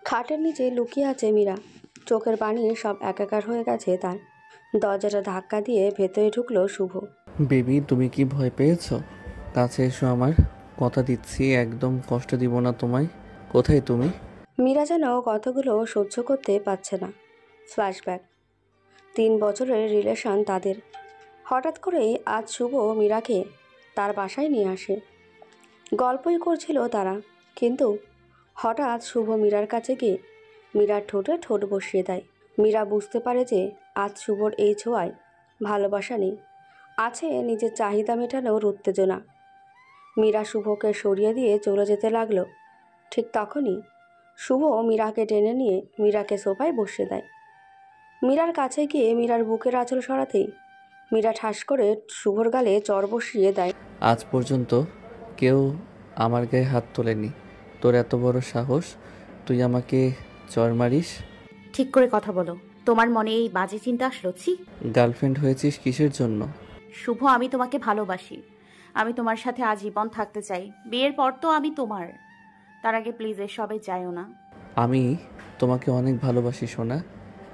খাটের নিচে লুকিয়ে আছে মীরা। চোখের পানি সব একাকার হয়ে গেছে তার। দরজাটা ধাক্কা দিয়ে ভেতরে ঢুকলো শুভ। বেবি, তুমি কি ভয় পেয়েছো? কাছে এসো আমার। কথা দিচ্ছি একদম কষ্ট দিব না তোমায়। কোথায় তুমি? মীরা যেন কথাগুলো সহ্য করতে পারছে না। ফ্ল্যাশব্যাক। 3 বছরের রিলেশন তাদের। হঠাৎ করেই আজ শুভ মীরাকে তার বাসায় নিয়ে আসে। গল্পই করছিল তারা, কিন্তু হঠাৎ শুভ মীরার কাছে গিয়ে মীরার ঠোঁটে ঠোঁট বসিয়ে দেয়। মীরা বুঝতে পারে যে আজ শুভর এই ছোঁয়ায় ভালোবাসা নেই, আছে নিজের চাহিদা মেটানোর উত্তেজনা। মীরা শুভকে সরিয়ে দিয়ে চলে যেতে লাগলো। ঠিক তখনই শুভ মীরাকে টেনে নিয়ে মীরাকে সোফায় বসিয়ে দেয়। মীরার কাছে গিয়ে মীরার বুকের আঁচল সরাতেই মীরা ঠাস করে শুভর গালে চর বসিয়ে দেয়। আজ পর্যন্ত কেউ আমার গায়ে হাত তোলেনি। তোর এত বড় সাহস, তুই আমাকে চর মারিস? ঠিক করে কথা বলো। তোমার মনে এই বাজে চিন্তা আসলো? ছি। গার্লফ্রেন্ড হয়েছিস কিসের জন্য? শুভ, আমি তোমাকে ভালোবাসি। আমি তোমার সাথে আজীবন থাকতে চাই। বিয়ের পর তো আমি তোমার। তার আগে প্লিজ এসবে যাইও না। আমি তোমাকে অনেক ভালোবাসি সোনা,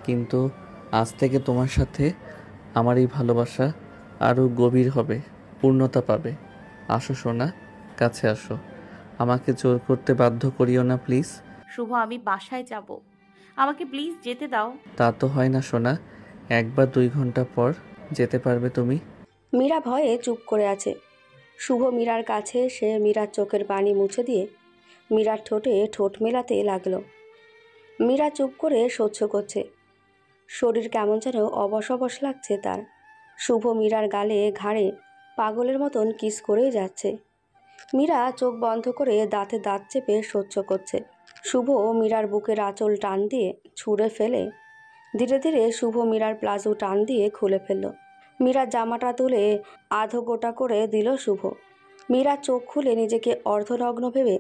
কিন্তু আজ থেকে তোমার সাথে আমার এই ভালোবাসা আরও গভীর হবে, পূর্ণতা পাবে। আসো সোনা, কাছে আসো। আমাকে জোর করতে বাধ্য করিও না প্লিজ। শুভ, আমি বাসায় যাব। আমাকে প্লিজ যেতে দাও। তা তো হয় না সোনা, 1 বা 2 ঘন্টা পর যেতে পারবে তুমি। মীরা ভয়ে চুপ করে আছে। শুভ মীরার কাছে এসে মীরার চোখের পানি মুছে দিয়ে মীরার ঠোঁটে ঠোঁট মেলাতে লাগলো। মীরা চুপ করে সহ্য করছে। শরীর কেমন যেন অবশ অবশ লাগছে তার। শুভ মীরার গালে ঘাড়ে পাগলের মতন কিস করেই যাচ্ছে। মীরা চোখ বন্ধ করে দাঁতে দাঁত চেপে সহ্য করছে। শুভ মীরার বুকের আঁচল টান দিয়ে ছুঁড়ে ফেলে ধীরে ধীরে শুভ মীরার প্লাজো টান দিয়ে খুলে ফেলল। মীরার জামাটা তুলে আধো গোটা করে দিল শুভ। মীরা চোখ খুলে নিজেকে অর্ধনগ্ন ভেবে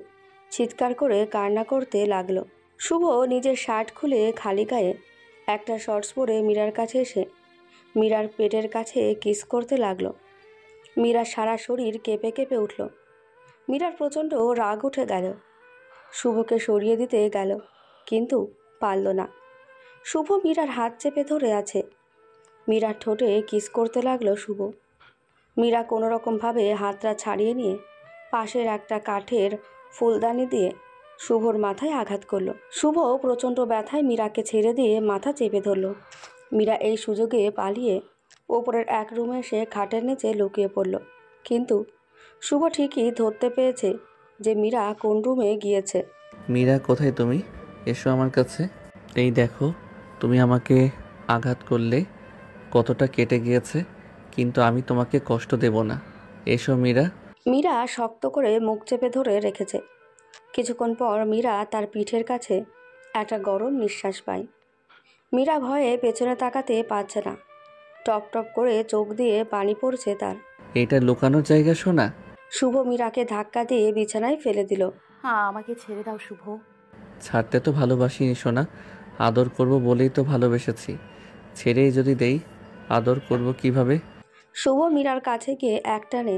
চিৎকার করে কান্না করতে লাগলো। শুভ নিজের শার্ট খুলে খালি গায়ে একটা শর্টস পরে মীরার কাছে এসে মীরার পেটের কাছে কিস করতে লাগলো। মীরার সারা শরীর কেঁপে কেঁপে উঠল। মীরার প্রচণ্ড রাগ উঠে গেল। শুভকে সরিয়ে দিতে গেল, কিন্তু পারল না। শুভ মীরার হাত চেপে ধরে আছে। মীরার ঠোঁটে কিস করতে লাগলো শুভ। মীরা কোনো রকমভাবে হাতটা ছাড়িয়ে নিয়ে পাশের একটা কাঠের ফুলদানি দিয়ে শুভর মাথায় আঘাত করলো। শুভ প্রচণ্ড ব্যথায় মীরাকে ছেড়ে দিয়ে মাথা চেপে ধরল। মীরা এই সুযোগে পালিয়ে ওপরের এক রুমে এসে খাটের নিচে লুকিয়ে পড়ল। কিন্তু শুভ ঠিকই ধরতে পেয়েছে যে মীরা কোন রুমে গিয়েছে। মীরা, কোথায় তুমি? এসো আমার কাছে। এই দেখো, তুমি আমাকে আঘাত করলে, কতটা কেটে গিয়েছে, কিন্তু আমি তোমাকে কষ্ট দেব না। এসো মীরা। মীরা শক্ত করে মুখ চেপে ধরে রেখেছে। কিছুক্ষণ পর মীরা তার পিঠের কাছে একটা গরম নিঃশ্বাস পায়। মীরা ভয়ে পেছনে তাকাতে পারছে না। টপ টপ করে চোখ দিয়ে পানি পড়ছে তার। এটা লুকানোর জায়গা সোনা? শুভ মীরাকে ধাক্কা দিয়ে বিছানায় ফেলে দিল। হ্যাঁ, আমাকে ছেড়ে দাও শুভ। ছাড়তে তো ভালোবাসিনি সোনা, আদর করব বলেই তো ভালোবেসেছি। ছেড়েই যদি দেই, আদর করব কিভাবে? শুভ মীরার কাছে গিয়ে একটানে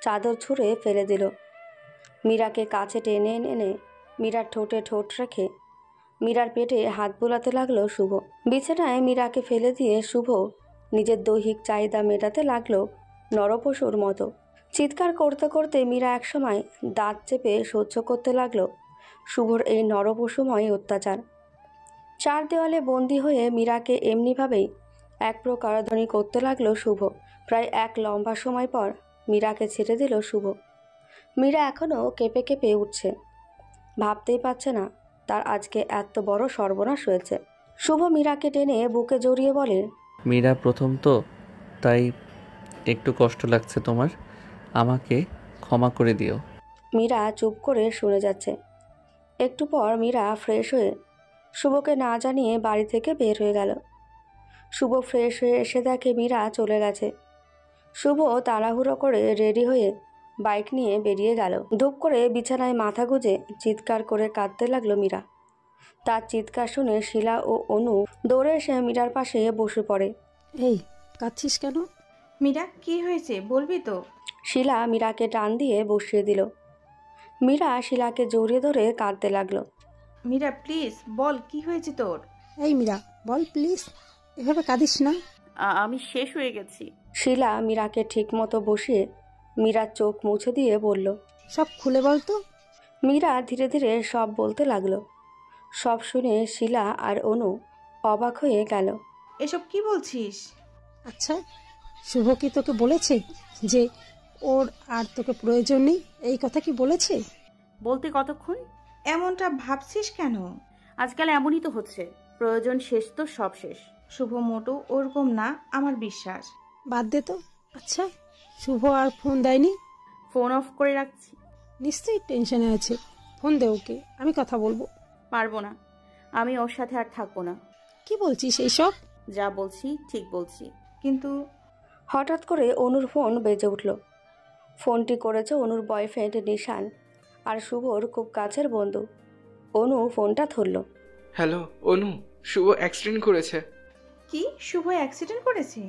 চাদর ছুঁড়ে ফেলে দিল। মীরাকে কাছে টেনে এনে মীরার ঠোঁটে ঠোঁট রেখে মীরার পেটে হাত বোলাতে লাগলো শুভ। বিছানায় মীরাকে ফেলে দিয়ে শুভ নিজের দৈহিক চাহিদা মেটাতে লাগলো নরপশুর মতো। চিৎকার করতে করতে মীরা একসময় দাঁত চেপে সহ্য করতে লাগলো শুভর এই নরপশুময় অত্যাচার। 4 দেওয়ালে বন্দি হয়ে মীরাকে এমনিভাবেই এক প্রকার ধ্বনি করতে লাগলো শুভ। প্রায় এক লম্বা সময় পর মীরাকে ছেড়ে দিল শুভ। মীরা এখনও কেঁপে কেঁপে উঠছে। ভাবতেই পারছে না তার আজকে এত বড় সর্বনাশ হয়েছে। শুভ মীরাকে টেনে বুকে জড়িয়ে বলে, মীরা, প্রথম তো, তাই একটু কষ্ট লাগছে তোমার। আমাকে ক্ষমা করে দিও। মীরা চুপ করে শুনে যাচ্ছে। একটু পর মীরা ফ্রেশ হয়ে শুভকে না জানিয়ে বাড়ি থেকে বের হয়ে গেল। শুভ ফ্রেশ হয়ে এসে দেখে মীরা চলে গেছে। শুভ তাড়াহুড়ো করে রেডি হয়ে বাইক নিয়ে বেরিয়ে গেল। ধূপ করে বিছানায় মাথা গুঁজে চিৎকার করে কাঁদতে লাগলো মীরা। তার চিৎকার শুনে শিলা ও অনু দৌড়ে এসে মীরার পাশে বসে পড়ে। এই, কাঁদছিস কেন? মীরা, কি হয়েছে বলবি তো? শিলা মীরাকে টান দিয়ে বসিয়ে দিল। মীরা শিলাকে জড়িয়ে ধরে কাঁদতে লাগলো। মীরা প্লিজ বল কি হয়েছে তোর? এই মীরা, বল প্লিজ, এভাবে কাঁদিস না। আমি শেষ হয়ে গেছি। শিলা মীরাকে ঠিকমতো বসিয়ে মীরার চোখ মুছে দিয়ে বলল। সব খুলে বল তো। মীরা ধীরে ধীরে সব বলতে লাগলো। সব শুনে শিলা আর অনু অবাক হয়ে গেল। এসব কি বলছিস? আচ্ছা, শুভ কি তোকে বলেছে যে ওর আর তোকে প্রয়োজন নেই? এই কথা কি বলেছে? বলতে কতক্ষণ? এমনটা ভাবছিস কেন? আজকাল এমনই তো হচ্ছে, প্রয়োজন শেষ তো সব শেষ। শুভ মোটো ওরকম না, আমার বিশ্বাস। বাদ দে তো। আচ্ছা, শুভ আর ফোন দেয়নি? ফোন অফ করে রাখছি। নিশ্চয়ই টেনশনে আছে। ফোন দে ওকে, আমি কথা বলবো। পারবো না, আমি ওর সাথে আর থাকবো না। কি বলছিস এইসব? যা বলছি ঠিক বলছি। কিন্তু হঠাৎ করে অনুর ফোন বেজে উঠল। ফোনটি করেছে অনুর বয়ফ্রেন্ড নিশান আর শুভর খুব কাছের বন্ধু। অনু ফোনটা ধরল। হ্যালো অনু, শুভ অ্যাক্সিডেন্ট করেছে। কি, শুভ অ্যাক্সিডেন্ট করেছে?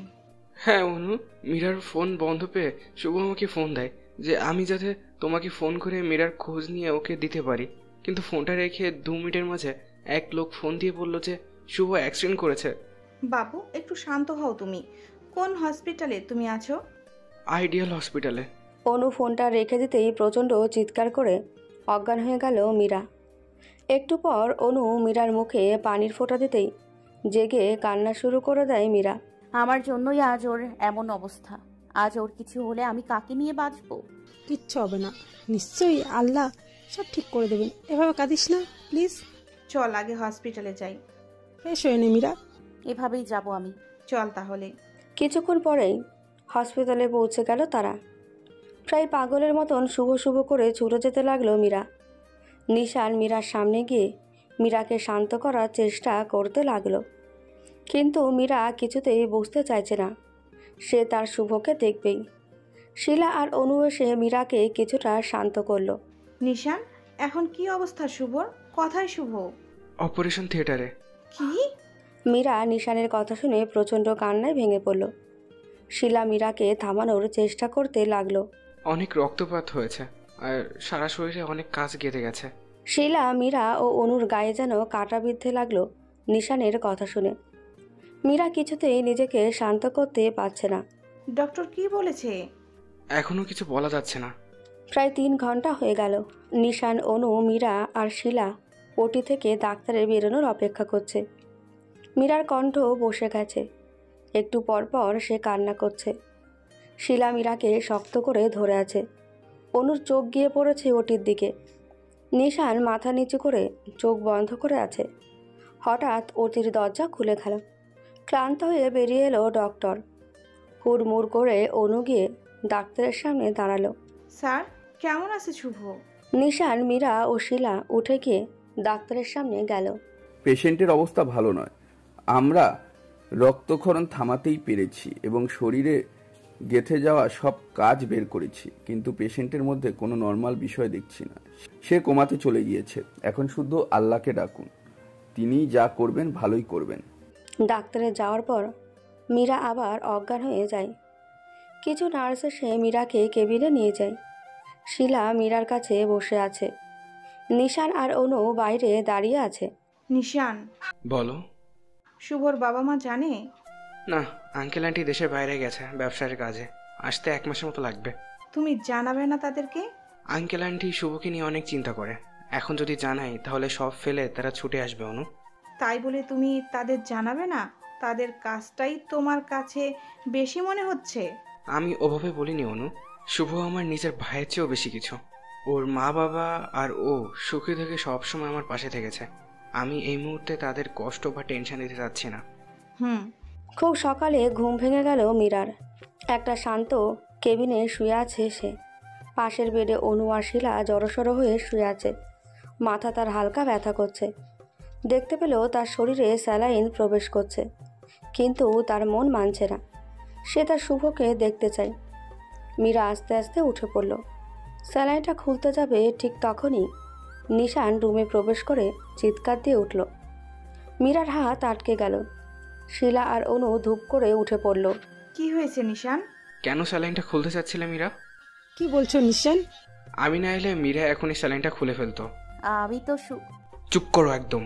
হ্যাঁ অনু, মীরার ফোন বন্ধ পেয়ে শুভ আমাকে ফোন দেয় যে আমি যাতে তোমাকে ফোন করে মীরার খোঁজ নিয়ে ওকে দিতে পারি, কিন্তু ফোনটা রেখে 2 মিনিটের মাঝে এক লোক ফোন দিয়ে বলল যে শুভ অ্যাক্সিডেন্ট করেছে। বাবু একটু শান্ত হও তুমি। কোন হসপিটালে তুমি আছো? আইডিয়াল হসপিটালে। অনু ফোনটা রেখে দিতেই প্রচণ্ড চিৎকার করে অজ্ঞান হয়ে গেল মীরা। একটু পর অনু মীরার মুখে পানির ফোঁটা দিতেই জেগে কান্না শুরু করে দেয় মীরা। আমার জন্যই আজ ওর এমন অবস্থা। আজ ওর কিছু হলে আমি কাকে নিয়ে বাঁচবো? কিচ্ছু হবে না, নিশ্চয়ই আল্লাহ সব ঠিক করে দেবেন। এভাবে কাঁদিস না প্লিজ। চল আগে হসপিটালে যাই। ফ্রেশ হয়ে নে মীরা। এভাবেই যাব আমি। চল তাহলে। কিছুক্ষণ পরেই হসপিটালে পৌঁছে গেল তারা। প্রায় পাগলের মতন শুভ শুভ করে ছুটে যেতে লাগলো মীরা। নিশান মীরার সামনে গিয়ে মীরাকে শান্ত করার চেষ্টা করতে লাগলো, কিন্তু মীরা কিছুতেই বুঝতে চাইছে না সে তার শুভকে দেখবেই। শিলা আর অনু এসে মীরাকে কিছুটা শান্ত করলো। নিশান, এখন কি অবস্থা শুভর? কথায় শুভ? অপারেশন থিয়েটারে। কি? মীরা নিশানের কথা শুনে প্রচণ্ড কান্নায় ভেঙে পড়ল। শিলা মীরাকে থামানোর চেষ্টা করতে লাগলো। অনেক রক্তপাত হয়েছে আর সারা শরীরে অনেক কাজ গেঁথে গেছে। শিলা, মীরা ও অনুর গায়ে যেন কাঁটা বিঁধতে লাগলো নিশানের কথা শুনে। মীরা কিছুতেই নিজেকে শান্ত করতে পারছে না। ডক্টর কি বলেছে? এখনো কিছু বলা যাচ্ছে না। প্রায় 3 ঘন্টা হয়ে গেল। নিশান, অনু, মীরা আর শিলা ওটি থেকে ডাক্তারের বেরোনোর অপেক্ষা করছে। মীরার কণ্ঠ বসে গেছে। একটু পর পর সে কান্না করছে। শিলা মীরাকে শক্ত করে ধরে আছে। অনুর চোখ গিয়ে পড়েছে ওটির দিকে। নিশান মাথা নিচু করে চোখ বন্ধ করে আছে। হঠাৎ ওটির দরজা খুলে গেল। ক্লান্ত হয়ে বেরিয়ে এলো ডক্টর। হুড়মুড় করে অনু গিয়ে ডাক্তারের সামনে দাঁড়ালো। স্যার, কেমন আছে শুভ? নিশান, মীরা ও শিলা উঠে গিয়ে ডাক্তারের সামনে গেল। পেশেন্টের অবস্থা ভালো নয়। আমরা রক্তক্ষরণ থামাতেই পেরেছি এবং শরীরে গেঁথে যাওয়া সব কাজ বের করেছি, কিন্তু পেশেন্টের মধ্যে কোনো নর্মাল বিষয় দেখছি না। সে কোমাতে চলে গিয়েছে। এখন শুধু আল্লাহকে ডাকুন, তিনি যা করবেন ভালোই করবেন। ডাক্তারে যাওয়ার পর মীরা আবার অজ্ঞান হয়ে যায়। কিছু নার্স এসে মীরাকে কেবিনে নিয়ে যায়। শিলা মীরার কাছে বসে আছে। নিশান আর অনু বাইরে দাঁড়িয়ে আছে। নিশান, বলো। শুভর বাবা মা জানে? না, আঙ্কেল আন্টি দেশের বাইরে গেছে ব্যবসার কাজে, আসতে 1 মাসের মতো লাগবে। তুমি জানাবে না তাদেরকে? আঙ্কেল আন্টি শুভকে নিয়ে অনেক চিন্তা করে। এখন যদি জানাই তাহলে সব ফেলে তারা ছুটে আসবে অনু। তাই বলে তুমি তাদের জানাবে না? তাদের কাজটাই তোমার কাছে বেশি মনে হচ্ছে? আমি ওভাবে বলিনি অনু। শুভ আমার নিজের ভাইয়ের চেয়েও বেশি কিছু। ওর মা বাবা আর ও সুখে থেকে সবসময় আমার পাশে থেকেছে। আমি এই মুহূর্তে তাদের কষ্ট বা টেনশন দিতে চাচ্ছি না। খুব সকালে ঘুম ভেঙে গেল মীরার। একটা শান্ত কেবিনে শুয়ে আছে সে। পাশের বেডে অনু আর শিলা জড়সড় হয়ে শুয়ে আছে। মাথা তার হালকা ব্যথা করছে। দেখতে পেলেও তার শরীরে স্যালাইন প্রবেশ করছে, কিন্তু তার মন মানছে না। সে তার শুভকে দেখতে চায়। মীরা আস্তে আস্তে উঠে পড়ল। স্যালাইনটা খুলতে যাবে, ঠিক তখনই নিশান রুমে প্রবেশ করে চিৎকার দিয়ে উঠল। মীরার হাত আটকে গেল। শিলা আর অনু ধূপ করে উঠে পড়ল। কি হয়েছে নিশান? কেন স্যালাইনটা খুলতে চাচ্ছিলে মীরা? কি বলছো নিশান? আমি না এলে মীরা এখনই স্যালাইনটা খুলে ফেলতো। আমি তো চুপ করো একদম।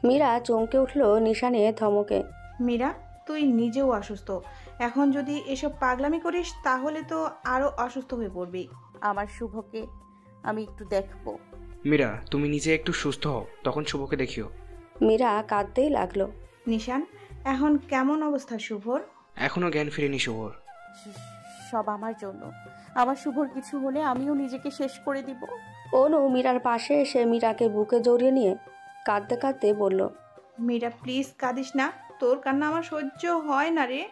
মীরা চমকে উঠল নিশানে ধমকে। মীরা, তুই নিজেও অসুস্থ, এখন যদি এসব পাগলামি করিস তাহলে তো আরো অসুস্থ হয়ে পড়বি। আমার শুভকে আমি একটু দেখবো। মীরা, তুমি নিজে একটু সুস্থ হও, তখন শুভকে দেখিও। মীরা কাঁদতেই লাগলো। নিশান, এখন কেমন অবস্থা শুভর? এখনো জ্ঞান ফিরেনি শুভর। সব আমার জন্য। আমার শুভর কিছু হলে আমিও নিজেকে শেষ করে দিব। অনু মীরার পাশে এসে মীরাকে বুকে জড়িয়ে নিয়ে কাঁদতে কাঁদতে বলল। মীরা প্লিজ কাঁদিস না, তোর কান্না আমার সহ্য হয় না রে।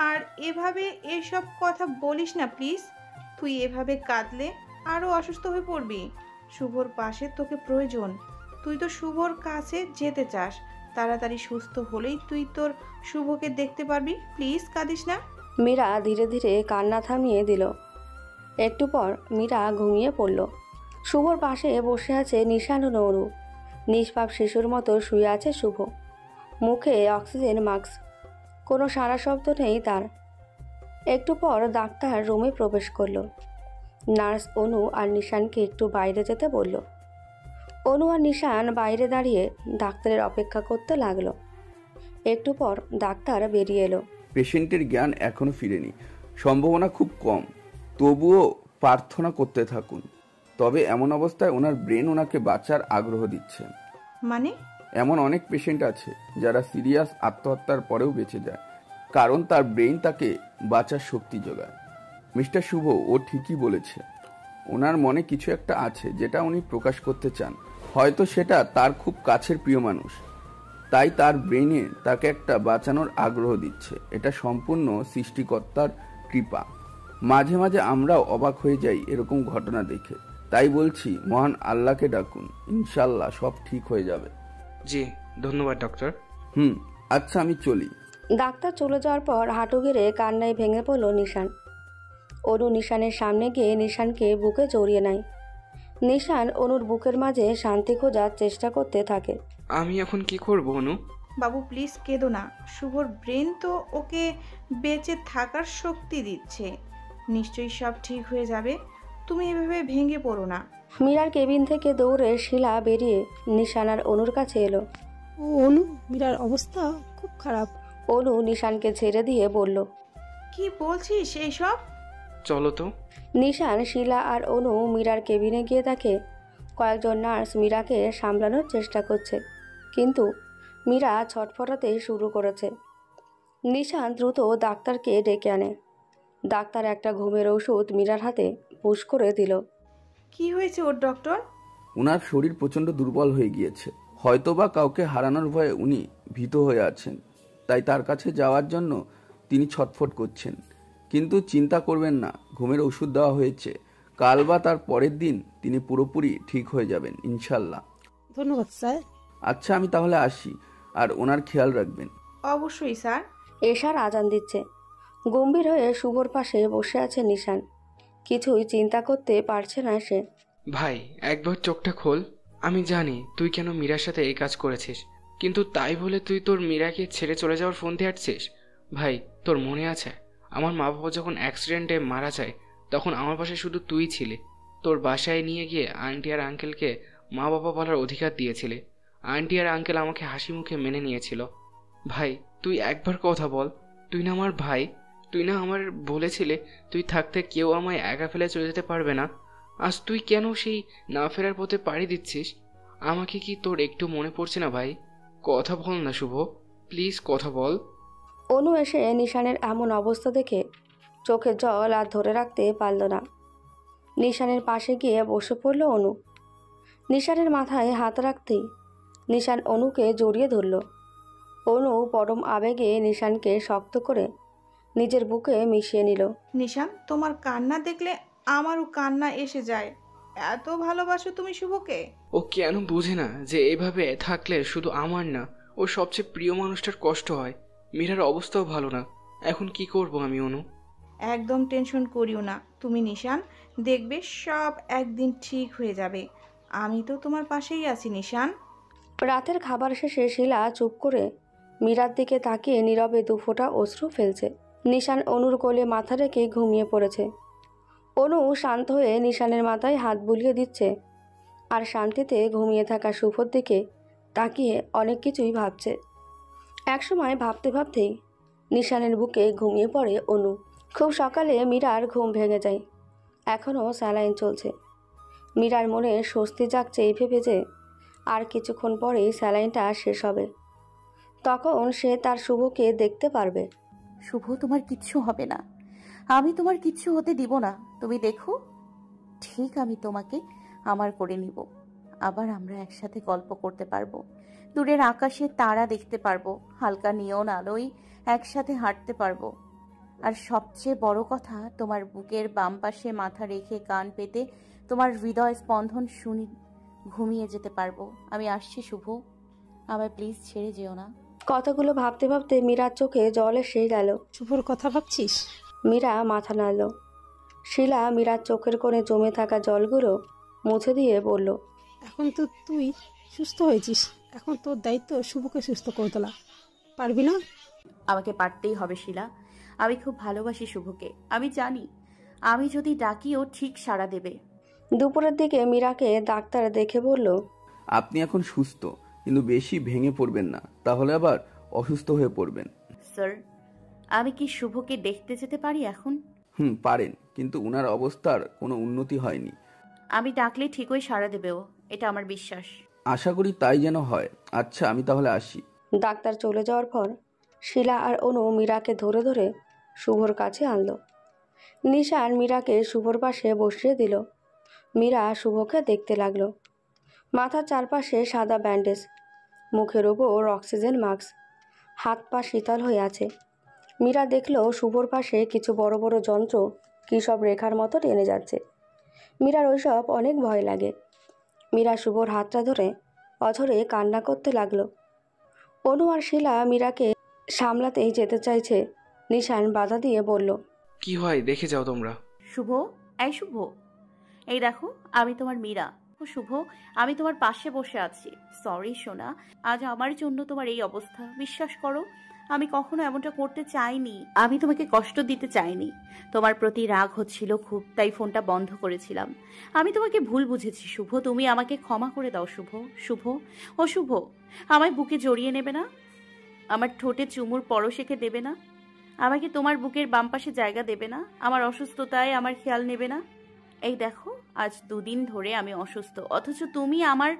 আর এভাবে এসব কথা বলিস না প্লিজ। তুই এভাবে কাঁদলে আরো অসুস্থ হয়ে পড়বি। শুভর পাশে তোকে প্রয়োজন। তুই তো শুভর কাছে যেতে চাস, তাড়াতাড়ি সুস্থ হলেই তুই তোর শুভকে দেখতে পারবি। প্লিজ কাঁদিস না। মীরা ধীরে ধীরে কান্না থামিয়ে দিল। একটু পর মীরা ঘুমিয়ে পড়ল। শুভর পাশে বসে আছে নিশান ও নরু। নিষ্পাপ শিশুর মতো শুয়ে আছে শুভ, মুখে অক্সিজেন মাস্ক। কোনো সারা শব্দ নেই তার। একটু পর ডাক্তার রুমে প্রবেশ করলো। নার্স অনু আর নিশানকে একটু বাইরে যেতে বলল। অনু আর নিশান বাইরে দাঁড়িয়ে ডাক্তারের অপেক্ষা করতে লাগলো। একটু পর ডাক্তার বেরিয়ে এলো। পেশেন্টের জ্ঞান এখনো ফিরেনি, সম্ভাবনা খুব কম, তবুও প্রার্থনা করতে থাকুন। তবে এমন অবস্থায় ওনার ব্রেন ওনাকে বাঁচার আগ্রহ দিচ্ছে। মানে? এমন অনেক পেশেন্ট আছে যারা সিরিয়াস আত্মহত্যার পরেও বেঁচে যায়, কারণ তার ব্রেন তাকে বাঁচার শক্তি যোগায়। মিস্টার শুভ ও ঠিকই বলেছে, ওনার মনে কিছু একটা আছে যেটা উনি প্রকাশ করতে চান। হয়তো সেটা তার খুব কাছের প্রিয় মানুষ, তাই তার ব্রেনে তাকে একটা বাঁচানোর আগ্রহ দিচ্ছে। এটা সম্পূর্ণ সৃষ্টিকর্তার কৃপা। মাঝে মাঝে আমরাও অবাক হয়ে যাই এরকম ঘটনা দেখে। তাই বলছি, মহান আল্লাহকে ডাকুন, ইনশাল্লাহ সব ঠিক হয়ে যাবে। জি, ধন্যবাদ ডক্টর। আচ্ছা, আমি চলি। ডাক্তার চলে যাওয়ার পর হাঁটু গেড়ে কান্নায় ভেঙে পড়ল নিশান। অনু নিশানের সামনে গিয়ে নিশানকে বুকে জড়িয়ে নেয়। নিশান অনুর বুকের মাঝে শান্তি খোঁজার চেষ্টা করতে থাকে। আমি এখন কি করব অনু? বাবু প্লিজ কেঁদো না। শুভর ব্রেন তো ওকে বেঁচে থাকার শক্তি দিচ্ছে। নিশ্চয়ই সব ঠিক হয়ে যাবে। তুমি এভাবে ভেঙে পড়ো না। মীরার কেবিন থেকে দৌড়ে শিলা বেরিয়ে নিশান আর অনুর কাছে এলো। ও অনু, মীরার অবস্থা খুব খারাপ। অনু নিশানকে ছেড়ে দিয়ে বলল। কি বলছিস এইসব? চলো তো। নিশান, শিলা আর অনু মীরার কেবিনে গিয়ে দেখে কয়েকজন নার্স মীরাকে সামলানোর চেষ্টা করছে, কিন্তু মীরা ছটফটাতে শুরু করেছে। নিশান দ্রুত ডাক্তারকে ডেকে আনে। ডাক্তার একটা ঘুমের ওষুধ মীরার হাতে পুশ করে দিল। কি হয়েছে ওর ডক্টর? ওনার শরীর প্রচণ্ড দুর্বল হয়ে গিয়েছে। হয়তোবা কাউকে হারানোর ভয়ে উনি ভীত হয়ে আছেন, তাই তার কাছে যাওয়ার জন্য তিনি ছটফট করছেন। কিন্তু চিন্তা করবেন না, ঘুমের ওষুধ দেওয়া হয়েছে। কাল বা তার পরের দিন তিনি পুরোপুরি ঠিক হয়ে যাবেন ইনশাল্লাহ। ধন্যবাদ স্যার। আচ্ছা, আমি তাহলে আসি, আর ওনার খেয়াল রাখবেন। অবশ্যই স্যার। এশার আজান দিচ্ছে। গম্ভীর হয়ে শুভর পাশে বসে আছে নিশান। কিছুই চিন্তা করতে পারছে না সে। ভাই, একবার চোখটা খোল। আমি জানি তুই কেন মীরার সাথে এই কাজ করেছিস, কিন্তু তাই বলে তুই তোর মীরাকে ছেড়ে চলে যাওয়ার ফোন দিয়ে আসছিস? ভাই, তোর মনে আছে আমার মা বাবা যখন অ্যাক্সিডেন্টে মারা যায়, তখন আমার পাশে শুধু তুই ছিলি। তোর বাসায় নিয়ে গিয়ে আন্টি আর আঙ্কেলকে মা বাবা বলার অধিকার দিয়েছিলে। আন্টি আর আঙ্কেল আমাকে হাসি মুখে মেনে নিয়েছিল। ভাই, তুই একবার কথা বল, তুই না আমার ভাই? তুই না আমার বলেছিলে তুই থাকতে কেউ আমায় একা ফেলে চলে যেতে পারবে না? আজ তুই কেন সেই না ফেরার পথে পাড়ি দিচ্ছিস? আমাকে কি তোর একটু মনে পড়ছে না ভাই? কথা বল না শুভ, প্লিজ কথা বল। অনু এসে নিশানের এমন অবস্থা দেখে চোখে জল আর ধরে রাখতে পারল না। নিশানের পাশে গিয়ে বসে পড়ল অনু। নিশানের মাথায় হাত রাখতেই নিশান অনুকে জড়িয়ে ধরল। অনু পরম আবেগে নিশানকে শক্ত করে নিজের বুকে মিশিয়ে নিল। নিশান, তোমার কান্না দেখলে আমারও কান্না এসে যায়। এত ভালোবাসো তুমি শুভকে? ও কেন বুঝে না যে এভাবে থাকলে শুধু আমার না, ওর সবচেয়ে প্রিয় মানুষটার কষ্ট হয়। মীরার অবস্থাও ভালো না। এখন কি করব আমি অনু? একদম টেনশন করিও না তুমি নিশান, দেখবে সব একদিন ঠিক হয়ে যাবে। আমি তো তোমার পাশেই আছি নিশান। রাতের খাবার শেষে শিলা চুপ করে মীরার দিকে তাকিয়ে নীরবে দুফোঁটা অশ্রু ফেলছে। নিশান অনুর কোলে মাথা রেখে ঘুমিয়ে পড়েছে। অনু শান্ত হয়ে নিশানের মাথায় হাত বুলিয়ে দিচ্ছে আর শান্তিতে ঘুমিয়ে থাকা শুভর দিকে তাকিয়ে অনেক কিছুই ভাবছে। একসময় ভাবতে ভাবতেই নিশানের বুকে ঘুমিয়ে পড়ে অনু। খুব সকালে মীরার ঘুম ভেঙে যায়। এখনও স্যালাইন চলছে। মীরার মনে স্বস্তি জাগছে এই ভেবে যে আর কিছুক্ষণ পরেই স্যালাইনটা শেষ হবে। তখন সে তার শুভকে দেখতে পারবে। শুভ, তোমার কিচ্ছু হবে না। আমি তোমার কিচ্ছু হতে দিব না। তুমি দেখো, ঠিক আমি তোমাকে আমার করে নিব। আবার আমরা একসাথে গল্প করতে পারবো, দূরের আকাশে তারা দেখতে পারবো, হালকা নিয়ন আলোয় একসাথে হাঁটতে পারবো। আর সবচেয়ে বড় কথা, তোমার বুকের বাম পাশে মাথা রেখে কান পেতে তোমার হৃদয় স্পন্দন শুনি ঘুমিয়ে যেতে পারবো। আমি আসছি শুভ, আমায় প্লিজ ছেড়ে যেও না। কথাগুলো ভাবতে ভাবতে মীরার চোখে জল এসে গেল। শুভর কথা ভাবছিস? মীরা মাথা নাড়ল। শিলা মীরার চোখের কোণে জমে থাকা জলগুলো মুছে দিয়ে বলল, এখন তো তুই সুস্থ হয়েছিস, এখন তোর দায়িত্ব শুভকে সুস্থ করে তোলা। পারবি না? আমাকে পারতেই হবে শিলা। আমি খুব ভালোবাসি শুভকে। আমি জানি আমি যদি ডাকিও ঠিক সাড়া দেবে। দুপুরের দিকে মীরাকে ডাক্তার দেখে বলল, আপনি এখন সুস্থ, কিন্তু বেশি ভেঙে পড়বেন না, তাহলে আবার অসুস্থ হয়ে পড়বেন। স্যার, আমি কি শুভকে দেখতে যেতে পারি এখন? পারেন, কিন্তু উনার অবস্থার কোনো উন্নতি হয়নি। আমি ডাকলে ঠিকই সাড়া দেবে ও, এটা আমার বিশ্বাস। আশা করি তাই যেন হয়। আচ্ছা, আমি তাহলে আসি। ডাক্তার চলে যাওয়ার পর শিলা আর অনু মীরাকে ধরে ধরে শুভর কাছে আনলো। নিশান মীরাকে শুভর পাশে বসিয়ে দিল। মীরা শুভকে দেখতে লাগলো। মাথার চারপাশে সাদা ব্যান্ডেজ, মুখের ওপর অক্সিজেন মাস্ক, হাত পা শীতল হয়ে আছে। মীরা দেখলো শুভর পাশে কিছু বড় বড় যন্ত্র কী সব রেখার মতো টেনে যাচ্ছে। মীরার ওইসব অনেক ভয় লাগে। মীরা শুভর হাতটা ধরে অঝরে কান্না করতে লাগলো। অনু আর শিলা মীরাকে সামলাতেই যেতে চাইছে। নিশান বাধা দিয়ে বলল, কি হয় দেখে যাও তোমরা। শুভ, এই শুভ, এই দেখো আমি তোমার মীরা। ও শুভ, আমি তোমার পাশে বসে আছি। সরি সোনা, আজ আমার জন্য তোমার এই অবস্থা। বিশ্বাস করো, আমি কখনো এমনটা করতে চাইনি। আমি তোমাকে কষ্ট দিতে চাইনি। তোমার প্রতি রাগ হচ্ছিল খুব, তাই ফোনটা বন্ধ করেছিলাম। আমি তোমাকে ভুল বুঝেছি শুভ, তুমি আমাকে ক্ষমা করে দাও শুভ। শুভ, ও শুভ, আমায় বুকে জড়িয়ে নেবে না? আমার ঠোঁটে চুমুর পরশেখে দেবে না? আমাকে তোমার বুকের বাম পাশে জায়গা দেবে না? আমার অসুস্থতায় আমার খেয়াল নেবে না? এই দেখো, আজ 2 দিন ধরে আমি অসুস্থ, অথচ তুমি আমার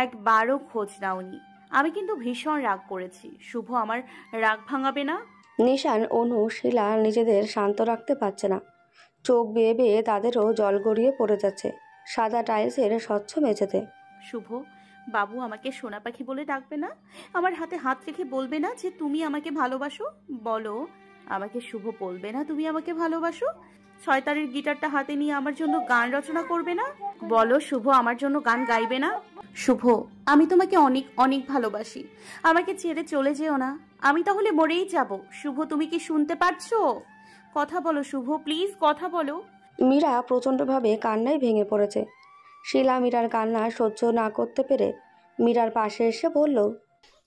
একবারও খোঁজ নাওনি। আমি কিন্তু ভীষণ রাগ করেছি। শুভ, আমার রাগ ভাঙাবে না? নিশান, অনু, শিলা নিজেদের শান্ত রাখতে পারছে না। চোখ বেয়ে বেয়ে তাদেরও জল গড়িয়ে পড়ে যাচ্ছে সাদা টাইলসের স্বচ্ছ মেঝেতে। শুভ, বাবু আমাকে সোনা পাখি বলে ডাকবে না? আমার হাতে হাত রেখে বলবে না যে তুমি আমাকে ভালোবাসো? বলো, আমাকে শুভ বলবে না তুমি আমাকে ভালোবাসো? ছয়তারের গিটারটা হাতে নিয়ে আমার জন্য গান রচনা করবে না? বলো শুভ, আমার জন্য গান গাইবে না? শুভ, আমি তোমাকে অনেক অনেক ভালোবাসি। আমাকে ছেড়ে চলে যেও না, আমি তাহলে মরেই যাব। শুভ, তুমি কি শুনতে পারছো? কথা বলো শুভ, প্লিজ কথা বলো। মীরা প্রচণ্ডভাবে কান্নায় ভেঙে পড়েছে। শিলা মীরার কান্না সহ্য না করতে পেরে মীরার পাশে এসে বলল,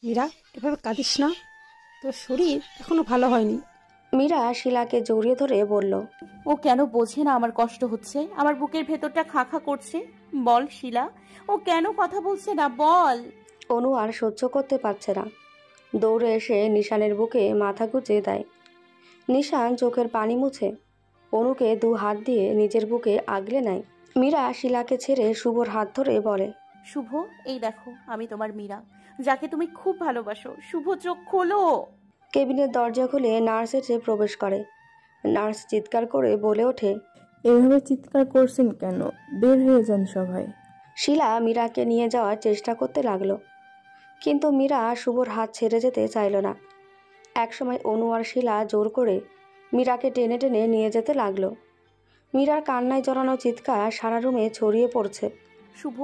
মীরা, এভাবে কাঁদিস না, তোর শরীর এখনো ভালো হয়নি। মীরা শিলাকে জড়িয়ে ধরে বলল, ও কেন বোঝে না আমার কষ্ট হচ্ছে? আমার বুকের ভেতরটা খা খা করছে। বল শিলা, ও কেন কথা বলছে না? বল। অনু আর সহ্য করতে পারছে না। দৌড়ে এসে নিশানের বুকে মাথা গুঁজে দেয়। নিশান চোখের পানি মুছে অনুকে 2 হাত দিয়ে নিজের বুকে আগলে নেয়। মীরা শিলাকে ছেড়ে শুভর হাত ধরে বলে, শুভ, এই দেখো আমি তোমার মীরা, যাকে তুমি খুব ভালোবাসো। শুভ, চোখ খোলো। কেবিনের দরজা খুলে নার্স এসে প্রবেশ করে। নার্স চিৎকার করে বলে ওঠে, এভাবে চিৎকার করছেন কেন? বের হয়ে যান সবাই। শিলা মীরাকে নিয়ে যাওয়ার চেষ্টা করতে লাগলো, কিন্তু মীরা শুভর হাত ছেড়ে যেতে চাইল না। একসময় অনু আর শিলা জোর করে মীরাকে টেনে টেনে নিয়ে যেতে লাগলো। মীরার কান্নায় জড়ানো চিৎকার সারা রুমে ছড়িয়ে পড়ছে। শুভ,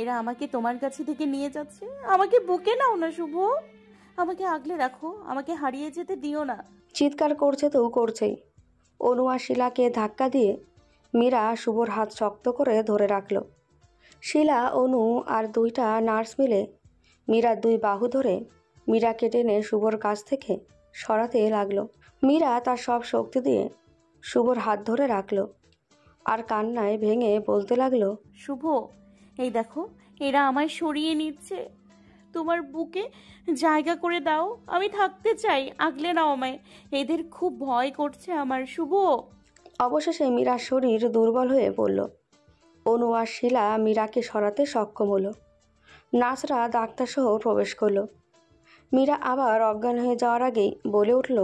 এরা আমাকে তোমার কাছে থেকে নিয়ে যাচ্ছে। আমাকে বুকে নাও না শুভ, আমাকে আগলে রাখো, আমাকে হারিয়ে যেতে দিও না। চিৎকার করছে তো করছেই। অনু আর শিলাকে ধাক্কা দিয়ে মীরা শুভর হাত শক্ত করে ধরে রাখল। শিলা, অনু আর 2টা নার্স মিলে মীরার 2 বাহু ধরে মীরাকে টেনে শুভর কাছ থেকে সরাতে লাগলো। মীরা তার সব শক্তি দিয়ে শুভর হাত ধরে রাখলো আর কান্নায় ভেঙে বলতে লাগলো, শুভ, এই দেখো এরা আমায় সরিয়ে নিচ্ছে। তোমার বুকে জায়গা করে দাও। আমি থাকতে চাই, আগলে নাও আমায়। এদের খুব ভয় করছে আমার, শুভ। অবশেষে মীরার শরীর দুর্বল হয়ে পড়ল। অনু আর শিলা মীরাকে সরাতে সক্ষম হলো। নার্সরা ডাক্তারসহ প্রবেশ করলো। মীরা আবার অজ্ঞান হয়ে যাওয়ার আগেই বলে উঠল,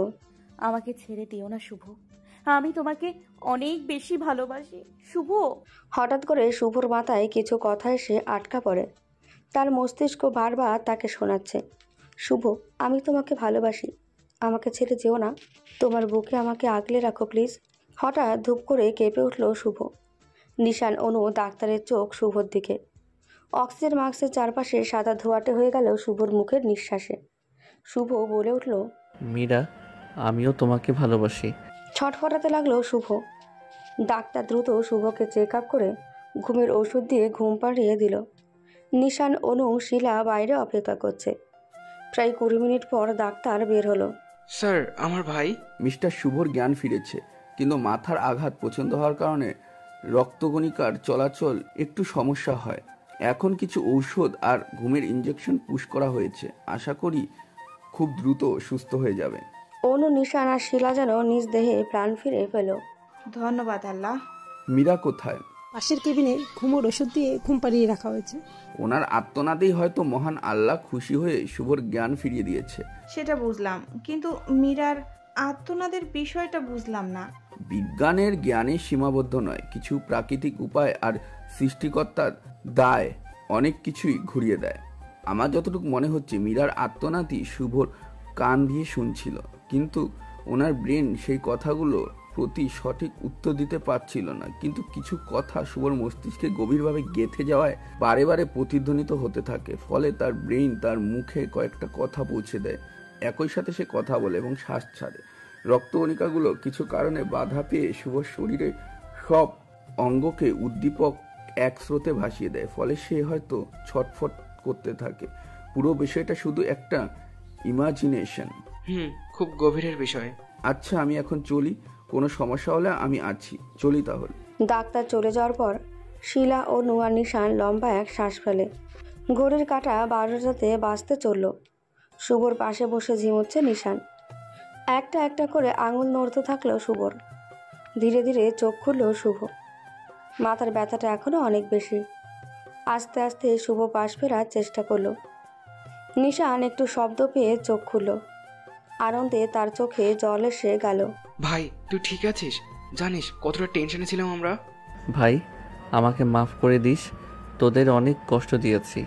আমাকে ছেড়ে দিও না শুভ, আমি তোমাকে অনেক বেশি ভালোবাসি শুভ। হঠাৎ করে শুভর মাথায় কিছু কথা এসে আটকা পড়ে। তার মস্তিষ্ক বারবার তাকে শোনাচ্ছে, শুভ, আমি তোমাকে ভালোবাসি, আমাকে ছেড়ে যেও না, তোমার বুকে আমাকে আগলে রাখো প্লিজ। হঠাৎ ধূপ করে কেঁপে উঠল শুভ। নিশান, অনু, ডাক্তারের চোখ শুভর দিকে। অক্সিজেন মাস্কের চারপাশে সাদা ধোঁয়াটে হয়ে গেল শুভর মুখের নিঃশ্বাসে। শুভ বলে উঠল, মীরা, আমিও তোমাকে ভালোবাসি। ছটফটাতে লাগলো শুভ। ডাক্তার দ্রুত শুভকে চেক আপ করে ঘুমের ওষুধ দিয়ে ঘুম পাড়িয়ে দিল। নিশান, অনু, শিলা বাইরে অপেক্ষা করছে। প্রায় 20 মিনিট পর ডাক্তার বের হলো। স্যার, আমার ভাই। মিস্টার শুভর জ্ঞান ফিরেছে, কিন্তু মাথার আঘাত পছন্দ হওয়ার কারণে রক্তকণিকার চলাচল একটু সমস্যা হয়। এখন কিছু ঔষধ আর ঘুমের ইঞ্জেকশন পুশ করা হয়েছে। আশা করি খুব দ্রুত সুস্থ হয়ে যাবে। অনু, নিশান আর শিলা যেন নিজ দেহে প্রাণ ফিরে পেল। ধন্যবাদ আল্লাহ। মীরা কোথায়? পাশের কেবিনে ঘুমোর ওষুধ দিয়ে ঘুম পাড়িয়ে রাখা হয়েছে। ওনার আত্মনাদেই হয়তো মহান আল্লাহ খুশি হয়ে শুভর জ্ঞান ফিরিয়ে দিয়েছে। সেটা বুঝলাম, কিন্তু মীরার আত্মনাদের বিষয়টা বুঝলাম না। বিজ্ঞানের জ্ঞানে সীমাবদ্ধ নয়, কিছু প্রাকৃতিক উপায় আর সৃষ্টিকর্তার দায় অনেক কিছুই ঘুরিয়ে দেয়। আমার যতটুকু মনে হচ্ছে মীরার আত্মনাতি শুভর কান দিয়ে শুনছিল, কিন্তু ওনার ব্রেন সেই কথাগুলো প্রতি সঠিক উত্তর দিতে পারছিল না। কিন্তু কিছু কথা শুভর মস্তিষ্কে গভীরভাবে গেঁথে যাওয়ায় বারে বারে প্রতিধ্বনিত হতে থাকে। ফলে তার ব্রেন তার মুখে কয়েকটা কথা পৌঁছে দেয়। একই সাথে সে কথা বলে এবং শ্বাস ছাড়ে। রক্তকণিকাগুলো কিছু কারণে বাধা পেয়ে শুভর শরীরে সব অঙ্গকে উদ্দীপক এক স্রোতে ভাসিয়ে দেয়। ফলে সে হয়তো ছটফট করতে থাকে। পুরো বিষয়টা শুধু একটা ইমাজিনেশন। খুব গভীরের বিষয়। আচ্ছা, আমি এখন চলি, কোনো সমস্যা হলে আমি আছি। চলি তাহলে। ডাক্তার চলে যাওয়ার পর শিলা, অনু আর নিশান লম্বা এক শ্বাস ফেলে। ঘড়ির কাঁটা 12টাতে বাজতে চলল। শুভর পাশে বসে ঝিমুচ্ছে নিশান। একটা একটা করে আঙুল নড়তে থাকলো শুভর। ধীরে ধীরে চোখ খুলল শুভ। মাথার ব্যথাটা এখনো অনেক বেশি। আস্তে আস্তে শুভ পাশ ফেরার চেষ্টা করলো। নিশান একটু শব্দ পেয়ে চোখ খুলল। আনন্দে তার চোখে জল এসে গেল। ভাই, তুই ঠিক আছিস? জানিস কতটা টেনশনে ছিলাম আমরা। ভাই, আমাকে মাফ করে দিস, তোদের অনেক কষ্ট দিয়েছি।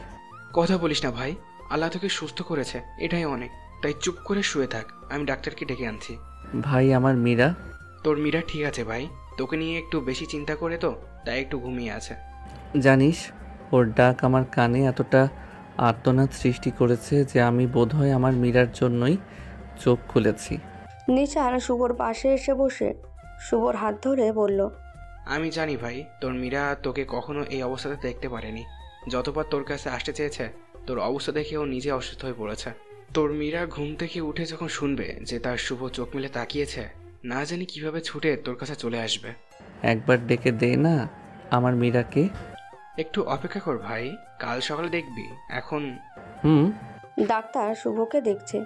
কথা বলিস না ভাই, আল্লাহ তোকে সুস্থ করেছে, এটাই অনেক। তাই চুপ করে শুয়ে থাক, আমি ডাক্তারকে ডেকে আনছি। ভাই, আমার মীরা। তোর মীরা ঠিক আছে ভাই, তোকে নিয়ে একটু বেশি চিন্তা করে তো, তাই একটু ঘুমিয়ে আছে। জানিস, ওর ডাক আমার কানে এতটা আর্তনাদ সৃষ্টি করেছে যে আমি বোধহয় আমার মীরার জন্যই চোখ খুলেছি। নিশান শুভর পাশে এসে বসে শুভর হাত ধরে বলল, আমি জানি ভাই, তোর মীরা তোকে কখনো এই অবস্থাতে দেখতে পারেনি। যতবার তোর কাছে আসতে চেয়েছে, তোর অবস্থা দেখে ও নিজে অসুস্থ হয়ে পড়েছে। তোর মীরা ঘুম থেকে উঠে যখন শুনবে যে তার শুভ চোখ মেলে তাকিয়েছে, না জানি কিভাবে ছুটে তোর কাছে চলে আসবে। একবার ডেকে দে না আমার মীরাকে। একটু অপেক্ষা কর ভাই, কাল সকালে দেখবি। এখন ডাক্তার শুভকে দেখছে।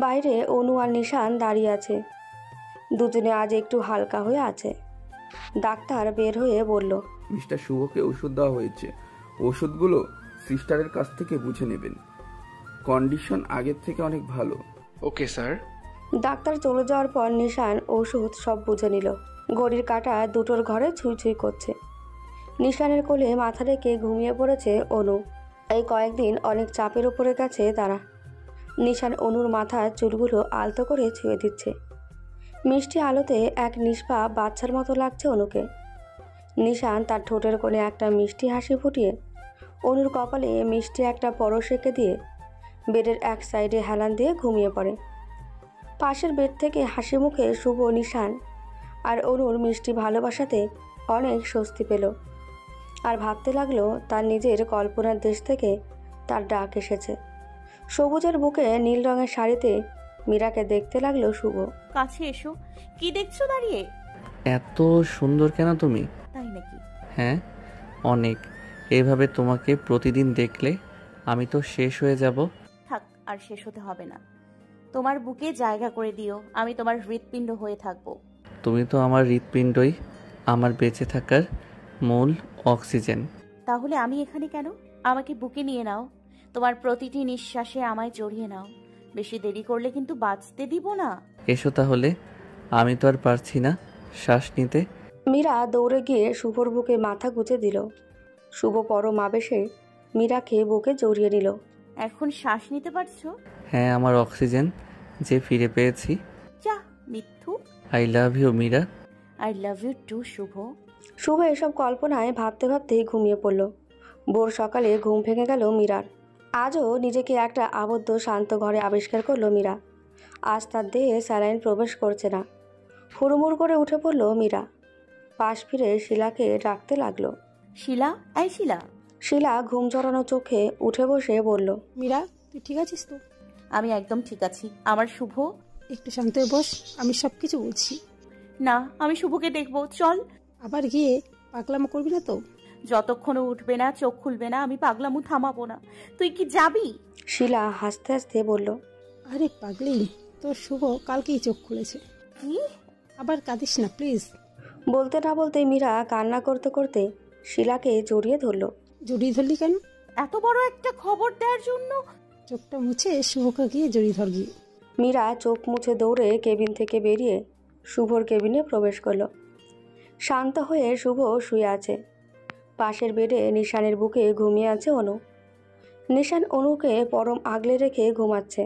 বাইরে অনু আর নিশান দাঁড়িয়ে আছে। দুজনে আজ একটু হালকা হয়ে আছে। ডাক্তার বের হয়ে বলল, মিস্টার শুভকে ওষুধ দেওয়া হয়েছে। ওষুধগুলো সিস্টারের কাছ থেকে বুঝে নেবেন। কন্ডিশন আগের থেকে অনেক ভালো। Okay sir. ডাক্তার চলে যাওয়ার পর নিশান ওষুধ সব বুঝে নিল। ঘড়ির কাঁটা দুটোর ঘরে ছুঁই ছুঁই করছে। নিশানের কোলে মাথা রেখে ঘুমিয়ে পড়েছে অনু। এই কয়েকদিন অনেক চাপের উপরে গেছে তারা। নিশান অনুর মাথার চুলগুলো আলতো করে ছুঁয়ে দিচ্ছে। মিষ্টি আলোতে এক নিষ্পাপ বাচ্চার মতো লাগছে অনুকে। নিশান তার ঠোঁটের কোণে একটা মিষ্টি হাসি ফুটিয়ে অনুর কপালে মিষ্টি একটা পরশ এঁকে দিয়ে বেডের এক সাইডে হেলান দিয়ে ঘুমিয়ে পড়ে। পাশের বেড থেকে হাসি মুখে শুভ, নিশান আর অনুর মিষ্টি ভালোবাসাতে অনেক স্বস্তি পেল। আর ভাবতে লাগলো তার নিজের কল্পনার দেশ থেকে তার ডাক এসেছে। সবুজের বুকে নীল রঙের শাড়িতে মীরাকে দেখতে লাগলো শুভ। কাছে এসো, কি দেখছো দাঁড়িয়ে? এত সুন্দর কেন তুমি? তাই নাকি? হ্যাঁ, অনেক। এভাবে তোমাকে প্রতিদিন দেখলে আমি তো শেষ হয়ে যাব। থাক, আর শেষ হতে হবে না। তোমার বুকে জায়গা করে দিও, আমি তোমার হৃৎপিণ্ড হয়ে থাকবো। তুমি তো আমার হৃৎপিণ্ডই, আমার বেঁচে থাকার মূল অক্সিজেন। তাহলে আমি এখানে কেন? আমাকে বুকে নিয়ে নাও, তোমার প্রতিটি নিঃশ্বাসে আমায় জড়িয়ে নাও। বেশি দেরি করলে কিন্তু বাঁচতে দিব না। এসো তাহলে, আমি তো আর পারছি না শ্বাস নিতে। মীরা দৌড়ে গিয়ে শুভর বুকে মাথা গুঁজে দিল। শুভ পরম আবেশে মীরাকে বুকে জড়িয়ে নিল। এখন শ্বাস নিতে পারছো? হ্যাঁ, আমার অক্সিজেন যে ফিরে পেয়েছি। যা মিথ্যু। I love you Meera. I love you too Shubho. Shubho এসব কল্পনায় ভাবতে ভাবতেই ঘুমিয়ে পড়ল। ভোর সকালে ঘুম ভেঙে গেল মীরার। আজও নিজেকে একটা আবদ্ধ শান্ত ঘরে আবিষ্কার করলো মীরা। আজ তার দেহে স্যালাইন প্রবেশ করছে না। হুড়মুড় করে উঠে পড়ল মীরা। পাশ ফিরে শিলাকে ডাকতে লাগলো। শিলা, এই শিলা। শিলা ঘুম জড়ানো চোখে উঠে বসে বলল, মীরা, তুই ঠিক আছিস তো? আমি একদম ঠিক আছি। আমার শুভ। একটু শান্ত হয়ে বস, আমি সব কিছু বলছি। না, আমি শুভকে দেখবো, চল। আবার গিয়ে পাগলামো করবি না তো? যতক্ষণ উঠবে না, চোখ খুলবে না, আমি পাগলামু থামাবো না। তুই কি যাবি? শিলা হাসতে হাসতে বলল, আরে পাগলি, তোর শুভ কালকেই চোখ খুলেছে। কি? আবার কাঁদিস না প্লিজ। বলতে না বলতে মীরা কান্না করতে করতে শিলাকে জড়িয়ে ধরল। জড়িয়ে ধরলি কেন? এত বড় একটা খবর দেওয়ার জন্য? চোখটা মুছে শুভকে গিয়ে জড়িয়ে ধর গিয়ে। মীরা চোখ মুছে দৌড়ে কেবিন থেকে বেরিয়ে শুভর কেবিনে প্রবেশ করল। শান্ত হয়ে শুভ শুয়ে আছে। পাশের বেডে নিশানের বুকে ঘুমিয়ে আছে অনু। নিশান অনুকে পরম আগলে রেখে ঘুমাচ্ছে।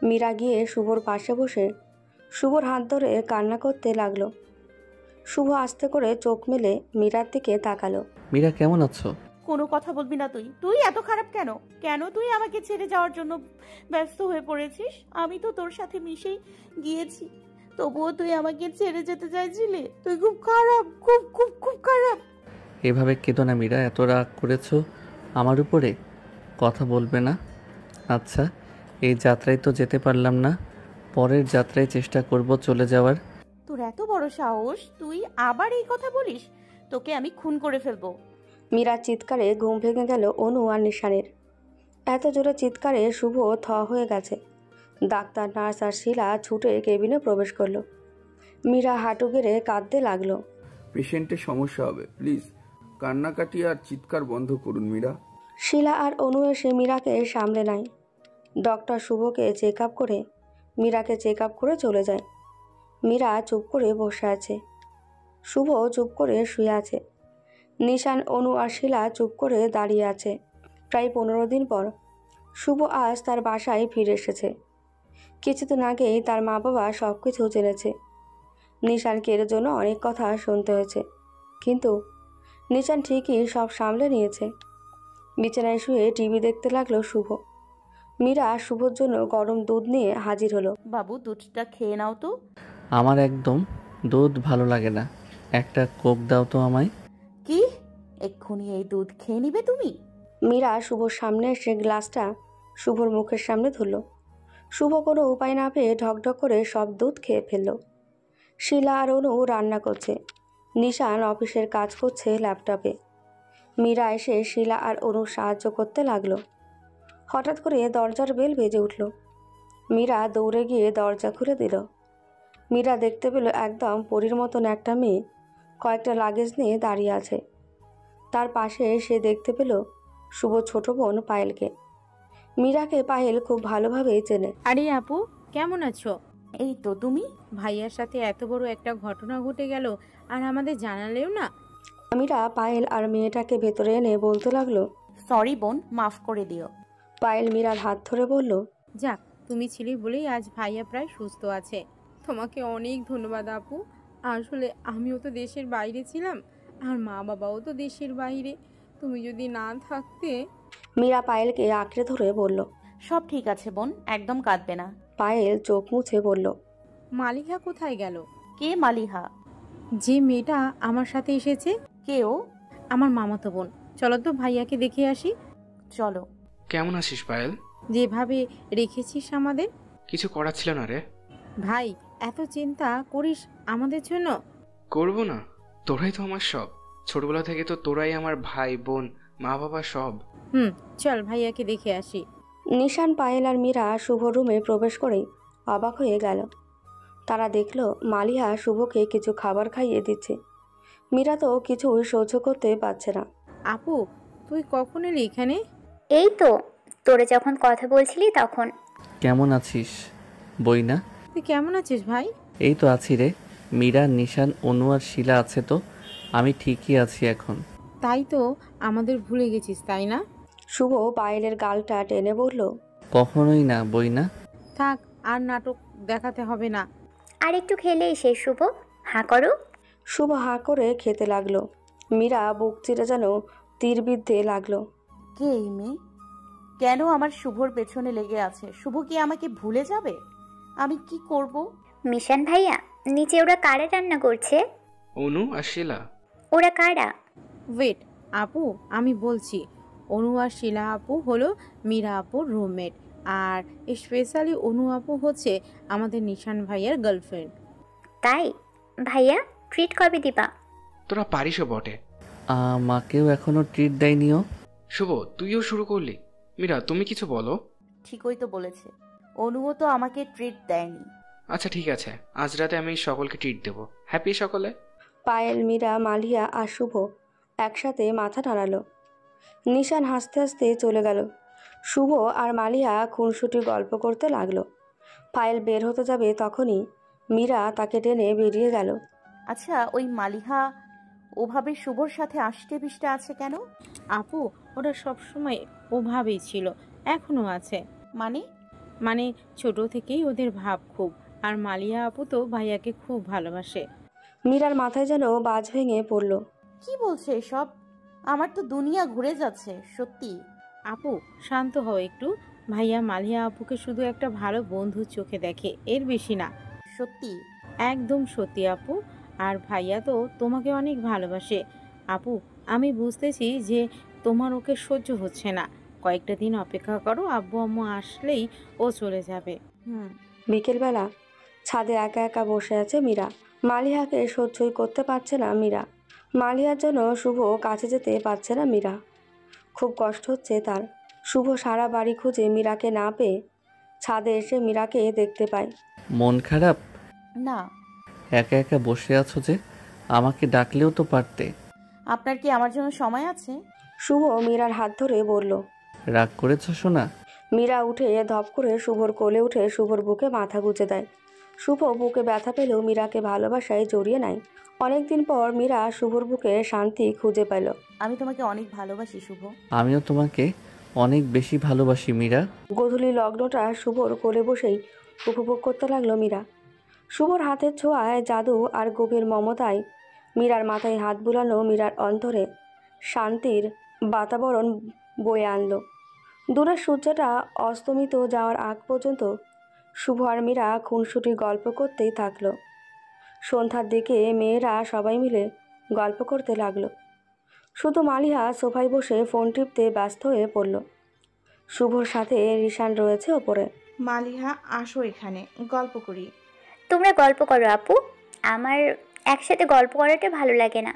মীরা গিয়ে শুভর পাশে বসে শুভর হাত ধরে কান্না করতে লাগলো। শুভ আস্তে করে চোখ মেলে মীরার দিকে তাকালো। মীরা, কেমন আছো? কোনো কথা বলবি না তুই? তুই এত খারাপ কেন? কেন তুই আমাকে ছেড়ে যাওয়ার জন্য ব্যস্ত হয়ে পড়েছিস? আমি তো তোর সাথে মিশেই গিয়েছি, তবুও তুই আমাকে ছেড়ে যেতে চাইছিলি। তুই খুব খারাপ, খুব খুব খুব খারাপ। এভাবে কেঁদো না মীরা, এত রাগ করেছো আমার উপরে? কথা বলবে না? আচ্ছা, এই যাত্রায় তো যেতে পারলাম না, পরের যাত্রায় চেষ্টা করব চলে যাওয়ার। তোর এত বড় সাহস, তুই আবার এই কথা বলিস? তোকে আমি খুন করে ফেলবো। মীরার চিৎকারে ঘুম ভেঙে গেল অনু আর নিশানের। এত জোরে চিৎকারে শুভ থ হয়ে গেছে। ডাক্তার, নার্স আর শিলা ছুটে কেবিনে প্রবেশ করলো। মীরা হাঁটু গেড়ে কাঁদতে লাগলো। পেশেন্টের সমস্যা হবে, প্লিজ কান্নাকাটি আর চিৎকার বন্ধ করুন মীরা। শিলা আর অনু এসে মীরাকে সামলে নেয়। ডক্টর শুভকে চেক আপ করে মীরাকে চেক আপ করে চলে যায়। মীরা চুপ করে বসে আছে। শুভ চুপ করে শুয়ে আছে। নিশান, অনু আর শিলা চুপ করে দাঁড়িয়ে আছে। প্রায় 15 দিন পর শুভ আজ তার বাসায় ফিরে এসেছে। কিছুদিন আগেই তার মা বাবা সব কিছু জেনেছে। নিশানকে এর জন্য অনেক কথা শুনতে হয়েছে, কিন্তু নিশান ঠিকই সব সামলে নিয়েছে। বিছানায় শুয়ে টিভি দেখতে লাগলো শুভ। মীরা শুভর জন্য গরম দুধ নিয়ে হাজির হলো। বাবু, দুধটা খেয়ে নাও তো। আমার একদম দুধ ভালো লাগে না, একটা কোক দাও তো আমায়। কি? এক্ষুনি এই দুধ খেয়ে নিবে তুমি? মীরা শুভর সামনে এসে গ্লাসটা শুভর মুখের সামনে ধরল। শুভ কোনো উপায় না পেয়ে ঢকঢক করে সব দুধ খেয়ে ফেলল। শিলা আর অনু রান্না করছে। নিশান অফিসের কাজ করছে ল্যাপটপে। মীরা এসে শিলা আর অনু সাহায্য করতে লাগলো। হঠাৎ করে দরজার বেল বেজে উঠল। মীরা দৌড়ে গিয়ে দরজা খুলে দিল। মীরা দেখতে পেল একদম পরীর মতন একটা মেয়ে কয়েকটা লাগেজ নিয়ে দাঁড়িয়ে আছে। তার পাশে সে দেখতে পেল শুভ ছোট বোন পায়েলকে। মীরাকে পায়েল খুব ভালোভাবেই চেনে। আরে আপু, কেমন আছো? এই তো, তুমি? ভাইয়ার সাথে এত বড় একটা ঘটনা ঘটে গেল আর আমাদের জানালেও না। মীরা পায়েল আর মেয়েটাকে ভেতরে এনে বলতে লাগলো, সরি বোন, মাফ করে দিও। পায়েল মীরার হাত ধরে বলল, যাক, তুমি ছিলে বলেই আজ ভাইয়া প্রায় সুস্থ আছে। তোমাকে অনেক ধন্যবাদ আপু। আসলে আমিও তো দেশের বাইরে ছিলাম, আর মা বাবাও তো দেশের বাইরে। তুমি যদি না থাকতে। মীরা পায়েলকে আঁকড়ে ধরে বলল, সব ঠিক আছে বোন, একদম কাঁদবে না। পায়েল চোখ মুছে বলল, মালিহা কোথায় গেল? কে মালিহা? যে মেয়েটা আমার সাথে এসেছে। কে ও? আমার মামাতো বোন। চলো তো ভাইয়াকে দেখে আসি। চলো। কেমন আছিস পায়েল? যেভাবে রেখেছিস আমাদের। কিছু করার ছিল না রে ভাই, এত চিন্তা করিস আমাদের জন্য? করবো না? তোরাই তো আমার সব। ছোটবেলা থেকে তো তোরাই আমার ভাই বোন মা বাবা সব। চল ভাইয়াকে দেখে আসি। নিশান, পায়েল আর মীরা শুভ রুমে প্রবেশ করেই অবাক হয়ে গেল। তারা দেখল মালিহা শুভকে কিছু খাবার খাইয়ে দিচ্ছে। মীরা তো কিছুই সহ্য করতে পারছে না। আপু, তুই কখন এলি এখানে? এই তো তোরে যখন কথা বলছিলি তখন। কেমন আছিস বইনা? তুই কেমন আছিস ভাই? এই তো আছি রে। মীরা, নিশান, অনু আর শিলা আছে তো? আমি ঠিকই আছি এখন। তাই তো, আমাদের ভুলে গেছিস তাই না? শুভ পায়েলের গালটা টেনে বলল, কখনোই না বইনা। থাক, আর নাটক দেখাতে হবে না। আর একটু খেলেই শেষ। শুভ, হাঁ করো। শুভ হাঁ করে খেতে লাগলো। মীরা বুক চিরে যেন তীর বিদ্ধে লাগলো। কে এই মেয়ে? কেন আমার শুভর পেছনে লেগে আছে? শুভ কি আমাকে ভুলে যাবে? আমি কি করব? মিশান ভাইয়া, নিচে ওরা কারা রান্না করছে? অনু আর শিলা। ওরা কারা? ওয়েট আপু, আমি বলছি। অনু আর শিলা আপু হলো মীরা আপুর রুমমেট, আর স্পেশালি অনু আপু হচ্ছে আমাদের নিশান ভাইয়ার গার্লফ্রেন্ড। তাই? ভাইয়া, ট্রিট কবে দিবা? তোরা পারিসও বটে। মাকেও এখনো ট্রিট দেয়নিও। শুভ, তুইও শুরু করলি? মীরা, তুমি কিছু বলো। ঠিকই তো বলেছে, অনুও তো আমাকে ট্রিট দেয়নি। আচ্ছা ঠিক আছে, আজ রাতে আমি সকলকে ট্রিট দেবো। হ্যাপি সকলে? পায়েল, মীরা, মালিয়া আর শুভ একসাথে মাথা নাড়ালো। নিশান হাসতে হাসতে চলে গেল। শুভ আর মালিয়া খুনসুটি গল্প করতে লাগলো। পায়েল বের হতে যাবে তখনই মীরা তাকে টেনে বেরিয়ে গেল। আচ্ছা, ওই মালিহা ওভাবে শুভর সাথে আষ্টে পিষ্টে আছে কেন? আপু, ওরা সবসময় ওভাবেই ছিল, এখনো আছে। মানে ছোট থেকেই ওদের ভাব খুব। আর মালিয়া আপু তো ভাইয়াকে খুব ভালোবাসে। মীরার মাথায় যেন বাজ ভেঙে পড়ল। কি বলছে এসব? আমার তো দুনিয়া ঘুরে যাচ্ছে সত্যি। আপু, শান্ত হও একটু। ভাইয়া মালিয়া আপুকে শুধু একটা ভালো বন্ধুর চোখে দেখে, এর বেশি না। সত্যি? একদম সত্যি আপু। আর ভাইয়া তো তোমাকে অনেক ভালোবাসে। আপু, আমি বুঝতেছি যে তোমার ওকে সহ্য হচ্ছে না। কয়েকটা দিন অপেক্ষা করো, আব্বু আম্মু আসলেই ও চলে যাবে। বিকেলবেলা ছাদে একা একা বসে আছে মীরা। মালিহাকে সহ্যই করতে পারছে না মীরা। মালিহার জন্য শুভ কাছে যেতে পারছে না মীরা। খুব কষ্ট হচ্ছে তার। শুভ সারা বাড়ি খুঁজে মীরাকে না পেয়ে ছাদে এসে মীরাকে দেখতে পায়। মন খারাপ? না। একা একা বসে আছো যে? আমাকে ডাকলেও তো পারতে। আপনার কি আমার জন্য সময় আছে? শুভ মীরার হাত ধরে বলল। রাগ করেছ শোনা? মীরা উঠে ধপ করে শুভর কোলে উঠে শুভর বুকে মাথা গুঁজে দেয়। শুভ বুকে ব্যথা পেলেও মীরাকে ভালোবাসায় জড়িয়ে নেয়। অনেকদিন পর মীরা শুভর বুকে শান্তি খুঁজে পেল। আমি তোমাকে অনেক ভালোবাসি শুভ। আমিও তোমাকে অনেক বেশি ভালোবাসি মীরা। গোধূলি লগ্নটা শুভর কোলে বসেই উপভোগ করতে লাগলো মীরা। শুভর হাতের ছোঁয়ায়, জাদু আর গভীর মমতায় মীরার মাথায় হাত বুলানো মীরার অন্তরে শান্তির বাতাবরণ বয়ে আনলো। দূরের সূর্যটা অস্তমিত যাওয়ার আগ পর্যন্ত শুভ আর মীরা খুনসুটির গল্প করতেই থাকলো। সন্ধ্যার দিকে মেয়েরা সবাই মিলে গল্প করতে লাগলো। শুধু মালিহা সোফায় বসে ফোন টিপতে ব্যস্ত হয়ে পড়ল। শুভর সাথে রিশান রয়েছে ওপরে। মালিহা, আসো এখানে গল্প করি। তোমরা গল্প করো আপু, আমার একসাথে গল্প করাটা ভালো লাগে না।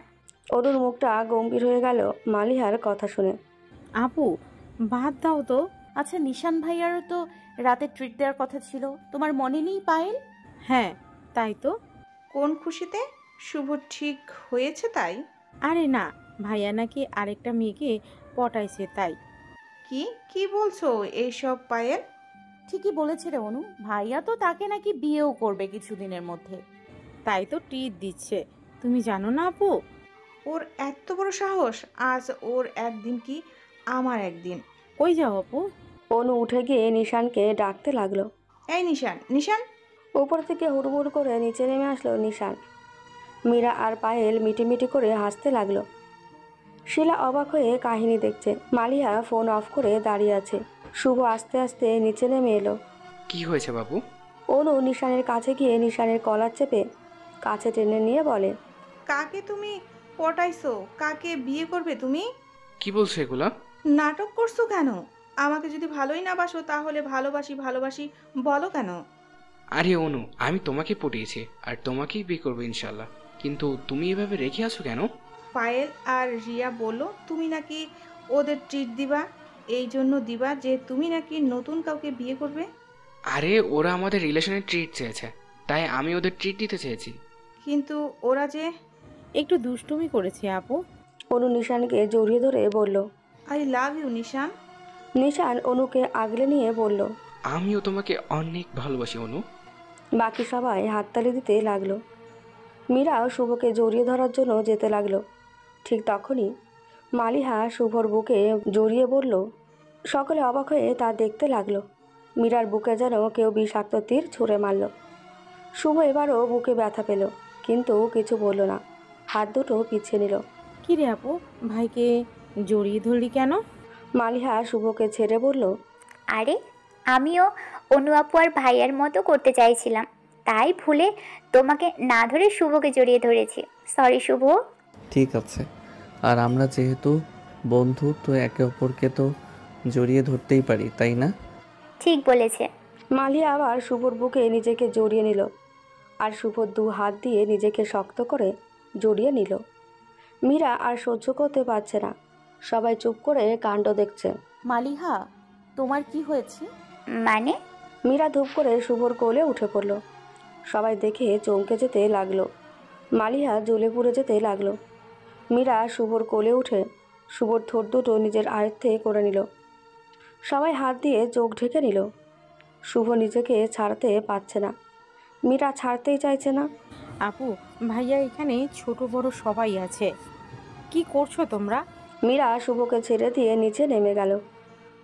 অরুর মুখটা গম্ভীর হয়ে গেল মালিহার কথা শুনে। আপু, বাদ দাও তো। আচ্ছা, নিশান ভাইয়ারও তো রাতে ট্রিট দেওয়ার কথা ছিল, তোমার মনে নেই পায়েল? হ্যাঁ, তাই তো। কোন খুশিতে? শুভ ঠিক হয়েছে তাই? আরে না, ভাইয়া নাকি আরেকটা মেয়েকে পটাইছে তাই। কি কি বলছো এইসব পায়েল? ঠিকই বলেছে রে অনু, ভাইয়া তো তাকে নাকি বিয়েও করবে কিছুদিনের মধ্যে। তাই তো ট্রিট দিচ্ছে, তুমি জানো না আপু? ওর এত বড় সাহস! আজ ওর একদিন কি আমার একদিন। কই যাও আপু? অনু উঠে গিয়ে নিশানকে ডাকতে লাগলো। এই নিশান, নিশান! উপর থেকে হুড়মুড় করে নিচে নেমে আসলো নিশান। মীরা আর পায়েল মিটিমিটি করে হাসতে লাগলো। শিলা অবাক হয়ে কাহিনী দেখছে। মালিহা ফোন অফ করে দাঁড়িয়ে আছে। শুভ আস্তে আস্তে নিচে নেমে এলো। কি হয়েছে বাবু? অনু নিশানের কাছে গিয়ে নিশানের কলার চেপে কাছে টেনে নিয়ে বলে, কাকে তুমি পটাইছো? কাকে বিয়ে করবে তুমি? কি বলছো এগুলা? নাটক করছো কেন? আমাকে যদি ভালোই না বাসো তাহলে ভালোবাসি ভালোবাসি বলো কেন? আরে অনু, আমি তোমাকে পটিয়েছি আর তোমাকেই বিয়ে করবো ইনশাল্লাহ, কিন্তু তুমি এভাবে রেখে আছো কেন? পায়েল আর রিয়া বলল তুমি নাকি ওদের ট্রিট দিবা? এই জন্য দিবা যে তুমি নাকি নতুন কাউকে বিয়ে করবে? আরে ওরা আমাদের রিলেশনের ট্রিট চেয়েছে, তাই আমি ওদের ট্রিট দিতে চেয়েছি। কিন্তু ওরা যে একটু দুষ্টুমি করেছে আপু। অনু নিশানকে জড়িয়ে ধরে বলল। আই লাভ ইউ নিশান। নিশান অনুকে আগলে নিয়ে বলল। আমিও তোমাকে অনেক ভালোবাসি অনু। বাকি সবাই হাততালি দিতে লাগলো। মীরাও শুভকে জড়িয়ে ধরার জন্য যেতে লাগলো। ঠিক তখনই মালিহা শুভর বুকে জড়িয়ে বলল। সকলে অবাক হয়ে তা দেখতে লাগলো। মীরার বুকে যেন কেউ বিষাক্ত তীর ছুঁড়ে মারল। শুভ এবারও বুকে ব্যথা পেল, কিন্তু কিছু বলল না, হাত দুটো পিছিয়ে নিল। কি রে আপু, ভাইকে জড়িয়ে ধরলি কেন? মালিহা শুভকে ছেড়ে বলল। আরে আমিও অনু আপু আর ভাইয়ার মতো করতে চাইছিলাম, তাই ভুলে তোমাকে না ধরে শুভকে জড়িয়ে ধরেছি। সরি শুভ। ঠিক আছে, আর আমরা যেহেতু বন্ধু, তো একে অপরকে তো জড়িয়ে ধরতেই পারি, তাই না? ঠিক বলেছে। মালিয়া আবার শুভর বুকে নিজেকে জড়িয়ে নিল, আর শুভর 2 হাত দিয়ে নিজেকে শক্ত করে জড়িয়ে নিল। মীরা আর সহ্য করতে পারছে না, সবাই চুপ করে কাণ্ড দেখছে। মালিহা, তোমার কি হয়েছে? মানে? মীরা ধূপ করে শুভর কোলে উঠে পড়ল। সবাই দেখে চমকে যেতে লাগলো। মালিহা জ্বলে পুড়ে যেতে লাগলো। মীরা শুভর কোলে উঠে শুভর ঠোঁট দুটো নিজের আয়ত্তে করে নিল। সবাই হাত দিয়ে চোখ ঢেকে নিল। শুভ নিজেকে ছাড়তে পারছে না, মীরা ছাড়তেই চাইছে না। আপু, ভাইয়া এখানে ছোট বড় সবাই আছে, কি করছো তোমরা? মীরা শুভকে ছেড়ে দিয়ে নিচে নেমে গেল।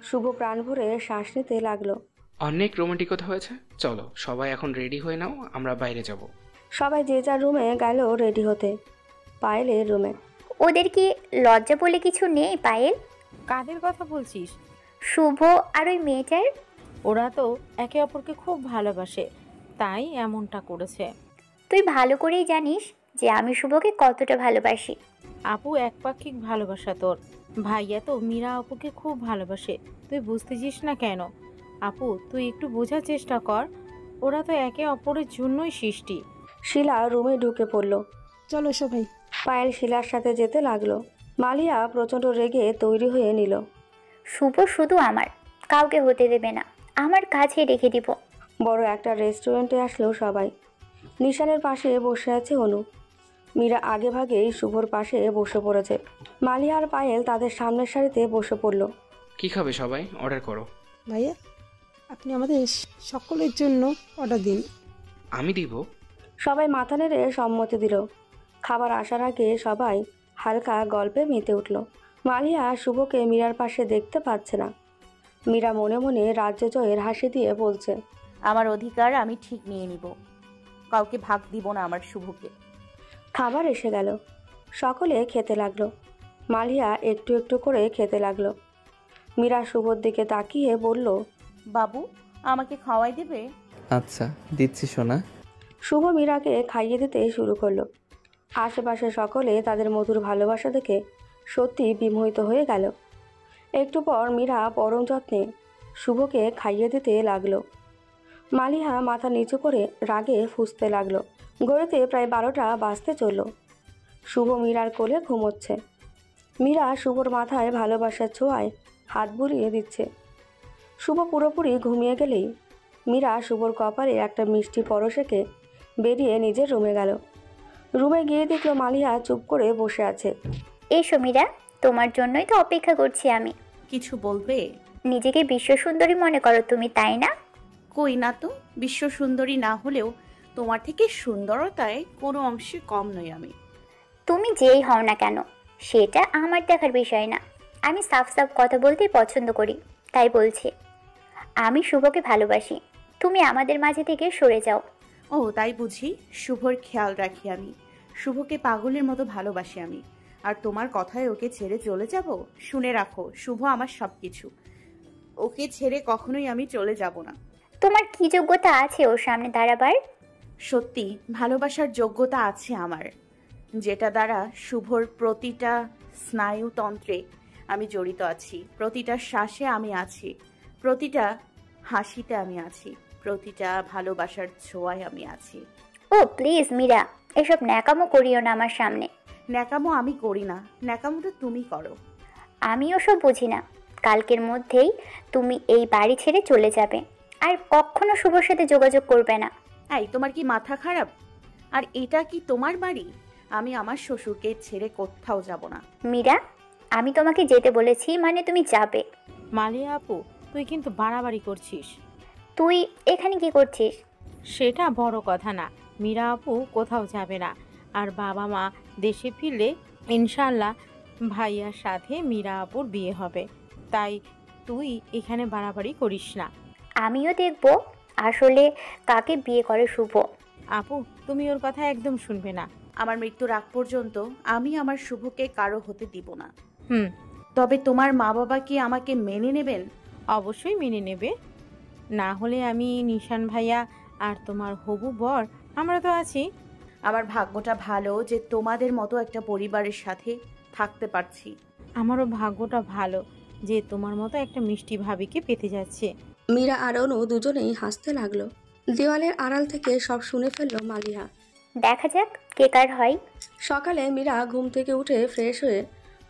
শুভ প্রাণ ভরে শ্বাস নিতে লাগলো। অনেক রোমান্টিকতা হয়েছে, চলো সবাই এখন রেডি হয়ে নাও, আমরা বাইরে যাব। সবাই যে যার রুমে গেল রেডি হতে। পায়েলের রুমে। ওদের কি লজ্জা বলে কিছু নেই পায়েল? কাদের কথা বলছিস? শুভ আর ওই মেয়েটার। ওরা তো একে অপরকে খুব ভালোবাসে, তাই এমনটা করেছে। তুই ভালো করেই জানিস যে আমি শুভকে কতটা ভালোবাসি। আপু, একপাক্ষিক ভালোবাসা তোর। ভাইয়া তো মীরা আপুকে খুব ভালোবাসে, তুই বুঝতেছিস না কেন? আপু, তুই একটু বোঝার চেষ্টা কর, ওরা তো একে অপরের জন্যই সৃষ্টি। শিলা রুমে ঢুকে পড়ল। চলো সবাই। পায়েল শিলার সাথে যেতে লাগলো। মালিয়া প্রচণ্ড রেগে তৈরি হয়ে নিল। শুভ শুধু আমার, কাউকে হতে দেবে না, আমার কাছে রেখে দিব। বড় একটা রেস্টুরেন্টে আসলো সবাই। নিশানের পাশে বসে আছে অনু। মীরা আগে ভাগেই শুভর পাশে বসে পড়েছে। মালিয়া আর পায়েল তাদের সামনের সারিতে বসে পড়ল। কি খাবে সবাই? অর্ডার করো। ভাইয়া, আপনি আমাদের সকলের জন্য অর্ডার দিন। আমি দিব। সবাই মাথা নেড়ে সম্মতি দিল। খাবার আসার আগে সবাই হালকা গল্পে মেতে উঠল। মালিয়া শুভকে মীরার পাশে দেখতে পাচ্ছে না। মীরা মনে মনে রাজ্য জয়ের হাসি দিয়ে বলছে, আমার অধিকার আমি ঠিক নিয়ে নিব, কাউকে ভাগ দিব না আমার শুভকে। খাবার এসে গেল। সকলে খেতে লাগলো। মালিয়া একটু একটু করে খেতে লাগলো। মীরা শুভর দিকে তাকিয়ে বলল, বাবু, আমাকে খাওয়াই দেবে? আচ্ছা, দিচ্ছি সোনা। শুভ মীরাকে খাইয়ে দিতে শুরু করলো। আশেপাশে সকলে তাদের মধুর ভালোবাসা দেখে সত্যি বিমোহিত হয়ে গেল। একটু পর মীরা পরম যত্নে শুভকে খাইয়ে দিতে লাগলো। মালিহা মাথা নিচু করে রাগে ফুঁসতে লাগলো। ঘড়িতে প্রায় 12টা বাজতে চলল। শুভ মীরার কোলে ঘুমোচ্ছে। মীরা শুভর মাথায় ভালোবাসার ছোঁয়ায় হাত বুলিয়ে দিচ্ছে। শুভ পুরোপুরি ঘুমিয়ে গেলেই মীরা শুভর কপালে একটা মিষ্টি পরশেকে বেরিয়ে নিজের রুমে গেল। রুমে গিয়ে দেখলো মালিহা চুপ করে বসে আছে। এসো মীরা, তোমার জন্যই তো অপেক্ষা করছি আমি। কিছু বলবে? নিজেকে বিশ্ব সুন্দরী মনে করো তুমি, তাই না? কই না তো, বিশ্ব সুন্দরী না হলেও তোমার থেকে সুন্দরতায় কোনো অংশে কম নই আমি। তুমি যেই হও না কেন সেটা আমার দেখার বিষয় না। আমি সাফ সাফ কথা বলতেই পছন্দ করি, তাই বলছি আমি শুভকে ভালোবাসি। তুমি আমাদের মাঝে থেকে সরে যাও। ও তাই বুঝি? শুভর খেয়াল রাখি আমি, শুভকে পাগলের মতো ভালোবাসি আমি, আর তোমার কথায় ওকে ছেড়ে চলে যাব? শুনে রাখো, শুভ আমার সব কিছু, ওকে ছেড়ে কখনোই আমি চলে যাব না। তোমার কি যোগ্যতা আছে ওর সামনে দাঁড়াবার? সত্যি ভালোবাসার যোগ্যতা আছে আমার, যেটা দ্বারা শুভর প্রতিটা স্নায়ুতন্ত্রে আমি জড়িত আছি, প্রতিটা শ্বাসে আমি আছি, প্রতিটা হাসিতে আমি আছি, প্রতিটা ভালোবাসার ছোঁয়ায় আমি আছি। ও প্লিজ মীরা, এসব ন্যাকামো করিও না আমার সামনে। ন্যাকামো আমি করি না, ন্যাকামোটা তুমি করো। আমি ওসব বুঝি না। কালকের মধ্যেই তুমি এই বাড়ি ছেড়ে চলে যাবে, আর কখনো শুভর সাথে যোগাযোগ করবে না। এই তোমার কি মাথা খারাপ? আর এটা কি তোমার বাড়ি? আমি আমার শ্বশুরকে ছেড়ে কোথাও যাব না। মীরা, আমি তোমাকে যেতে বলেছি মানে তুমি যাবে। মালিয়া আপু, তুই কিন্তু বাড়াবাড়ি করছিস। তুই এখানে কি করছিস? সেটা বড় কথা না। মীরা আপু কোথাও যাবে না, আর বাবা মা দেশে ফিরলে ইনশাল্লাহ ভাইয়ার সাথে মীরা আপুর বিয়ে হবে। তাই তুই এখানে বাড়াবাড়ি করিস না। আমিও দেখব আসলে কাকে বিয়ে করে শুভ। আপু, তুমি ওর কথা একদম শুনবে না। আমার মৃত্যুর আগ পর্যন্ত আমি আমার শুভকে কারো হতে দিব না। হুম, তবে তোমার মা বাবা কি আমাকে মেনে নেবেন? অবশ্যই মেনে নেবে। না হলে আমি, নিশান ভাইয়া আর তোমার হবু বর, আমরা তো আছি। আমার ভাগ্যটা ভালো যে তোমাদের মতো একটা পরিবারের সাথে থাকতে পারছি। আমারও ভাগ্যটা ভালো যে তোমার মতো একটা মিষ্টি ভাবিকে পেতে যাচ্ছে। মীরা আর অনু দুজনেই হাসতে লাগলো। দেওয়ালের আড়াল থেকে সব শুনে ফেললো মালিহা। দেখা যাক কে কার হয়। সকালে মীরা ঘুম থেকে উঠে ফ্রেশ হয়ে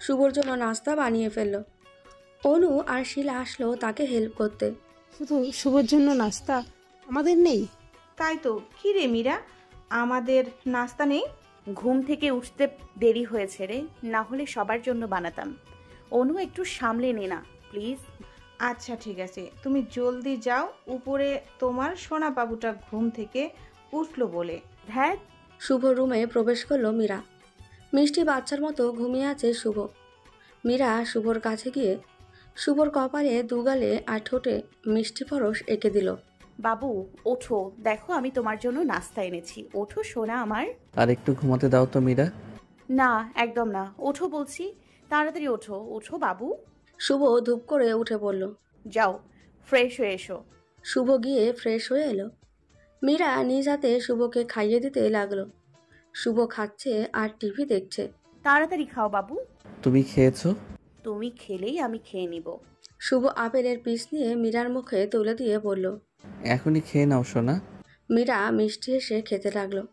শুভর জন্য নাস্তা বানিয়ে ফেললো। অনু আর শিলা আসলো তাকে হেল্প করতে। শুধু শুভর জন্য নাস্তা, আমাদের নেই? তাই তো, কি রে মীরা, আমাদের নাস্তা নেই? ঘুম থেকে উঠতে দেরি হয়েছে রে, না হলে সবার জন্য বানাতাম। অনু, একটু সামলে নে না প্লিজ। আচ্ছা ঠিক আছে, তুমি জলদি যাও উপরে, তোমার সোনা বাবুটা ঘুম থেকে উঠলো বলে। হ্যাঁ। শুভ রুমে প্রবেশ করলো মীরা। মিষ্টি বাচ্চার মতো ঘুমিয়ে আছে শুভ। মীরা শুভর কাছে গিয়ে শুভর কপালে, দুগালে আর ঠোঁটে মিষ্টি পরশ এঁকে দিল। বাবু ওঠো, দেখো আমি তোমার জন্য নাস্তা এনেছি। ওঠো সোনা আমার। আর একটু ঘুমাতে দাও তো মীরা। না একদম না, ওঠো বলছি, তাড়াতাড়ি ওঠো। ওঠো বাবু। শুভ ধূপ করে উঠে পড়ল। যাও ফ্রেশ হয়ে এসো। শুভ গিয়ে ফ্রেশ হয়ে এলো। মীরা নিজ হাতে শুভকে খাইয়ে দিতে লাগলো। শুভ খাচ্ছে আর টিভি দেখছে। তাড়াতাড়ি খাও বাবু। তুমি খেয়েছো? তুমি খেলেই আমি খেয়ে নিব। শুভ আপেলের পিস নিয়ে মীরার মুখে তুলে দিয়ে বলল, এখনই খেয়ে নাও সোনা। মীরা মিষ্টি এসে খেতে লাগলো।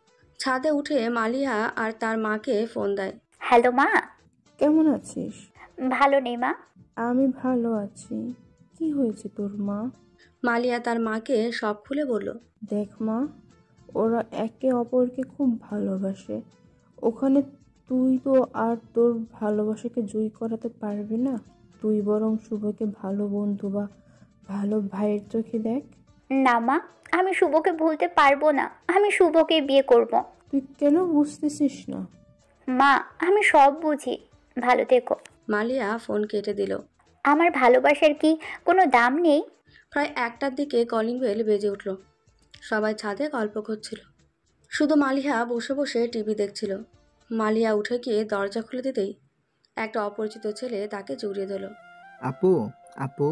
ছাদে উঠে মালিয়া আর তার মাকে ফোন দেয়। হ্যালো মা। কেমন আছিস? ভালো নেই মা। আমি ভালো আছি। কি হয়েছে তোর মা? মালিয়া তার মাকে সব খুলে বলল। দেখ মা, ওরা একে অপরকে খুব ভালোবাসে। ওখানে তুই তো আর তোর ভালোবাসাকে জয়ী করাতে পারবি না। তুই বরং শুভকে ভালো বন্ধু বা ভালো ভাইয়ের চোখে দেখ। না মা, আমি শুভকে ভুলতে পারবো না। আমি শুভকে বিয়ে করব। তুই কেন বুঝতেছিস না? মা, আমি সব বুঝি। ভালো থেকো। মালিয়া ফোন কেটে দিল। আমার ভালোবাসার কি কোনো দাম নেই? প্রায় 1টার দিকে কলিং বেল বেজে উঠল। সবাই ছাদে গল্প করছিল। শুধু মালিয়া বসে বসে টিভি দেখছিল। মালিয়া উঠে গিয়ে দরজা খুলে দিতেই একটা অপরিচিত ছেলে তাকে জড়িয়ে দিল। আপু, আপু,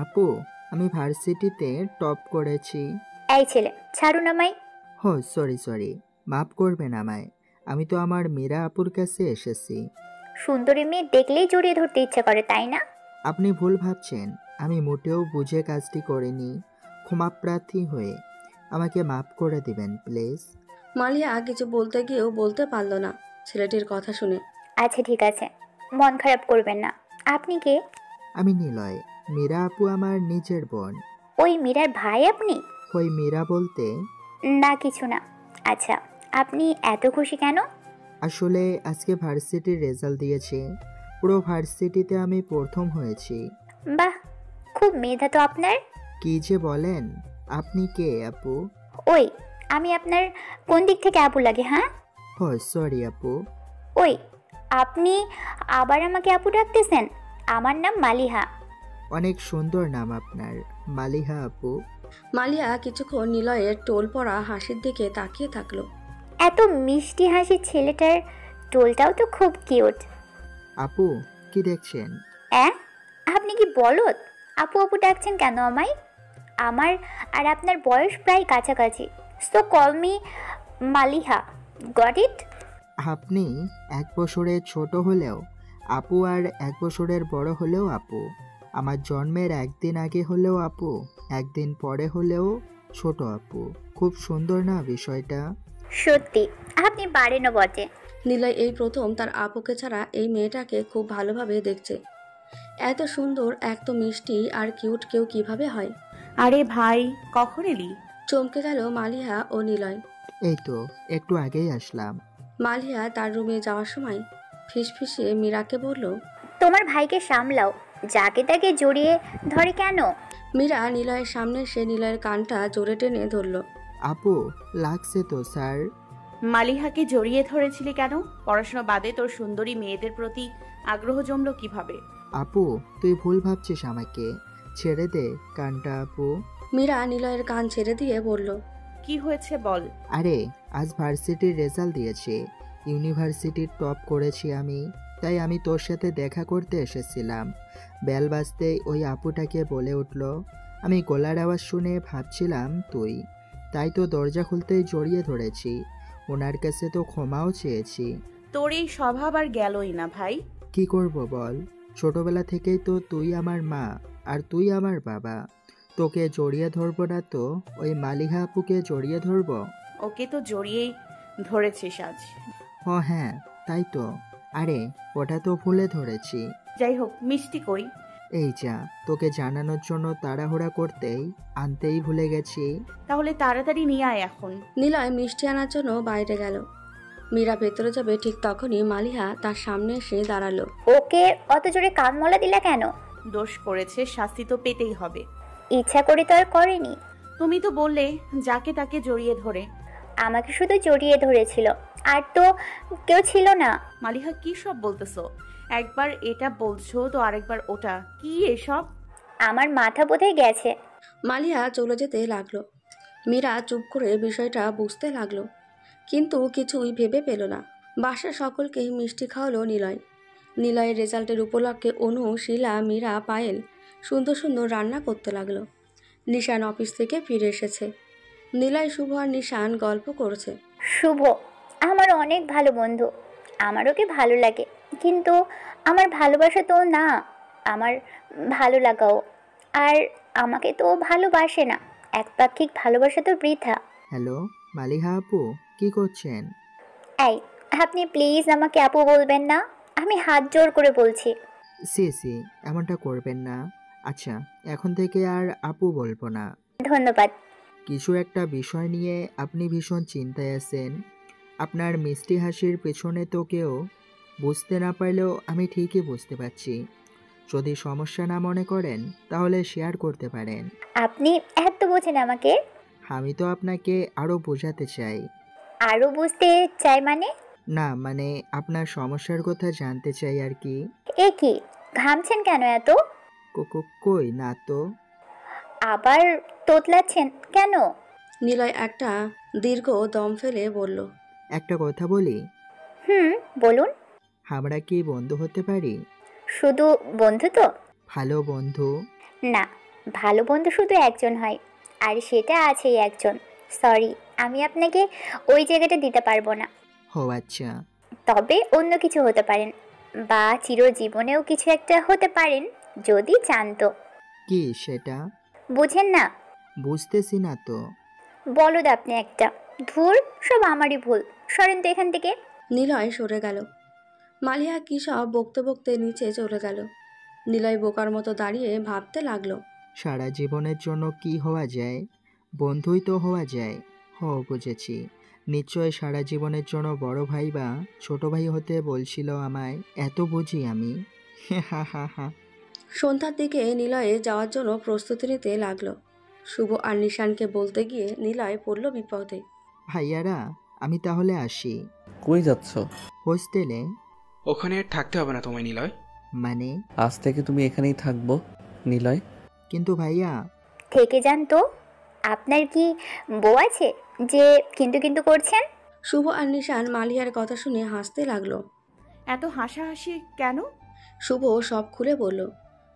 আপু, আমি ভার্সিটিতে টপ করেছি। এই ছেলে, ছাড়ুন আমায়। হো সরি, মাফ করবেন আমায়। আমি তো আমার মীরা আপুর কাছে এসেছি। সুন্দরী মেয়ে দেখলেই জড়িয়ে ধরতে ইচ্ছা করে, তাই না? আপনি ভুল ভাবছেন। আমি মোটেও বুঝে কাজটি করিনি। ক্ষমাপ্রার্থী হয়ে আমাকে মাফ করে দিবেন প্লিজ। মালিয়া কিছু বলতে গিয়েও বলতে পারল না ছেলেটির কথা শুনে। আচ্ছা ঠিক আছে, মন খারাপ করবেন না। আপনি কে? আমি নিলয়। মীরা আপু আমার নিজের বোন। ওই মীরার ভাই আপনি? ওই মীরা বলতে? না কিছু না। আচ্ছা, আপনি এত খুশি কেন? আসলে আজকে ভার্সিটির রেজাল্ট দিয়েছে। পুরো ভার্সিটিতে আমি প্রথম হয়েছি। বাহ, খুব মেধা তো আপনার। কি যে বলেন। আপনি কে আপু? ওই, আমি আপনার কোন দিক থেকে আপু লাগে? হ্যাঁ, ও সরি আপু। ওই, আপনি আবার আমাকে আপু ডাকতেছেন? আমার নাম মালিহা। অনেক সুন্দর নাম আপনার, মালিহা আপু। মালিয়া কিছুক্ষণ নিলয়ের টোল পড়া হাসির দিকে তাকিয়ে থাকলো। এত মিষ্টি হাসির ছেলেটার টোলটাও তো খুব কিউট। আপু, কি দেখছেন? আপনি কি বলদ? আপু আপু ডাকছেন কেন আমায়? আমার আর আপনার বয়স প্রায় কাছাকাছি। So call me Maliha. Got it? আপনি 1 বছরের ছোট হলেও আপু, আর 1 বছরের বড় হলেও আপু। আমার জন্মের 1 দিন আগে হলেও আপু, 1 দিন পরে হলেও ছোট আপু। খুব সুন্দর না বিষয়টা? সত্যি আপনি পারেনও বটে। নিলয় এই প্রথম তার আপুকে ছাড়া এই মেয়েটাকে খুব ভালোভাবে দেখছে। এত সুন্দর, এত মিষ্টি আর কিউট কেউ কিভাবে হয়? আরে ভাই, কখন এলি? চমকে গেল মালিহা ও নিলয়। এই তো একটু আগেই আসলাম। মালিহা তার রুমে যাওয়ার সময় ফিসফিসে মীরাকে বলল, তোমার ভাইকে সামলাও, যাকে তাকে জড়িয়ে ধরে কেন? মীরা নিলয়ের সামনে সে নিলয়ের কানটা জোরে টেনে ধরল। আপু, লাগছে তো স্যার। মালিহাকে জড়িয়ে ধরেছিলি কেন? পড়াশোনা বাদে তোর সুন্দরী মেয়েদের প্রতি আগ্রহ জমলো কিভাবে? আপু, তুই ভুল ভাবছিস আমাকে। ছেড়ে দে কানটা আপু। মীরা নিলয়ের কান ছেড়ে দিয়ে বলল, কি হয়েছে বল। আরে, আজ ভার্সিটির রেজাল্ট দিয়েছে, ইউনিভার্সিটির টপ করেছি আমি। তাই আমি তোর সাথে দেখা করতে এসেছিলাম। বেল বাজতেই ওই আপুটাকে বলে উঠল। আমি গলার আওয়াজ শুনে ভাবছিলাম তুই, তাই তো দরজা খুলতেই জড়িয়ে ধরেছি। ওনার কাছে তো ক্ষমাও চেয়েছি। তোর এই স্বভাব আর গেলই না ভাই। কি করব বল, ছোটবেলা থেকেই তো তুই আমার মা আর তুই আমার বাবা। তোকে জড়িয়ে ধরবো না তো ওই মালিহা আপুকে জড়িয়ে ধরবো? ওকে তো জড়িয়েই ধরেছিস আজ। ও হ্যাঁ, তাই তো। আরে, ওটা তো ভুলে ধরেছি। যাই হোক, মিষ্টি কই? এই যা, তোকে জানানোর জন্য তাড়াহুড়া করতেই আনতেই ভুলে গেছি। তাহলে তাড়াতাড়ি নিয়ে আয় এখন। নিলয় মিষ্টি আনার জন্য বাইরে গেল। মীরা ভেতরে যাবে ঠিক তখনই মালিহা তার সামনে এসে দাঁড়ালো। ওকে অত জোরে কান মলা দিলা কেন? দোষ করেছে, শাস্তি তো পেতেই হবে। ইচ্ছা করে তো আর করেনি। তুমি তো বললে যাকে তাকে জড়িয়ে ধরে। আমাকে শুধু জড়িয়ে ধরেছিল, আর তো কেউ ছিল না। মালিহা, কি সব বলতেছো? একবার এটা বলছো তো আরেকবার ওটা, কি এসব? আমার মাথা বোধহয় গেছে। মালিহা চলে যেতে লাগলো। মীরা চুপ করে বিষয়টা বুঝতে লাগলো, কিন্তু কিছুই ভেবে পেল না। বাসার সকলকে মিষ্টি খাওয়ালো নিলয়। নিলয়ের রেজাল্টের উপলক্ষে অনু, শিলা, মীরা, পায়েল সুন্দর সুন্দর রান্না করতে লাগলো। নিশান অফিস থেকে ফিরে এসেছে। নিলয়, শুভ আর নিশান গল্প করছে। শুভ আমার অনেক ভালো বন্ধু, আমার ওকে ভালো লাগে, কিন্তু আমার ভালোবাসা তো না, আমার ভালো লাগাও। আর আমাকে তো ভালোবাসে না। একপাক্ষিক ভালোবাসা তো বৃথা। হ্যালো মালিহা আপু, কি করছেন? এই, আপনি প্লিজ আমাকে আপু বলবেন না, আমি হাত জোর করে বলছি। সি, এমনটা করবেন না। আচ্ছা, এখন থেকে আর আপু বলবো না। ধন্যবাদ। কিছু একটা বিষয় নিয়ে আপনি ভীষণ চিন্তায় আছেন। আপনার মিষ্টি হাসির পেছনে তো কেউ বুঝতে না পারলেও আমি ঠিকই বুঝতে পারছি। যদি সমস্যা না মনে করেন তাহলে শেয়ার করতে পারেন। আপনি এত বোঝেন আমাকে? আমি তো আপনাকে আরও বোঝাতে চাই। আরো বুঝতে চাই মানে? না মানে, আপনার সমস্যার কথা জানতে চাই আর কি। এ কি, ঘামছেন কেন এত? কই না তো। আবার তোতলাচ্ছেন কেন? নিলয় একটা দীর্ঘ দম ফেলে বলল, একটা কথা বলি। বলুন। আমরা কি বন্ধু হতে পারি? শুধু বন্ধু তো? ভালো বন্ধু? না, ভালো বন্ধু শুধু একজন হয়, আর সেটা আছেই একজন। সরি, আমি আপনাকে ওই জায়গাটা দিতে পারবো না। ও আচ্ছা। তবে অন্য কিছু হতে পারেন, বা চিরজীবনেও কিছু একটা হতে পারেন যদি চান তো। কি সেটা? বুঝেন না? বুঝতেছি না তো। বলদ আপনি একটা। ধুর, সব আমারই ভুল, সরেন তো এখান থেকে। নিলয় সরে গেল। মালিহা কি সব বকতে বকতে নিচে চলে গেল। নিলয় বোকার মতো দাঁড়িয়ে ভাবতে লাগলো, সারা জীবনের জন্য কি হওয়া যায়? বন্ধুই তো হওয়া যায়। বুঝেছি। নিশ্চয় সারা জীবনের জন্য বড় ভাই বা ছোট ভাই হতে বলছিল আমায়। এত বুঝি আমি। হা হা হা। সন্ধ্যার দিকে নিলয়ে যাওয়ার জন্য প্রস্তুতি নিতে লাগলো। শুভ আর নিশানকে বলতে গিয়ে নিলয় পড়ল বিপদে। ভাইয়ারা, আমি তাহলে আসি। কই যাচ্ছ? হোস্টেলে। ওখানে থাকতে হবে না তোমায় নিলয়। মানে? আজ থেকে তুমি এখানেই থাকবো নিলয়। কিন্তু ভাইয়া। থেকে যান তো। আপনার কি বউ আছে যে কিন্তু করছেন? শুভ আর নিশান মালিহার কথা শুনে হাসতে লাগলো। এত হাসাহাসি কেন? শুভ সব খুলে বলল।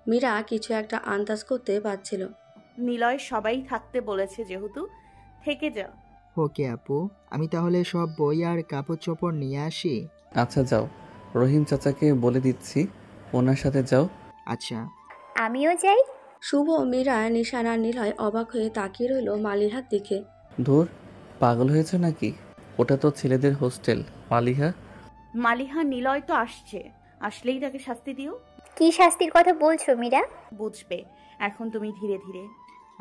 মীরা কিছু একটা আন্দাজ করতে পারছিল। নিলয় সবাই থাকতে বলেছে যেহেতু, থেকে যা। ওকে আপু, আমি তাহলে সব বই আর কাপড় চোপড় নিয়ে আসি। আচ্ছা যাও, রহিম চাচাকে বলে দিচ্ছি, ওনার সাথে যাও। আচ্ছা। আমিও যাই। শুভ, মীরা, নিশান আর নিলয় অবাক হয়ে তাকিয়ে রইল মালিহার দিকে। ধুর, পাগল হয়েছে নাকি? ওটা তো ছেলেদের হোস্টেল। মালিহা নিলয় তো আসছে, আসলেই তাকে শাস্তি দিও। কি শাস্তির কথা বলছো মীরা? বুঝবে এখন তুমি ধীরে ধীরে।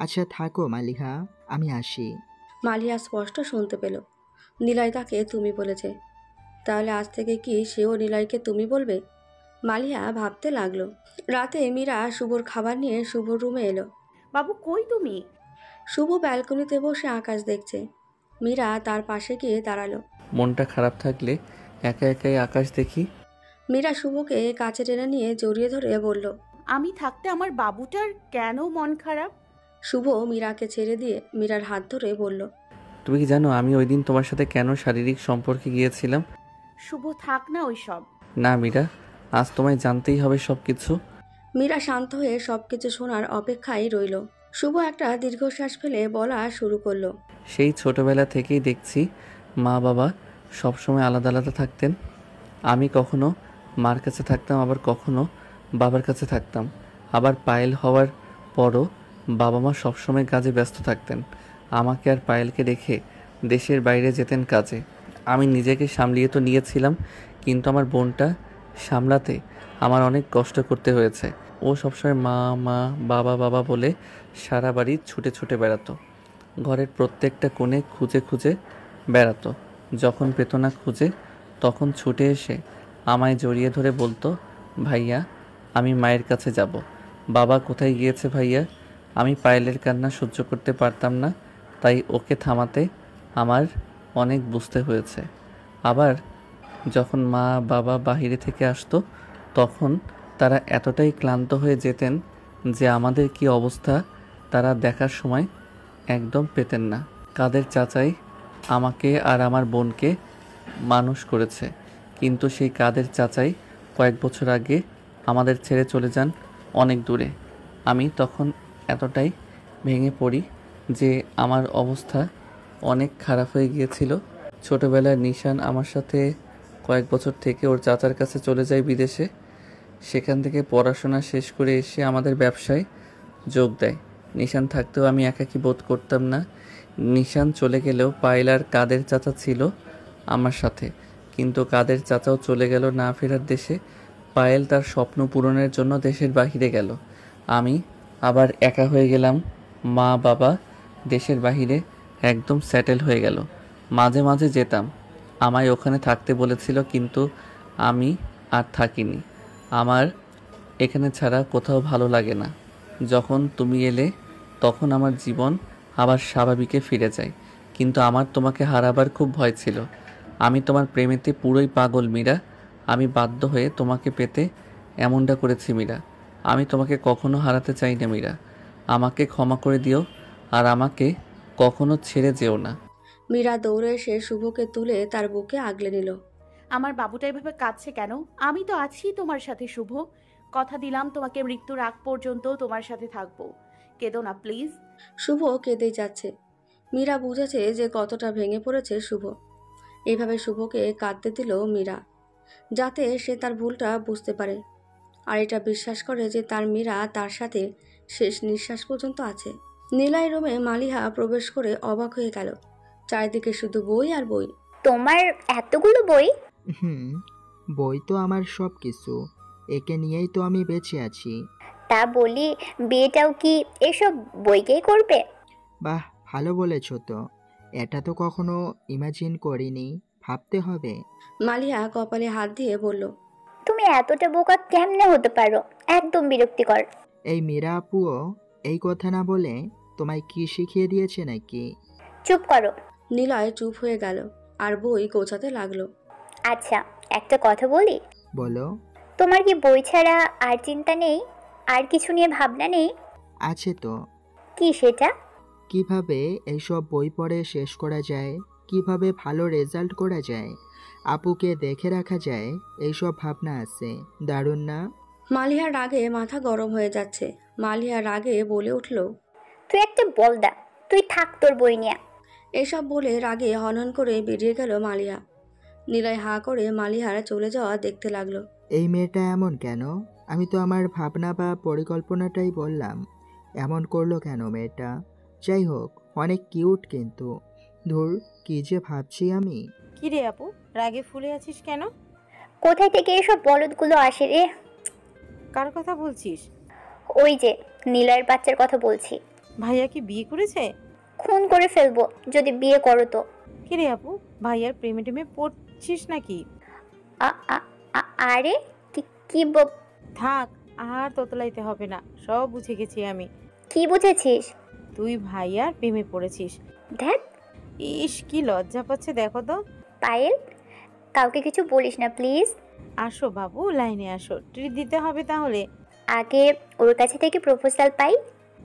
আচ্ছা থাকো মালিহা, আমি আসি। মালিহা স্পষ্ট শুনতে পেল নিলয় তাকে তুমি বলেছে। তাহলে আজ থেকে কি সেও নিলয়কে তুমি বলবে? মালিহা ভাবতে লাগলো। রাতে মীরা শুভর খাবার নিয়ে শুভর রুমে এলো। বাবু কই তুমি? শুভ ব্যালকনিতে বসে আকাশ দেখছে। মীরা তার পাশে গিয়ে দাঁড়ালো। মনটা খারাপ থাকলে একা একাই আকাশ দেখি। মীরা শুভকে কাছে টেনে নিয়ে জড়িয়ে ধরে বলল, আমি থাকতে আমার বাবুটার কেন মন খারাপ? শুভ মীরাকে ছেড়ে দিয়ে মীরার হাত ধরে বলল, তুমি কি জানো আমি ওই দিন তোমার সাথে কেন শারীরিক সম্পর্কে গিয়েছিলাম? শুভ থাক না ওইসব। না মীরা, আজ তোমায় জানতেই হবে সব কিছু। মীরা শান্ত হয়ে সবকিছু শোনার অপেক্ষায় রইল। শুভ একটা দীর্ঘশ্বাস ফেলে বলা শুরু করলো। সেই ছোটবেলা থেকেই দেখছি মা বাবা সবসময় আলাদা আলাদা থাকতেন। আমি কখনো মার কাছে থাকতাম, আবার কখনো বাবার কাছে থাকতাম। আবার পায়েল হওয়ার পরও বাবা মা সবসময় কাজে ব্যস্ত থাকতেন। আমাকে আর পায়েলকে রেখে দেশের বাইরে যেতেন কাজে। আমি নিজেকে সামলিয়ে তো নিয়েছিলাম, কিন্তু আমার বোনটা সামলাতে আমার অনেক কষ্ট করতে হয়েছে। ও সবসময় মা মা বাবা বাবা বলে সারা বাড়ি ছুটে ছুটে বেড়াতো। ঘরের প্রত্যেকটা কোণে খুঁজে খুঁজে বেড়াতো। যখন পেত না খুঁজে, তখন ছুটে এসে আমায় জড়িয়ে ধরে বলতো, ভাইয়া আমি মায়ের কাছে যাব। বাবা কোথায় গিয়েছে ভাইয়া? আমি পায়েলের কান্না সহ্য করতে পারতাম না, তাই ওকে থামাতে আমার অনেক বুঝতে হয়েছে। আবার যখন মা বাবা বাহিরে থেকে আসতো, তখন তারা এতটাই ক্লান্ত হয়ে যেতেন যে আমাদের কি অবস্থা তারা দেখার সময় একদম পেতেন না। কাদের চাচাই আমাকে আর আমার বোনকে মানুষ করেছে, কিন্তু সেই কাদের চাচাই কয়েক বছর আগে আমাদের ছেড়ে চলে যান অনেক দূরে। আমি তখন এতটাই ভেঙে পড়ি যে আমার অবস্থা অনেক খারাপ হয়ে গিয়েছিল। ছোটবেলায় নিশান আমার সাথে কয়েক বছর থেকে ওর চাচার কাছে চলে যায় বিদেশে। সেখান থেকে পড়াশোনা শেষ করে এসে আমাদের ব্যবসায় যোগ দেয়। নিশান থাকতেও আমি একাকী বোধ করতাম না। নিশান চলে গেলেও পায়েল আর কাদের চাচা ছিল আমার সাথে, কিন্তু কাদের চাচাও চলে গেল না ফেরার দেশে। পায়েল তার স্বপ্ন পূরণের জন্য দেশের বাহিরে গেল। আমি আবার একা হয়ে গেলাম। মা বাবা দেশের বাহিরে একদম সেটেল হয়ে গেল। মাঝে মাঝে যেতাম, আমায় ওখানে থাকতে বলেছিল, কিন্তু আমি আর থাকিনি। আমার এখানে ছাড়া কোথাও ভালো লাগে না। যখন তুমি এলে তখন আমার জীবন আবার স্বাভাবিকে ফিরে যায়, কিন্তু আমার তোমাকে হারাবার খুব ভয় ছিল। আমি তোমার প্রেমেতে পুরোই পাগল মীরা। আমি বাধ্য হয়ে তোমাকে পেতে এমনটা করেছি মীরা। আমি তোমাকে কখনো হারাতে চাই না মীরা। আমাকে ক্ষমা করে দিও আর আমাকে কখনো ছেড়ে যেও না। মীরা দৌড়ে এসে শুভকে তুলে তার বুকে আগলে নিল। আমার বাবুটা এভাবে কাঁদছে কেন? আমি তো আছি তোমার সাথে শুভ। কথা দিলাম তোমাকে মৃত্যুর আগ পর্যন্ত তোমার সাথে থাকবো। কেঁদো না প্লিজ। শুভ কেঁদেই যাচ্ছে। মীরা বুঝেছে যে কতটা ভেঙে পড়েছে শুভ। এইভাবে শুভকে কাঁদতে দিল মীরা, যাতে সে তার ভুলটা বুঝতে পারে আর এটা বিশ্বাস করে যে তার মীরা তার সাথে শেষ নিঃশ্বাস পর্যন্ত আছে। নিলয় রুমে মালিহা প্রবেশ করে অবাক হয়ে গেল। চারিদিকে শুধু বই আর বই। তোমার এতগুলো বই? বই তো আমার সব কিছু, একে নিয়েই তো আমি বেঁচে আছি। তা বলি, বিয়েটাও কি এসব বইকেই করবে? বাহ, ভালো বলেছ তো। এটা তো কখনো ইমাজিন করিনি, ভাবতে হবে। মালিহা কপালে হাত দিয়ে বলল, তুমি এতটা বোকা কেমনে হতে পারো? একদম বিরক্তিকর। এই মীরা আপুও এই কথা না বলে তোমায় কি শিখিয়ে দিয়েছে নাকি? চুপ করো। নিলয় চুপ হয়ে গেল আর বই গোছাতে লাগলো। আচ্ছা, একটা কথা বলি। বলো। তোমার কি বই ছাড়া আর চিন্তা নেই? আর কিছু নিয়ে ভাবনা নেই? আছে তো। কি সেটা? কিভাবে এইসব বই পড়ে শেষ করা যায়, কিভাবে ভালো রেজাল্ট করা যায়, আপুকে দেখে রাখা যায়, এইসব ভাবনা আছে। দারুণ না? মালিহার রাগে মাথা গরম হয়ে যাচ্ছে। মালিহা রাগে বলে উঠল, তুই একটা বলদা, তুই থাক তোর বই নিয়ে। এসব বলে রাগে হনহন করে বেরিয়ে গেল মালিহা। নিলয় হাঁ করে মালিহার চলে যাওয়া দেখতে লাগলো। এই মেয়েটা এমন কেন? আমি তো আমার ভাবনা বা পরিকল্পনাটাই বললাম, এমন করলো কেন মেয়েটা? যাই হোক, অনেক কিউট কিন্তু। ধুর, কি যে ভাবছি আমি। কি রে আপু, রাগে ফুলে আছিস কেন? কোথায় থেকে এসব বলদগুলো আসে রে? কার কথা বলছিস? ওই যে নিলয়ের বাচ্চার কথা বলছি। ভাইয়া কি বিয়ে করেছে? খুন করে ফেলবো যদি বিয়ে করো তো। কিরে আপু, ভাইয়ার প্রেমে টেমে পড়ছিস নাকি? আরে কি থাক, আর তোতলাইতে হবে না, সব বুঝে গেছি আমি। কি বুঝেছিস? তুই ভাইয়ার প্রেমে পড়েছিস। দেখ, ইস কি লজ্জা পাচ্ছে দেখো তো। পায়েল, কাউকে কিছু বলিস না প্লিজ। আসো বাবু, লাইনে আসো, ট্রিট দিতে হবে তাহলে। আগে ওর কাছে থেকে প্রপোজাল পাই।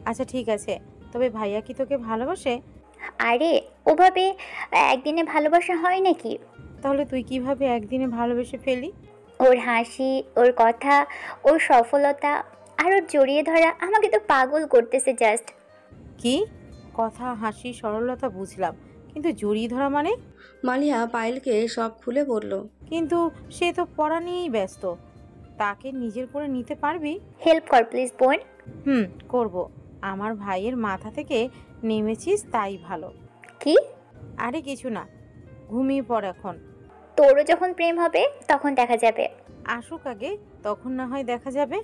আচ্ছা ঠিক আছে, তবে ভাইয়া কি তোকে ভালোবাসে? আরে ওভাবে একদিনে ভালোবাসা হয় নাকি? তাহলে তুই কিভাবে একদিনে ভালোবেসে ফেলি? ওর হাসি, ওর কথা, ওর সফলতা আর ওর জড়িয়ে ধরা আমাকে তো পাগল করতেছে জাস্ট। কি কথা, হাসি, সরলতা বুঝলাম, কিন্তু জড়িয়ে ধরা মানে? মালিহা পায়েলকে সব খুলে বলল। কিন্তু সে তো পড়া নিয়েই ব্যস্ত, তাকে নিজের করে নিতে পারবি? হেল্প কর প্লিজ বোন। করব। আমার ভাইয়ের মাথা থেকে নেমেছিস তাই ভালো। কি? আরে কিছু না, ঘুমিয়ে পড় এখন। তোরও যখন প্রেম হবে তখন দেখা যাবে। আসুক আগে, তখন না হয় দেখা যাবে।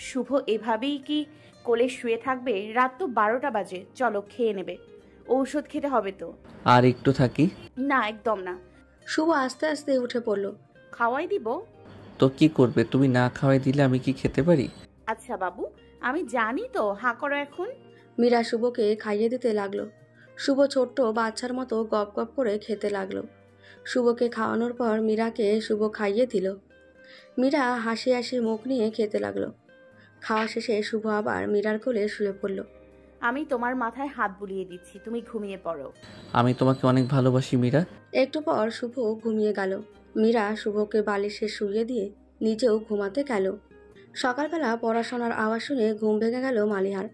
শুভ এভাবেই কি কোলে শুয়ে থাকবে? রাত তো 12টা বাজে, চলো খেয়ে নেবে, ঔষধ খেতে হবে তো। আর একটু থাকি? না একদম না। শুভ আস্তে আস্তে উঠে পড়ল। খাওয়াই দিব? তো কি করবে? তুমি না খাওয়াই দিলে আমি কি খেতে পারি? আচ্ছা বাবু, আমি জানি তো, হাঁ করো এখন। মীরা শুভকে খাইয়ে দিতে লাগলো। শুভ ছোট্ট বাচ্চার মতো গপ গপ করে খেতে লাগলো। শুভকে খাওয়ানোর পর মীরাকে শুভ খাইয়ে দিল। মীরা হাসি হাসি মুখ নিয়ে খেতে লাগলো। খাওয়া শেষে শুভ আবার মীরার কোলে শুয়ে পড়ল। আমি তোমার মাথায় হাত বুলিয়ে দিচ্ছি, তুমি ঘুমিয়ে পড়ো। আমি তোমাকে অনেক ভালোবাসি মীরা। একটু পর শুভ ঘুমিয়ে গেল। মীরা শুভকে বালিশে শুইয়ে দিয়ে নিজেও ঘুমাতে গেল। সকালবেলা পড়াশোনার আওয়াজ শুনে ঘুম ভেঙে গেল মালিহার।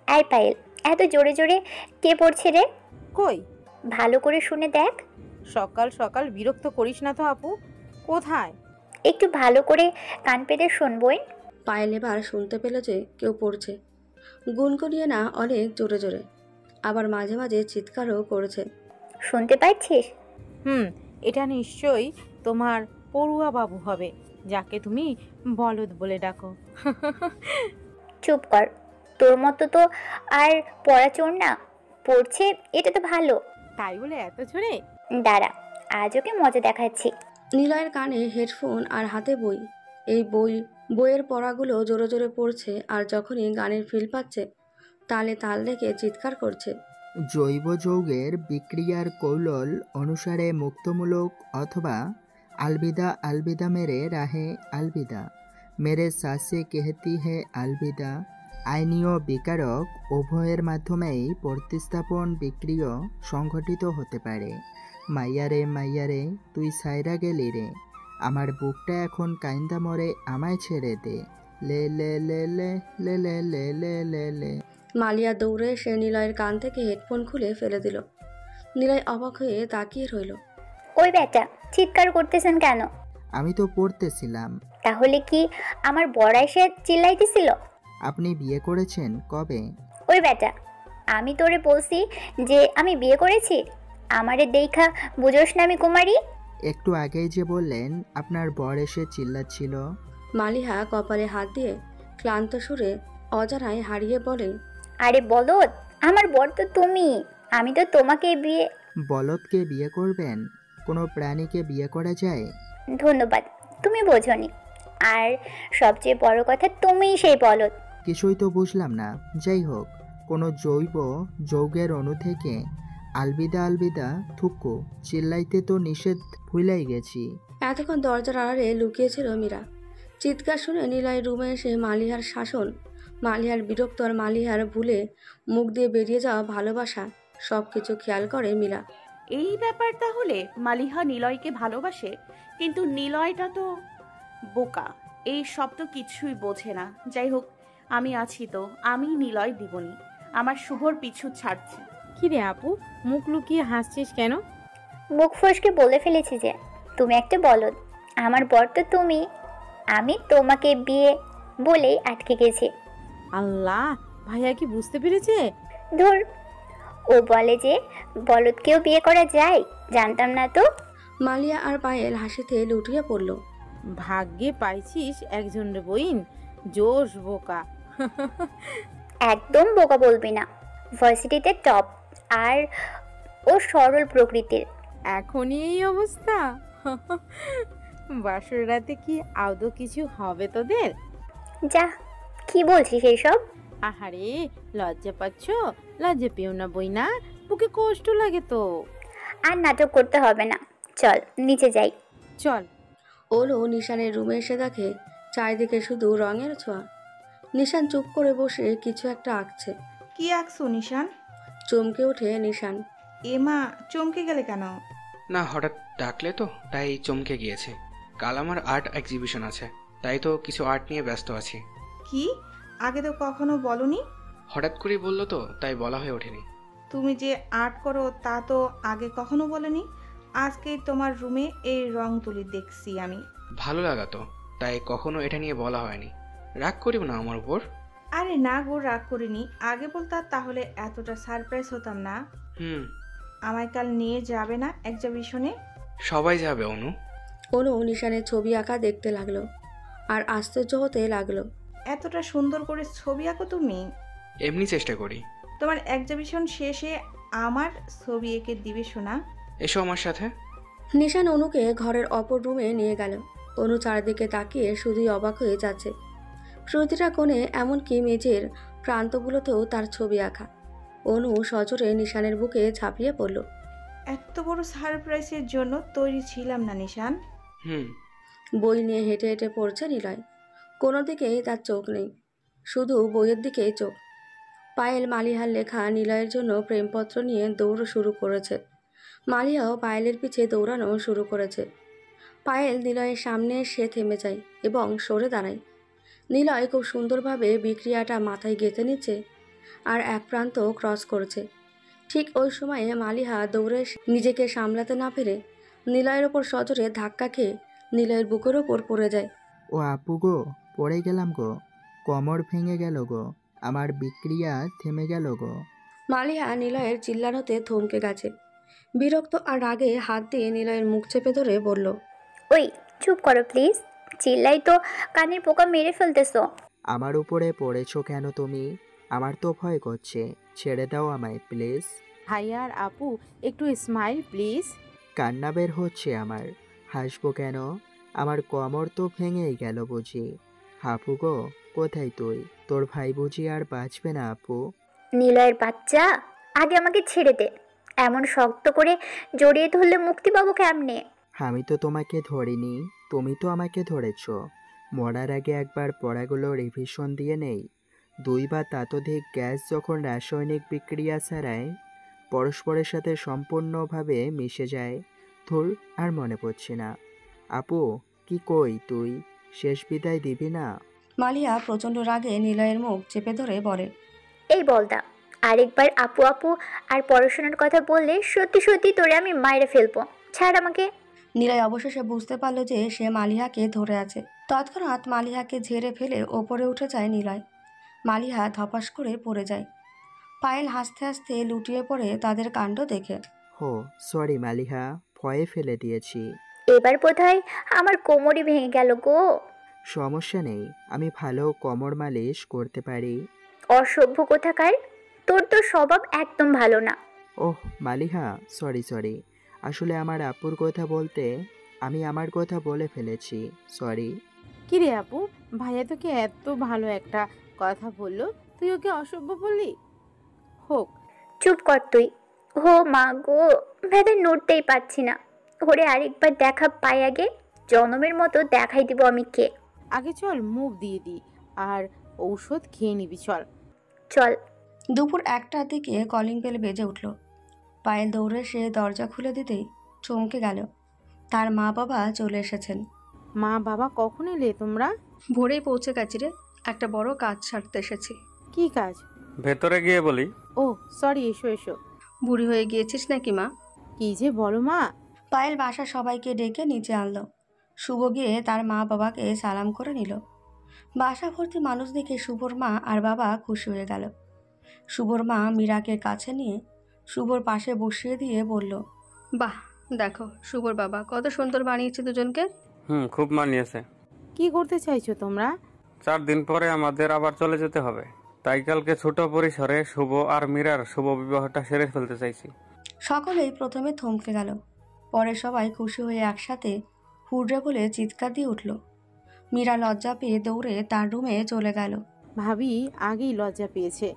আয় পায়েল, এত জোরে জোরে কে পড়ছে রে? কই, ভালো করে শুনে দেখ। সকাল সকাল বিরক্ত করিস না তো আপু। কোথায়? একটু ভালো করে কান পেতে শুনবই। পায়েল এবার শুনতে পেল যে কেউ পড়ছে। গুনগুনিয়ে না, অনেক জোরে জোরে, আবার মাঝে মাঝে চিৎকারও করেছে। শুনতে পাচ্ছিস? এটা নিশ্চয়ই তোমার পড়ুয়া বাবু হবে, যাকে তুমি বলদ বলে ডাকো। চুপ কর, তোর মতো তো আর পড়াচোর না। পড়ছে এটা তো ভালো। তাই বলে এত জোরে? দাঁড়া, আজ ওকে মজা দেখাচ্ছি। নিলয়ের কানে হেডফোন আর হাতে বই। এই বইয়ের পড়াগুলো জোরে জোরে পড়ছে, আর যখনই গানের ফিল পাচ্ছে তালে তাল রেখে চিৎকার করছে। জৈব যৌগের বিক্রিয়ার কৌশল অনুসারে মুক্তমূলক অথবা আলবিদা আলবিদা মেরে রাহে আলবিদা, মেরে সাসে কেহতি হে আলবিদা। আইনীয় বিকারক উভয়ের মাধ্যমেই প্রতিস্থাপন বিক্রিয় সংঘটিত হতে পারে। মাইয়ারে তুই সাইরা গেলি রে, আমার বুকটা এখন কাইন্দা মরে, আমায় ছেড়ে দে, লে লে লে লে লে লে লে লে লে লে। মালিয়া দৌড়ে এসে নিলয়ের কান থেকে হেডফোন খুলে ফেলে দিল। নিলয় অবাক হয়ে তাকিয়ে রইল। ওই বেটা, চিৎকার করতেছেন কেন? আমি তো পড়তেছিলাম। তাহলে কি আমার বড় এসে চিল্লাইতেছিল? আপনি বিয়ে করেছেন কবে? ওই বেটা, আমি তোরে বলছি যে আমি বিয়ে করেছি? আমারে দেখা বুঝোস না আমি কুমারী? একটু আগেই যে বললেন আপনার বর এসে চিল্লাচ্ছিল। মালিহা কপালে হাত দিয়ে ক্লান্ত সুরে অজানায় হারিয়ে বলে, আরে বলদ, আমার বর তো তুমি, আমি তো তোমাকে বিয়ে। বলদকে বিয়ে করবেন? কোনো প্রাণীকে বিয়ে করা যায়? ধন্যবাদ, তুমি বোঝনি। আর সবচেয়ে বড় কথা, তুমিই সেই বলদ। কিছুই তো বুঝলাম না। যাই হোক, কোনো জৈব যৌগের অণু থেকে আলবিদা আলবিদা থুকু চিল্লাইতে তো নিষেধ ভুলাই গেছি। এতক্ষণ দরজার আড়ালে লুকিয়েছিল মীরা। চিৎকার শুনে নিলয় রুমে এসে মালিহার শাসন, মালিহার বিরক্ত আর মালিহার ভুলে মুখ দিয়ে বেরিয়ে যাওয়া ভালোবাসা সব কিছু খেয়াল করে মীরা। এই ব্যাপার তাহলে, মালিহা নিলয়কে ভালোবাসে, কিন্তু নিলয়টা তো বোকা, এই সব তো কিছুই বোঝে না। যাই হোক, আমি আছি তো, আমি নিলয় দিবনি, আমার শুভর পিছু ছাড়ছি। কিরে আপু, মুখ লুকিয়ে হাসছিস কেন? মুখ ফসকে বলে ফেলেছি যে তুমি একটা বলদ, আমার বর তো তুমি, আমি তোমাকে বিয়ে বলেই আটকে গেছি। আল্লাহ, ভাইয়া কি বুঝতে পেরেছে? ধুর, ও বলে যে বলদকেও বিয়ে করা যায়, জানতাম না তো। মালিয়া আর পায়েল হাসিতে লুটিয়ে পড়ল। ভাগ্যে পাইছিস একজন রে বইন, জোশ বোকা। একদম বোকা বলবি না, ভার্সিটিতে টপ, আর ও সরল প্রকৃতির। এখনই এই অবস্থা? বাসর রাতে কি আদৌ কিছু হবে তোদের? যা, কি বলছিস এইসব? আহারে, লজ্জা পাচ্ছ? লজ্জা পেও না বই না, বুকে কষ্ট লাগে তো। আর নাটক করতে হবে না, চল নিচে যাই। চল। ওলো নিশানের রুমে এসে দেখে চারিদিকে শুধু রঙের ছোঁয়া। নিশান চুপ করে বসে কিছু একটা আঁকছে। কি আঁকছো নিশান? চমকে ওঠে নিশান। এমা, চমকে গেলে কেন? না, হঠাৎ ডাকলে তো তাই চমকে গিয়েছে। কাল আমার আর্ট এক্সিবিশন আছে, তাই তো কিছু আর্ট নিয়ে ব্যস্ত আছি। কি, আগে তো কখনো বলনি? হঠাৎ করেই বললো তো, তাই বলা হয়ে ওঠেনি। তুমি যে আর্ট করো তা তো আগে কখনো বলনি। আজকেই তোমার রুমে এই রং তুলি দেখছি আমি। ভালো লাগা তো, তাই কখনো এটা নিয়ে বলা হয়নি। রাগ করিও না আমার উপর। আরে না গো, রাগ করিনি। আগে বলতা তাহলে এতটা সারপ্রাইজ হতাম না। আমায় কাল নিয়ে যাবে না এক্সিবিশনে? সবাই যাবে অনু। অনু নিশানের ছবি আঁকা দেখতে লাগলো আর আশ্চর্য হতে লাগলো। এতটা সুন্দর করে ছবি আঁকো তুমি? এমনি চেষ্টা করি। তোমার এক্সিবিশন শেষে আমার ছবি এঁকে দিবে শোনা। এসো আমার সাথে। নিশান অনুকে ঘরের অপর রুমে নিয়ে গেল। অনু চারিদিকে তাকিয়ে শুধুই অবাক হয়ে যাচ্ছে। প্রতিটা কোণে, এমনকি মেঝের প্রান্তগুলোতেও তার ছবি আঁকা। অনু সজোরে নিশানের বুকে ঝাঁপিয়ে পড়ল। এত বড় সারপ্রাইজের জন্য তৈরি ছিলাম না নিশান। বই নিয়ে হেঁটে হেঁটে পড়ছে নিলয়। কোনো দিকেই তার চোখ নেই, শুধু বইয়ের দিকেই চোখ। পায়েল মালিহার লেখা নিলয়ের জন্য প্রেমপত্র নিয়ে দৌড় শুরু করেছে। মালিহাও পায়েলের পিছে দৌড়ানো শুরু করেছে। পায়েল নিলয়ের সামনে এসে থেমে যায় এবং সরে দাঁড়ায়। নিলয় খুব সুন্দরভাবে বিক্রিয়াটা মাথায় গেঁথে নিচ্ছে আর এক প্রান্ত ক্রস করছে। ঠিক ওই সময়ে মালিহা দৌড়ে নিজেকে সামলাতে না পেরে নিলয়ের ওপর সজোরে ধাক্কা খেয়ে নিলয়ের বুকের ওপর পড়ে যায়। ও আপু গো, পড়ে গেলাম গো, কোমর ভেঙে গেল গো, আমার বিক্রিয়া থেমে গেল গো। মালিহা নিলয়ের চিল্লানোতে থমকে গেছে। বিরক্ত আর রাগে হাত দিয়ে নিলয়ের মুখ চেপে ধরে বলল, ওই চুপ করো প্লিজ, চিল্লাই তো কানের পোকা মেরে ফেলতেছো। আমার উপরে পড়েছো কেন তুমি? আমার তো ভয় করছে, ছেড়ে দাও আমায় প্লিজ। ভাইয়া আর আপু একটু স্মাইল প্লিজ। কান্না বের হচ্ছে আমার, হাসবো কেন? আমার কোমর তো ভেঙেই গেল বুঝি। আপু গো, কোথায় তুই? তোর ভাই বুঝি আর বাঁচবে না আপু? নিলয়ের বাচ্চা, আগে আমাকে ছেড়ে দে। এমন শক্ত করে জড়িয়ে ধরলে মুক্তি পাবো কেমনে? আমি তো তোমাকে ধরিনি, তুমি তো আমাকে ধরেছ। মরার আগে একবার পড়াগুলো রিভিশন দিয়ে নেই। 2 বা ততোধিক গ্যাস যখন রাসায়নিক বিক্রিয়া ছাড়ায় পরস্পরের সাথে সম্পূর্ণভাবে মিশে যায়। ধুর, আর মনে পড়ছে না। আপু, কি কই তুই? শেষ বিদায় দিবি না? মালিয়া প্রচণ্ড রাগে নিলয়ের মুখ চেপে ধরে বলে, এই বলদা, আরেকবার আপু আপু আর পড়াশোনার কথা বললে সত্যি সত্যি তোরে আমি মাইরে ফেলবো। ছাড় আমাকে। নিলয় অবশেষে বুঝতে পারল যে সে মালিহাকে ধরে আছে। তৎক্ষণাৎ মালিহাকে ঝেড়ে ফেলে ওপরে উঠে যায় নিলয়। মালিহা ধপাস করে পড়ে যায়। পায়েল হাসতে হাসতে লুটিয়ে পড়ে তাদের কাণ্ড দেখে। হো সরি মালিহা, ভয়ে ফেলে দিয়েছি। এবার বোধহয় আমার কোমরই ভেঙে গেল গো। সমস্যা নেই, আমি ভালো কোমর মালিশ করতে পারি। অসভ্য কোথাকার, তোর তো স্বভাব একদম ভালো না। ওহ মালিহা, সরি, আসলে আমার আপুর কথা বলতে আমি আমার কথা বলে ফেলেছি, সরি। কিরে আপু, ভাইয়া তোকে এত ভালো একটা কথা বললো, তুই ওকে অসভ্য বললি? হোক। চুপ কর তুই। হো মা গো, ভেবে নড়তেই পারছি না। ওরে আরেকবার দেখা পাই আগে, জনমের মতো দেখাই দিব আমি কে। আগে চল মুভ দিয়ে দি আর ঔষধ খেয়ে নিবি, চল। চল। দুপুর 1টার দিকে কলিং বেল বেজে উঠল। পায়েল দৌড়ে সে দরজা খুলে দিতেই চমকে গেল। তার মা বাবা চলে এসেছেন। মা বাবা কখন এলে তোমরা? ভোরেই পৌঁছে গেছি রে, একটা বড় কাজ সারতে এসেছি। কি কাজ? ভেতরে গিয়ে বলি। ও সরি, এসো এসো। বুড়ি হয়ে গিয়েছিস নাকি মা? কি যে বলো মা। পায়েল বাসা সবাইকে ডেকে নিচে আনলো। শুভ গিয়ে তার মা বাবাকে সালাম করে নিল। বাসা ভর্তি মানুষ দেখে শুভর মা আর বাবা খুশি হয়ে গেল। শুভর মা মীরাকে কাছে নিয়ে শুভর পাশে বসিয়ে দিয়ে বলল, বাহ দেখো শুভর বাবা কত সুন্দর বানিয়েছে দুজনকে। খুব মানিয়েছে। কি করতে চাইছো তোমরা? 4 দিন পরে আমাদের আবার চলে যেতে হবে, তাই কালকে ছোট পরিসরে শুভ আর মীরার শুভ বিবাহটা সেরে ফেলতে চাইছি। সকলেই প্রথমে থমকে গেল, পরে সবাই খুশি হয়ে একসাথে হুররে বলে চিৎকার দিয়ে উঠল। মীরা লজ্জা পেয়ে দৌড়ে তার রুমে চলে গেল। ভাবি আগেই লজ্জা পেয়েছে।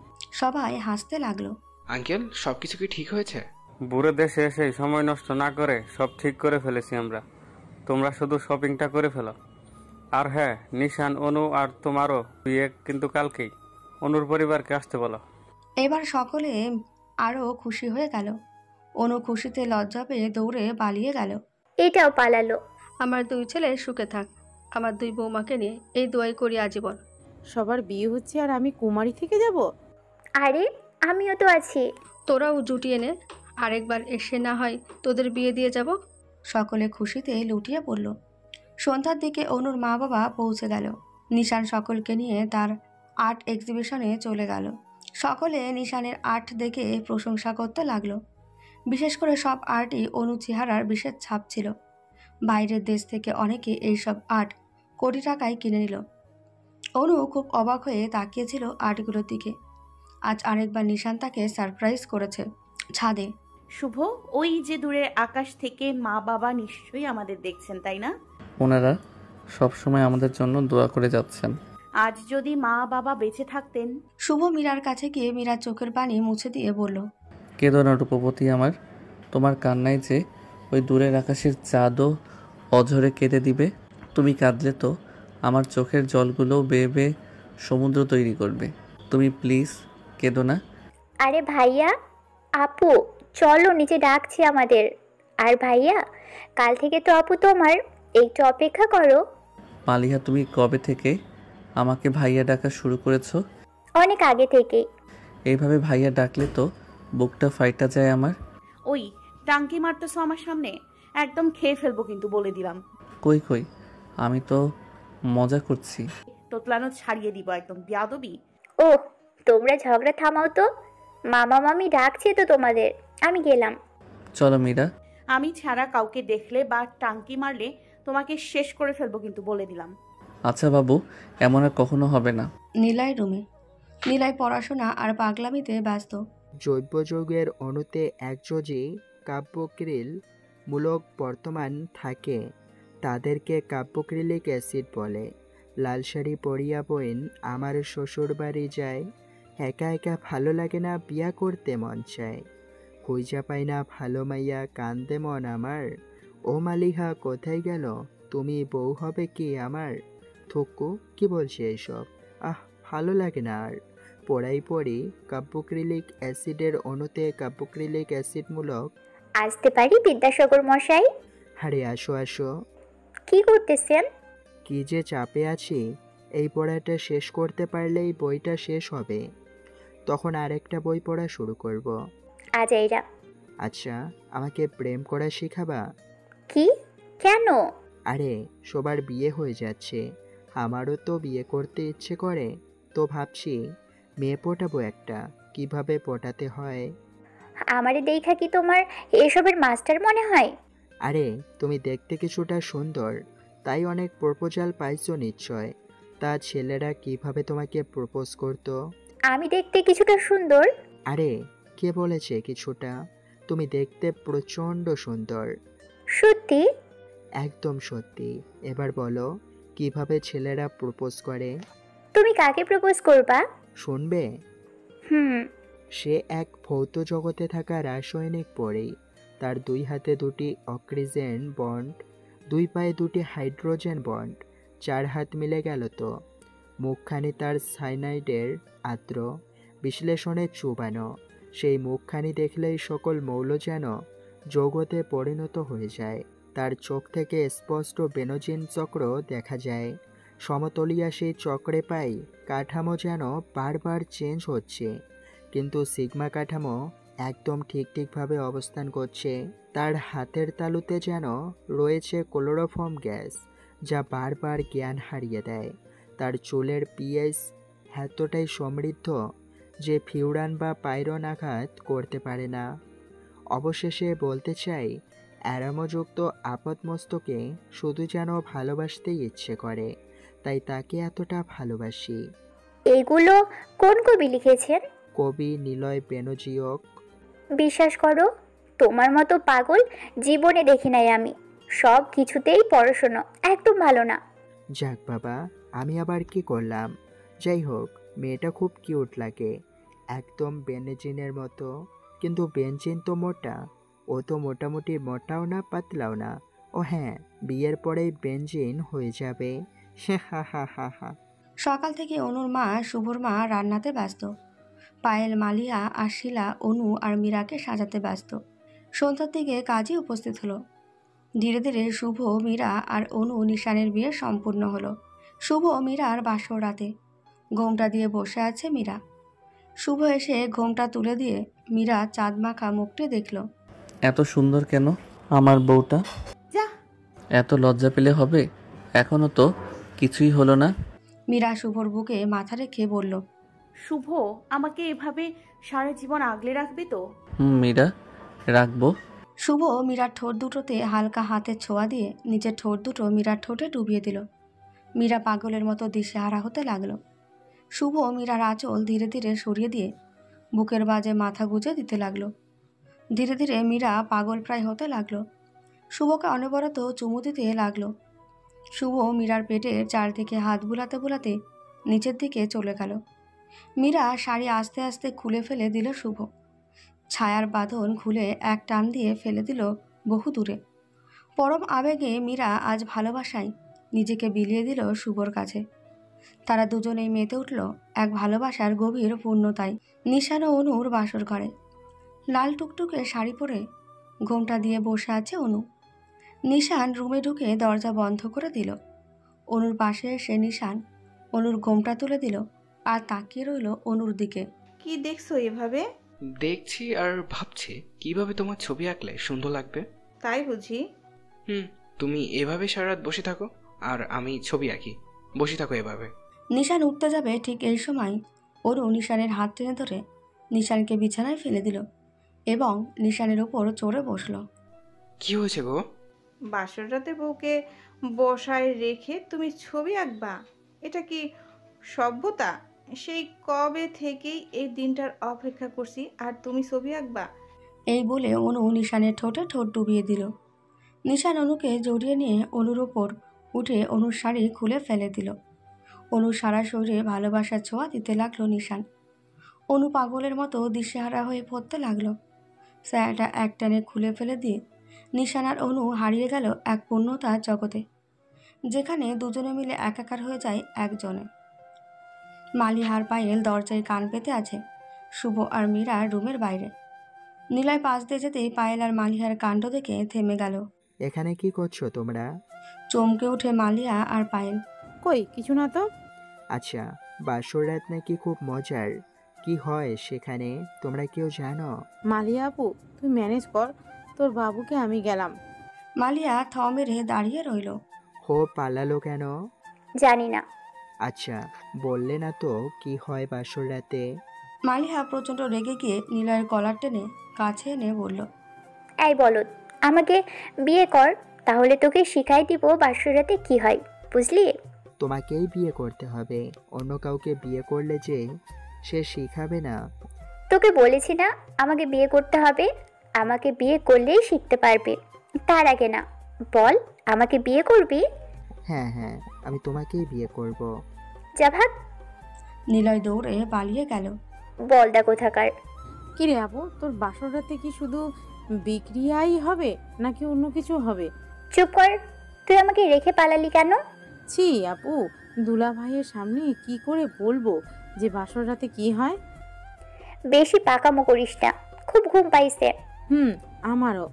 সবাই হাসতে লাগলো। আঙ্কেল, সবকিছু কি ঠিক হয়েছে? বুড়ো দেশে এসে সময় নষ্ট না করে সব ঠিক করে ফেলেছি আমরা। তোমরা শুধু শপিংটা করে ফেলো। আর হ্যাঁ, নিশান, অনু আর তোমারও বিয়ে কিন্তু কালকেই। অনুর পরিবারকে আসতে বলো। এবার সকলে আরও খুশি হয়ে গেল। অনু খুশিতে লজ্জা পেয়ে দৌড়ে পালিয়ে গেল। এটাও পালালো। আমার 2 ছেলে সুখে থাক, আমার 2 বৌমাকে নিয়ে এই দোয়াই করি আজীবন। সবার বিয়ে হচ্ছে আর আমি কুমারী থেকে যাব? আরে আমিও তো আছি। তোরাও জুটিয়ে নে, আরেকবার এসে না হয় তোদের বিয়ে দিয়ে যাব। সকলে খুশিতে লুটিয়ে পড়ল। সন্ধ্যার দিকে অনুর মা বাবা পৌঁছে গেল। নিশান সকলকে নিয়ে তার আর্ট এক্সিবিশনে চলে গেল। সকলে নিশানের আর্ট দেখে প্রশংসা করতে লাগলো। বিশেষ করে সব আর্টই অনু চেহারার বিশেষ ছাপ ছিল। বাইরের দেশ থেকে অনেকে এইসব আর্ট কোটি টাকায় কিনে নিল। অনু খুব অবাক হয়ে তাকিয়েছিল আর্টগুলোর দিকে। আজ আরেকবার নিশান তাকে সারপ্রাইজ করেছে ছাদে। শুভ, ওই যে দূরের আকাশ থেকে মা বাবা নিশ্চয়ই আমাদের দেখছেন, তাই না? ওনারা সবসময় আমাদের জন্য দোয়া করে যাচ্ছেন। আজ যদি মা বাবা বেঁচে থাকতেন। শুভ মীরার কাছে গিয়ে মীরার চোখের পানি মুছে দিয়ে বলল, কেঁদো না রূপবতী আমার, তোমার কান্নায় যে ওই দূরের আকাশের চাঁদও অঝরে কেঁদে দিবে। তুমি কাঁদলে তো আমার চোখের জলগুলো বেয়ে বেয়ে সমুদ্র তৈরি করবে। তুমি প্লিজ কেঁদো না। আরে ভাইয়া, আপু চলো, নিচে ডাকছি আমাদের। আর ভাইয়া, কাল থেকে তো আপু তোমার, একটু অপেক্ষা করো। মালিহা, তুমি কবে থেকে আমাকে ভাইয়া ডাকা শুরু করেছো? অনেক আগে থেকেই। এইভাবে ভাইয়া ডাকলে তো বুকটা ফাইটা যায় আমার। ওই টাঙ্কি মারতেছো আমার সামনে, একদম খেয়ে ফেলবো কিন্তু, বলে দিলাম। কই কই, আমি তো মজা করছি। তোতলানো ছাড়িয়ে দিব একদম, বিয়াদবি। ও, তোমরা ঝগড়া থামাও তো। মামা মামি ডাকছে তো তোমাদের, আমি গেলাম। চলো মীরা। আমি ছাড়া কাউকে দেখলে বা টাঙ্কি মারলে তোমাকে শেষ করে ফেলবো কিন্তু, বলে দিলাম। আচ্ছা বাবু, এমন আর কখনো হবে না। নীলাই রুমে। নীলাই পড়াশোনা আর পাগলামিতে ব্যস্ত। জৈব যৌগের অণুতে একযোজি কার্বক্রিল মূলক বর্তমান থাকে, তাদেরকে কার্বক্রিলিক অ্যাসিড বলে। লাল শাড়ি পরিয়া বইন আমার শ্বশুর বাড়ি যায়, একা একা ভালো লাগে না, বিয়া করতে মন চায়। খুঁজা পাই না ভালো মাইয়া, কান্দে মন আমার। ও মালিহা কোথায় গেল, তুমি বউ হবে কি আমার? থুকু, কি বলছে এসব? ভালো লাগে না আর। পড়াই পড়ি কার্বক্রিলিক অ্যাসিডের অণুতে কার্বক্রিলিক অ্যাসিডমূলক। আসতে পারি বিদ্যাসাগর মশাই? আরে আসো আসো। কি করতেছেন? কি যে চাপে আছি, এই পড়াটা শেষ করতে পারলেই বইটা শেষ হবে, তখন আরেকটা বই পড়া শুরু করব। আজাইরা। আচ্ছা, আমাকে প্রেম করা শেখাবা? কি? কেন? আরে সবার বিয়ে হয়ে যাচ্ছে, আমারও তো বিয়ে করতে ইচ্ছে করে, তো ভাবছি মেয়ে পটাবো একটা, কিভাবে পটাতে হয়। আমারে দেখা কি তোমার এসবের মাস্টার মনে হয়? আরে তুমি দেখতে কিছুটা সুন্দর, তাই অনেক প্রপোজাল পাইছো নিশ্চয়। তা ছেলেরা কিভাবে তোমাকে প্রপোজ করতো? আমি দেখতে কিছুটা সুন্দর? আরে কে বলেছে কিছুটা, তুমি দেখতে প্রচণ্ড সুন্দর। সত্যি? একদম সত্যি। এবার বলো কিভাবে ছেলেরা প্রপোজ করে। তুমি কাকে প্রপোজ করবা? শুনবে? সে এক ভৌত জগতে থাকা রাসায়নিক পরী। তার 2 হাতে 2টি অক্সিজেন বন্ড, 2 পায়ে 2টি হাইড্রোজেন বন্ড, 4 হাত মিলে গেল তো। মুখখানি তার সাইনাইডের আর্দ্র বিশ্লেষণে চুবানো। সেই মুখখানি দেখলেই সকল মৌল যেন যৌগতে পরিণত হয়ে যায়। তার চোখ থেকে স্পষ্ট বেনজিন চক্র দেখা যায়। সমতলিয়া সেই চক্রে পাই কাঠামো যেন বারবার চেঞ্জ হচ্ছে, কিন্তু সিগমা কাঠামো একদম ঠিকভাবে অবস্থান করছে। তার হাতের তালুতে যেন রয়েছে ক্লোরোফর্ম গ্যাস, যা বারবার জ্ঞান হারিয়ে দেয়। তার চুলের পিএইচ এতটাই সমৃদ্ধ যে ফিউরান বা পাইরন আঘাত করতে পারে না। অবশেষে বলতে চাই, অ্যারামযুক্ত আপাতমস্তকে শুধু যেন ভালোবাসতেই ইচ্ছে করে। তাই তাকে এতটা ভালোবাসি। এগুলো কোন কবি লিখেছেন? কবি নিলয় বেনজিওক। বিশ্বাস করো, তোমার মতো পাগল জীবনে দেখি নাই আমি। সব কিছুতেই পড়াশোনা একদম ভালো না। যাক বাবা, আমি আবার কি করলাম? যাই হোক, মেয়েটা খুব কিউট লাগে, একদম বেনজিনের মতো। কিন্তু বেনজিন তো মোটা, ও তো মোটামুটি মোটাও না পাতলাও না। ও হ্যাঁ, বিয়ের পরেই বেনজিন হয়ে যাবে। হা হা হা হা। সকাল থেকে অনুর মা শুভর মা রান্নাতে ব্যস্ত। পায়েল, মালিয়া আর শিলা অনু আর মীরাকে সাজাতে ব্যস্ত। সন্ধ্যার দিকে কাজে উপস্থিত হলো। ধীরে ধীরে শুভ, মীরা আর অনু নিশানের বিয়ে সম্পূর্ণ হলো। শুভ মীরার বাসর রাতে ঘোমটা দিয়ে বসে আছে মীরা। শুভ এসে ঘোমটা তুলে দিয়ে মীরা চাঁদ মাখা মুখটি দেখল। এত সুন্দর কেন আমার বউটা? যা। এত লজ্জা পেলে হবে? এখনো তো কিছুই হলো না। মীরা শুভর বুকে মাথা রেখে বলল, শুভ, আমাকে এভাবে সারা জীবন আগলে রাখবে তো? মীরা, রাখবো। শুভ মীরার ঠোঁট দুটোতে হালকা হাতের ছোঁয়া দিয়ে নিজের ঠোঁট দুটো মীরার ঠোঁটে ডুবিয়ে দিল। মীরা পাগলের মতো দিশেহারা হতে লাগলো। শুভ মীরার আঁচল ধীরে ধীরে সরিয়ে দিয়ে বুকের বাজে মাথা গুজে দিতে লাগলো। ধীরে ধীরে মীরা পাগল প্রায় হতে লাগলো। শুভকে অনবরত চুমু দিতে লাগলো। শুভ মীরার পেটের চারদিকে হাত বুলাতে বুলাতে নিচের দিকে চলে গেল। মীরা শাড়ি আস্তে আস্তে খুলে ফেলে দিল শুভ। ছায়ার বাঁধন খুলে এক টান দিয়ে ফেলে দিল বহু দূরে। পরম আবেগে মীরা আজ ভালোবাসায় নিজেকে বিলিয়ে দিল শুভর কাছে। তারা দুজনেই মেতে উঠল এক ভালোবাসার গভীর পূর্ণতায়। নিশান ও অনুর বাসর ঘরে লাল টুকটুকে শাড়ি পরে ঘোমটা দিয়ে বসে আছে অনু। নিশান রুমে ঢুকে দরজা বন্ধ করে দিল। অনুর পাশে এসে নিশান অনুর ঘোমটা তুলে দিল আর তাকিয়ে রইল অনুর দিকে। কি দেখছো এভাবে? দেখছি আর ভাবছি কিভাবে তোমার ছবি আঁকলে সুন্দর লাগবে। তাই বুঝি? তুমি এভাবে সারা রাত বসে থাকো আর আমি ছবি আঁকি। বসে থাকো এভাবে। নিশান উঠতে যাবে, ঠিক এই সময় অনু নিশানের হাত টেনে ধরে নিশানকে বিছানায় ফেলে দিল এবং নিশানের ওপর চড়ে বসলো। কি হয়েছে গো? বাসর রাতে বউকে বসায় রেখে তুমি ছবি আঁকবা? এটা কি সভ্যতা? সেই কবে থেকেই এই দিনটার অপেক্ষা করছি, আর তুমি ছবি আঁকবা? এই বলে অনু নিশানের ঠোঁটে ঠোঁট ডুবিয়ে দিল। নিশান অনুকে জড়িয়ে নিয়ে অনুর ওপর উঠে অনুর শাড়ি খুলে ফেলে দিল। অনুর সারা শরীরে ভালোবাসার ছোঁয়া দিতে লাগলো নিশান। অনু পাগলের মতো দিশেহারা হয়ে পড়তে লাগলো। স্যারটা একটানে খুলে ফেলে দিয়ে নিশান আর অনু হারিয়ে গেল এক পূর্ণতার জগতে, যেখানে দুজনে মিলে একাকার হয়ে যায় একজনে। মালিহার পায়েল দরজায় কান পেতে আছে শুভ আর মীরা রুমের বাইরে। নিলয় পাশ দিয়ে যেতেই পায়েল আর মালিহার কাণ্ড দেখে থেমে গেল। এখানে কি করছো তোমরা? চমকে উঠে মালিয়া আর পায়েল। কই কিছু না তো। আচ্ছা, বাসর রাত নাকি খুব মজার। কি হয় সেখানে তোমরা কেউ জানো? মালিয়া আপু, তুই ম্যানেজ কর, তোর বাবুকে আমি গেলাম। মালিয়া থ মেরে দাঁড়িয়ে রইল। হো পালালো কেন? জানি না। আচ্ছা, বললে না তো কি হয় বাসর রাতে? মালিহা প্রচণ্ড রেগে গিয়ে নিলয়ের কলার টেনে কাছে এনে বলল, এই বলদ, আমাকে বিয়ে কর, তাহলে তোকে শিখাই দিব বাসর রাতে কি হয়, বুঝলি? তোমাকেই বিয়ে করতে হবে, অন্য কাউকে বিয়ে করলে যে সে শিখাবে না। তোকে বলেছি না আমাকে বিয়ে করতে হবে? আমাকে বিয়ে করলেই শিখতে পারবে, তার আগে না। বল, আমাকে বিয়ে করবি? হ্যাঁ হ্যাঁ, আমি তোমাকেই বিয়ে করব। যা ভাগ। নিলয় দৌড়ে পালিয়ে গেল। বলদা কোথাকার। কি রে আপু, তোর বাসর রাতে কি শুধু বিক্রিয়াই হবে নাকি অন্য কিছু হবে? চুপ কর, তুই আমাকে রেখে পালালি কেন? ছি আপু, দুলা ভাইয়ের সামনে কি করে বলবো যে বাসর রাতে কি হয়? বেশি পাকামো করিস না, খুব ঘুম পাইছে। আমারও।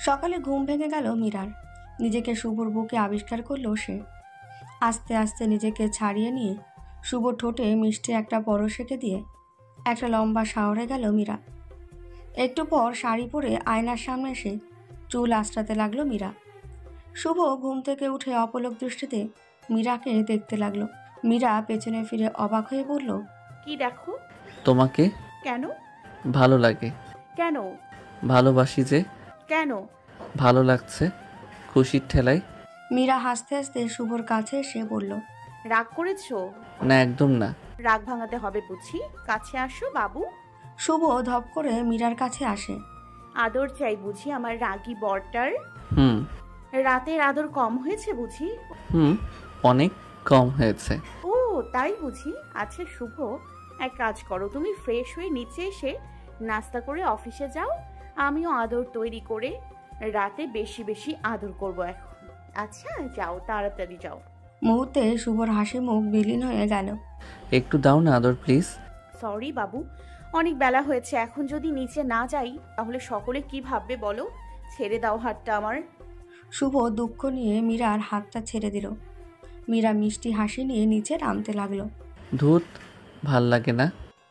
সকালে ঘুম ভেঙে গেল মীরার। নিজেকে শুভর বুকে আবিষ্কার করলো সে। আস্তে আস্তে নিজেকে ছাড়িয়ে নিয়ে শুভ ঠোঁটে মিষ্টি একটা পরশ এঁকে দিয়ে একটা লম্বা শাওরে গেল মীরা। একটু পর শাড়ি পরে আয়নার সামনে এসে চুল আঁচড়াতে লাগলো মীরা। শুভ ঘুম থেকে উঠে অপলক দৃষ্টিতে মীরাকে দেখতে লাগলো। মীরা পেছনে ফিরে অবাক হয়ে বলল, কি দেখো? তোমাকে। কেন? ভালো লাগে। কেন? ভালোবাসি যে। কেন? ভালো লাগছে, খুশির ঠেলায়। মীরা হাসতে হাসতে শুভর কাছে এসে বলল, রাগ করেছো? না, একদম না। রাগ ভাঙাতে হবে বুঝি। কাছে আসো বাবু। শুভ ধপ করে মীরার কাছে আসে। আদর চাই বুঝি আমার রাগী বরটার? হুম রাতের আদর কম হয়েছে বুঝি? হুম অনেক কম হয়েছে। ও তাই বুঝি। আচ্ছা শুভ, এক কাজ করো, তুমি ফ্রেশ হয়ে নিচে এসে নাস্তা করে অফিসে যাও। আমিও আদর তৈরি করে রাতে বেশি বেশি আদর করব এখন। আচ্ছা যাও, তাড়াতাড়ি যাও। মুহূর্তে শুভর হাসি মুখ বিলীন হয়ে গেল। একটু দাও না আদর প্লিজ। সরি বাবু, অনেক বেলা হয়েছে, এখন যদি নিচে না যাই তাহলে সকলে কি ভাববে বলো। ছেড়ে দাও হাতটা আমার। শুভ দুঃখ নিয়ে মীরার হাতটা ছেড়ে দিল। মীরা মিষ্টি হাসি নিয়ে নিচে নামতে লাগলো। ধুত, ভাল লাগে না।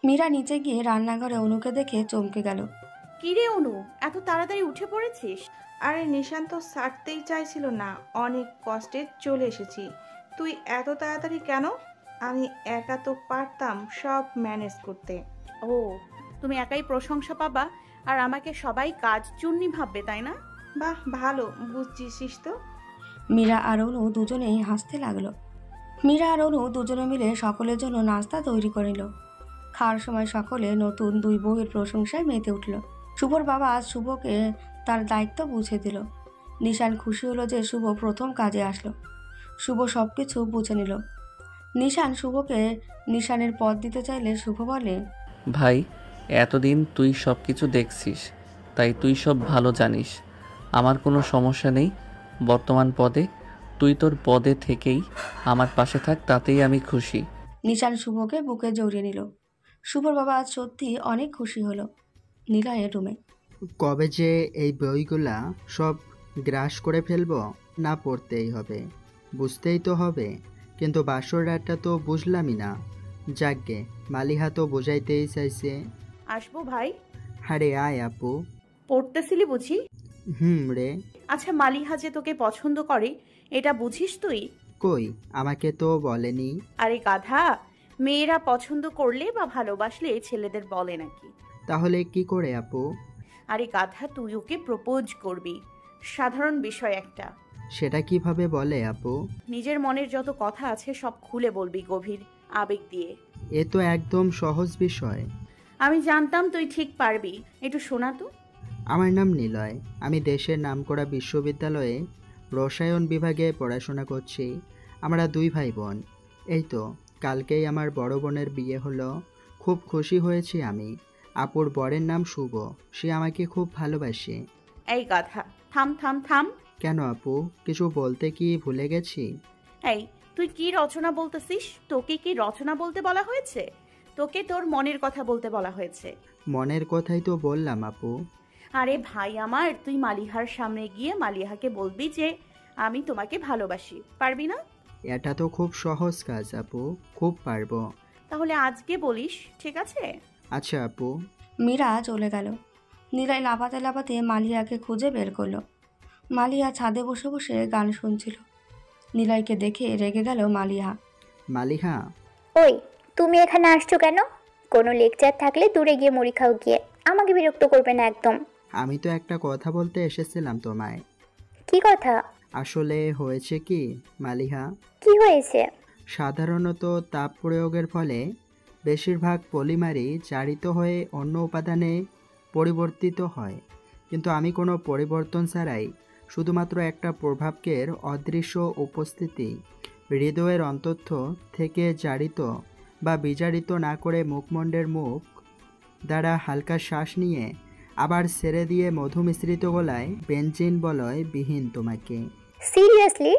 মীরা নিচে গিয়ে রান্নাঘরে অনুকে দেখে চমকে গেল। কিরে অনু, এত তাড়াতাড়ি উঠে পড়েছিস? আরে নিশান তো ছাড়তেই চাইছিল না, অনেক কষ্টে চলে এসেছি। তুই এত তাড়াতাড়ি কেন? আমি একা তো পারতাম সব ম্যানেজ করতে। ও, তুমি একাই প্রশংসা পাবা আর আমাকে সবাই কাজ চুন্নি ভাববে, তাই না? বাহ, ভালো বুঝছিস তো। মীরা আর অনু দুজনেই হাসতে লাগলো। মীরা আর অনু দুজনে মিলে সকলের জন্য নাস্তা তৈরি করে নিল। খাওয়ার সময় সকলে নতুন দুই বউয়ের প্রশংসায় মেতে উঠল। শুভর বাবা আজ শুভকে তার দায়িত্ব বুঝে দিল। নিশান খুশি হলো যে শুভ প্রথম কাজে আসলো। শুভ সব কিছু বুঝে নিল। নিশান শুভকে নিশানের পদ দিতে চাইলে শুভ বলে, ভাই, এতদিন তুই সব কিছু দেখছিস, তাই তুই সব ভালো জানিস। আমার কোনো সমস্যা নেই বর্তমান পদে। তুই তোর পদে থেকেই আমার পাশে থাক, তাতেই আমি খুশি। নিশান শুভকে বুকে জড়িয়ে নিল। শুভর বাবা আজ সত্যি অনেক খুশি হলো। নিলয়ের রুমে কবে যে এই বইগুলা সব গ্রাস করে ফেলবো, না পড়তেই হবে, বুঝতেই তো হবে, কিন্তু বাসর রাতটা তো বুঝলামই না। যাকগে, মালিহা তো বোঝাইতেই চাইছে। আসবো ভাই? আরে আয় আপু। পড়তেছিলি বুঝি? রে। আচ্ছা, মালিহা যে তোকে পছন্দ করে এটা বুঝিস তুই? কই, আমাকে তো বলেনি। আরে গাধা, মেয়েরা পছন্দ করলে বা ভালোবাসলে ছেলেদের বলে নাকি? তাহলে কি করে আপু? আরে গাধা, তুই ওকে প্রপোজ করবি, সাধারণ বিষয় একটা। সেটা কিভাবে বলে আপু? নিজের মনের যত কথা আছে সব খুলে বলবি গভীর আবেগ দিয়ে। এ তো একদম সহজ বিষয়। আমি জানতাম তুই ঠিক পারবি, একটু শোনা তো। আমার নাম নিলয়, আমি দেশের নামকরা বিশ্ববিদ্যালয়ে রসায়ন বিভাগে পড়াশোনা করছি। আমরা দুই ভাই বোন। এই তো কালকেই আমার বড় বোনের বিয়ে হলো, খুব খুশি হয়েছি আমি। আপুর বরের নাম শুভ, সে আমাকে খুব ভালোবাসে। এই গাধা, থাম থাম থাম। কেন আপু, কিছু বলতে কি ভুলে গেছি? এই, তুই কি রচনা বলতেছিস? তোকে কি রচনা বলতে বলা হয়েছে? তোকে তোর মনের কথা বলতে বলা হয়েছে। মনের কথাই তো বললাম আপু। আরে ভাই আমার, তুই মালিহার সামনে গিয়ে মালিহাকে বলবি যে আমি তোমাকে ভালোবাসি, পারবি না? এটা তো খুব সহজ কাজ আপু, খুব পারবো। তাহলে আজকে বলিস, ঠিক আছে? আচ্ছা আপু। মীরা চলে গেল। নিলয় লাফাতে লাফাতে মালিয়াকে খুঁজে বের করলো। মালিয়া ছাদে বসে বসে গান শুনছিল। নিলয়কে দেখে রেগে গেল মালিহা। মালিহা, ওই তুমি এখানে আসছো কেন? কোনো লেকচার থাকলে দূরে গিয়ে মুড়ি খাও গিয়ে, আমাকে বিরক্ত করবে না একদম। আমি তো একটা কথা বলতে এসেছিলাম তোমায়। কি কথা? আসলে হয়েছে কি মালিহা? কি হয়েছে? সাধারণত তাপ প্রয়োগের ফলে বেশিরভাগ পলিমারই জারিত হয়ে অন্য উপাদানে পরিবর্তিত হয়, কিন্তু আমি কোনো পরিবর্তন ছাড়াই শুধুমাত্র একটা প্রভাবকের অদৃশ্য উপস্থিতি হৃদয়ের অন্তঃস্থ থেকে জারিত বা বিজারিত না করে মুখমণ্ডের মুখ দ্বারা হালকা শ্বাস নিয়ে আবার ছেড়ে দিয়ে মধু মিশ্রিত গলায় বেঞ্জিন বলয় বিহীন তোমাকে। সিরিয়াসলি?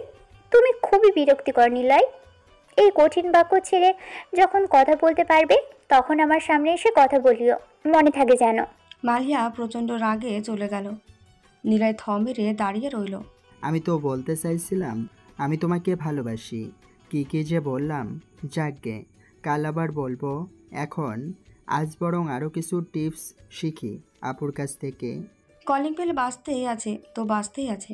তুমি খুবই বিরক্তিকর নিলয়। এই কঠিন বাক্য ছেড়ে যখন কথা বলতে পারবে তখন আমার সামনে এসে কথা বলিও, মনে থাকে যেন। মালিয়া প্রচণ্ড রাগে চলে গেল। নিলয় থ মেরে দাঁড়িয়ে রইল। আমি তো বলতে চাইছিলাম আমি তোমাকে ভালোবাসি। কি কি যে বললাম, যাকগে, কাল আবার বলবো। এখন আজ বরং আরও কিছু টিপস শিখি আপুর কাছ থেকে। কলিং বেল বাজতেই আছে তো বাজতেই আছে।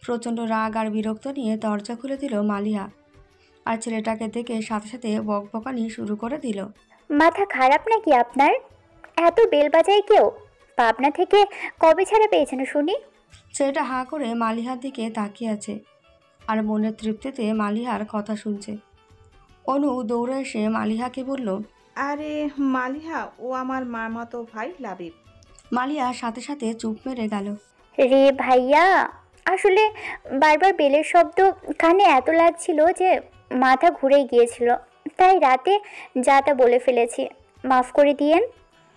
প্রচণ্ড রাগ আর বিরক্ত নিয়ে দরজা খুলে দিল মালিয়া। আর ছেলেটাকে দেখে সাথে সাথে বকবকানি শুরু করে দিল। মাথা খারাপ নাকি আপনার? এত বেল বাজায় কেউ? পাবনা থেকে কবে ছাড়া পেয়েছেন শুনি? ছেলেটা হাঁ করে মালিহার দিকে তাকিয়ে আছে আর মনের তৃপ্তিতে মালিহার কথা শুনছে। অনু দৌড়ে এসে মালিহাকে বলল। আরে মালিহা, ও আমার মামাতো ভাই লাবিব। মালিহা সাথে সাথে চুপ মেরে গেল। রে ভাইয়া, আসলে বারবার বেলের শব্দ কানে এত লাগছিল যে মাথা ঘুরে গিয়েছিল, তাই রাতে যা তা বলে ফেলেছি, মাফ করে দিয়েন।